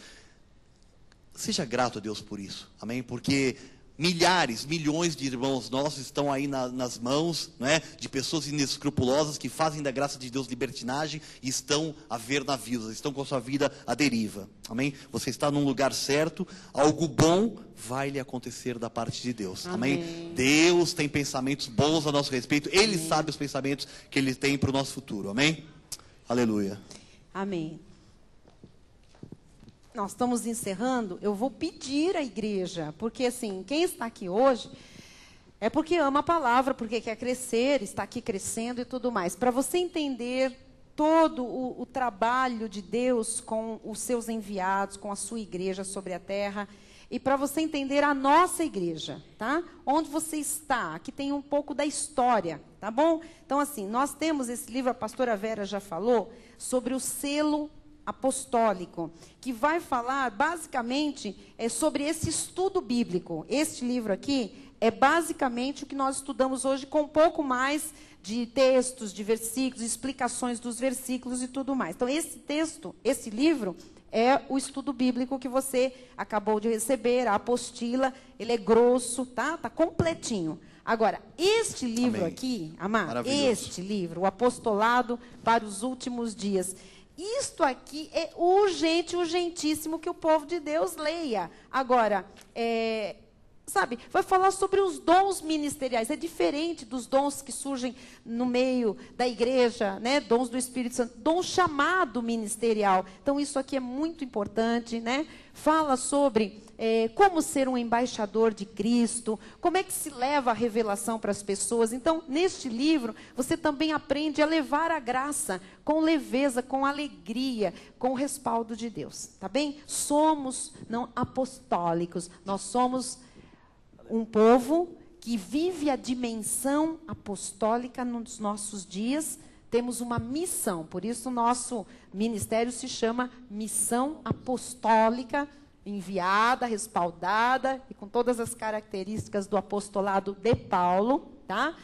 Seja grato a Deus por isso. Amém? Porque milhões de irmãos nossos estão aí nas mãos, não é? De pessoas inescrupulosas que fazem da graça de Deus libertinagem e estão a ver navios, estão com a sua vida à deriva. Amém? Você está num lugar certo, algo bom vai lhe acontecer da parte de Deus. Amém? Deus tem pensamentos bons a nosso respeito. Ele sabe os pensamentos que Ele tem para o nosso futuro. Amém? Aleluia. Amém. Nós estamos encerrando. Eu vou pedir à igreja, porque assim, quem está aqui hoje é porque ama a palavra, porque quer crescer, está aqui crescendo e tudo mais. Para você entender todo o trabalho de Deus com os seus enviados, com a sua igreja sobre a terra, e para você entender a nossa igreja, tá? Onde você está, aqui tem um pouco da história, tá bom? Então, assim, nós temos esse livro, a pastora Vera já falou, sobre o selo apostólico, que vai falar, basicamente, sobre esse estudo bíblico. Este livro aqui é basicamente o que nós estudamos hoje, com um pouco mais de textos, de versículos, explicações dos versículos e tudo mais. Então, esse texto, esse livro, é o estudo bíblico que você acabou de receber, a apostila. Ele é grosso, tá? Tá completinho. Agora, este livro aqui, amado, este livro, o Apostolado para os Últimos Dias, isto aqui é urgente, urgentíssimo que o povo de Deus leia. Agora, sabe, vai falar sobre os dons ministeriais. É diferente dos dons que surgem no meio da igreja, né? Dons do Espírito Santo, dom chamado ministerial. Então, isso aqui é muito importante, né? Fala sobre como ser um embaixador de Cristo, como é que se leva a revelação para as pessoas. Então, neste livro, você também aprende a levar a graça com leveza, com alegria, com o respaldo de Deus, tá bem? Somos não apostólicos, nós somos um povo que vive a dimensão apostólica nos nossos dias. Temos uma missão, por isso o nosso ministério se chama Missão Apostólica, enviada, respaldada e com todas as características do apostolado de Paulo, tá?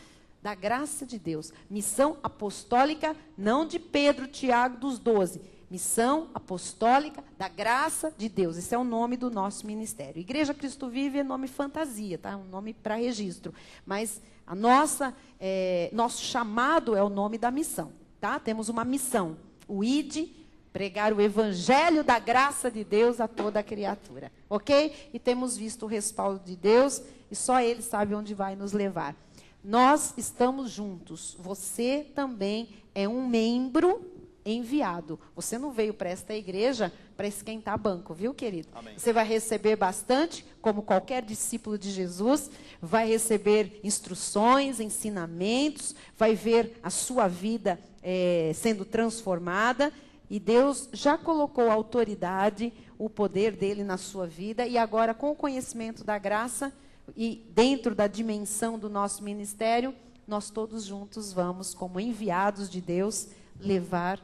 Da graça de Deus. Missão apostólica, não de Pedro, Tiago, dos 12. Missão apostólica da graça de Deus. Esse é o nome do nosso ministério. Igreja Cristo Vive é nome fantasia, tá? Um nome para registro. Mas a nosso chamado é o nome da missão, tá? Temos uma missão. O ID, pregar o evangelho da graça de Deus a toda a criatura. Ok? E temos visto o respaldo de Deus e só Ele sabe onde vai nos levar. Nós estamos juntos. Você também é um membro enviado. Você não veio para esta igreja para esquentar banco, viu, querido? Amém. Você vai receber bastante, como qualquer discípulo de Jesus, vai receber instruções, ensinamentos, vai ver a sua vida sendo transformada, e Deus já colocou a autoridade, o poder dele na sua vida, e agora, com o conhecimento da graça, e dentro da dimensão do nosso ministério, nós todos juntos vamos, como enviados de Deus, levar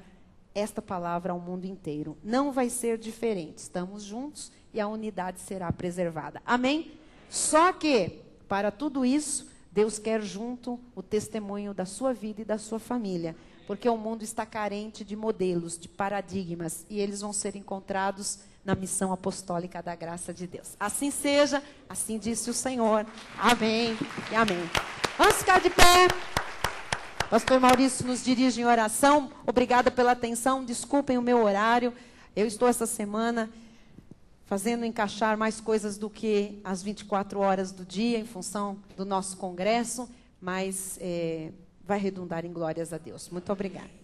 esta palavra ao mundo inteiro. Não vai ser diferente. Estamos juntos e a unidade será preservada. Amém? Só que, para tudo isso, Deus quer junto o testemunho da sua vida e da sua família. Porque o mundo está carente de modelos, de paradigmas. E eles vão ser encontrados na missão apostólica da graça de Deus. Assim seja, assim disse o Senhor. Amém e amém. Vamos ficar de pé. Pastor Maurício nos dirige em oração. Obrigada pela atenção. Desculpem o meu horário. Eu estou essa semana fazendo encaixar mais coisas do que as 24 horas do dia, em função do nosso congresso, mas vai redundar em glórias a Deus. Muito obrigada.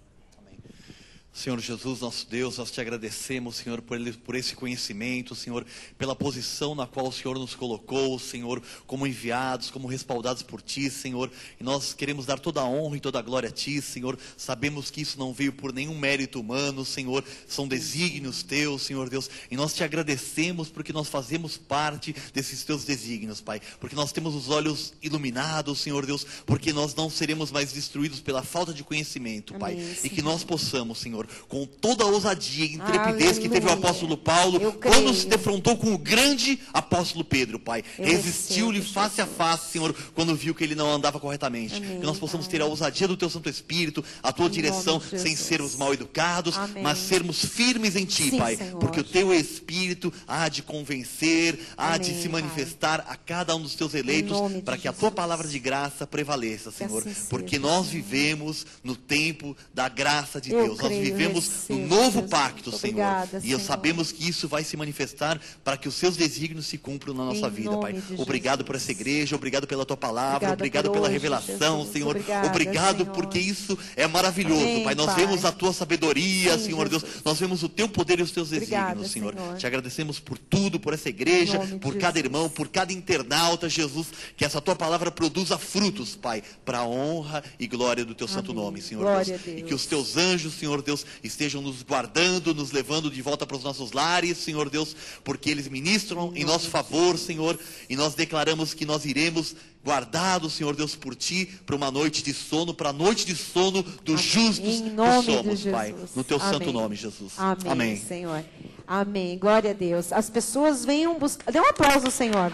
Senhor Jesus, nosso Deus, nós te agradecemos, Senhor, por esse conhecimento, Senhor, pela posição na qual o Senhor nos colocou, Senhor, como enviados, como respaldados por Ti, Senhor, e nós queremos dar toda a honra e toda a glória a Ti, Senhor. Sabemos que isso não veio por nenhum mérito humano, Senhor, são desígnios Teus, Senhor Deus, e nós te agradecemos porque nós fazemos parte desses Teus desígnios, Pai, porque nós temos os olhos iluminados, Senhor Deus, porque nós não seremos mais destruídos pela falta de conhecimento, Pai, amém, e que nós possamos, Senhor, com toda a ousadia e intrepidez, aleluia, que teve o apóstolo Paulo, quando se defrontou com o grande apóstolo Pedro, Pai. Resistiu-lhe face a face, Senhor, quando viu que ele não andava corretamente. Amém, que nós possamos Pai. ter a ousadia do Teu Santo Espírito, a Tua direção, sem sermos mal educados, amém, mas sermos firmes em Ti, sim, Pai. Senhor. Porque o Teu Espírito há de convencer, há de amém, se manifestar a cada um dos Teus eleitos, para que a Tua palavra de graça prevaleça, Senhor. assim Porque seja, nós Senhor. vivemos no tempo da graça de Eu Deus. Nós creio, vivemos recebo, no novo Jesus. pacto, Muito Senhor. obrigada, E Senhor. sabemos que isso vai se manifestar para que os Seus desígnios se cumpram na nossa Em vida, nome Pai. de Obrigado Jesus. por essa igreja, obrigado pela Tua palavra, Obrigada obrigado por pela hoje, revelação, Jesus. Senhor. Obrigada, Obrigado Senhor. porque isso é maravilhoso, Amém, Pai. Nós Pai. vemos a Tua sabedoria, Sim, Senhor Deus. Jesus. Nós vemos o Teu poder e os Teus Obrigada, desígnios, Senhor. Senhor. Te agradecemos por tudo, por essa igreja, Em nome de por cada Jesus. irmão, por cada internauta, Jesus. Que essa Tua palavra produza frutos, Pai, para a honra e glória do Teu santo Amém. nome, Senhor Glória Deus. a Deus. E que os Teus anjos, Senhor Deus, estejam nos guardando, nos levando de volta para os nossos lares, Senhor Deus, porque eles ministram em nosso favor, Senhor, e nós declaramos que nós iremos guardados, Senhor Deus, por Ti, para uma noite de sono, para a noite de sono dos justos Em nome que somos, de Pai, Jesus. no Teu santo Amém. nome, Jesus. Amém, Amém. Senhor. Amém. Glória a Deus. As pessoas venham buscar. Dê um aplauso, Senhor.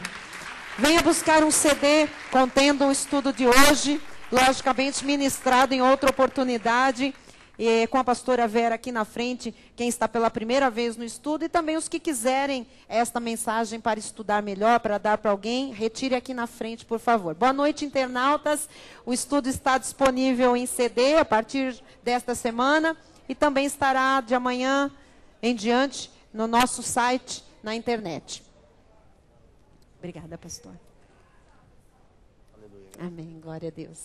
Venha buscar um CD contendo o estudo de hoje, logicamente ministrado em outra oportunidade, com a pastora Vera aqui na frente, quem está pela primeira vez no estudo, e também os que quiserem esta mensagem para estudar melhor, para dar para alguém, retire aqui na frente, por favor. Boa noite, internautas. O estudo está disponível em CD a partir desta semana e também estará de amanhã em diante no nosso site, na internet. Obrigada, pastor. Aleluia. Amém. Glória a Deus.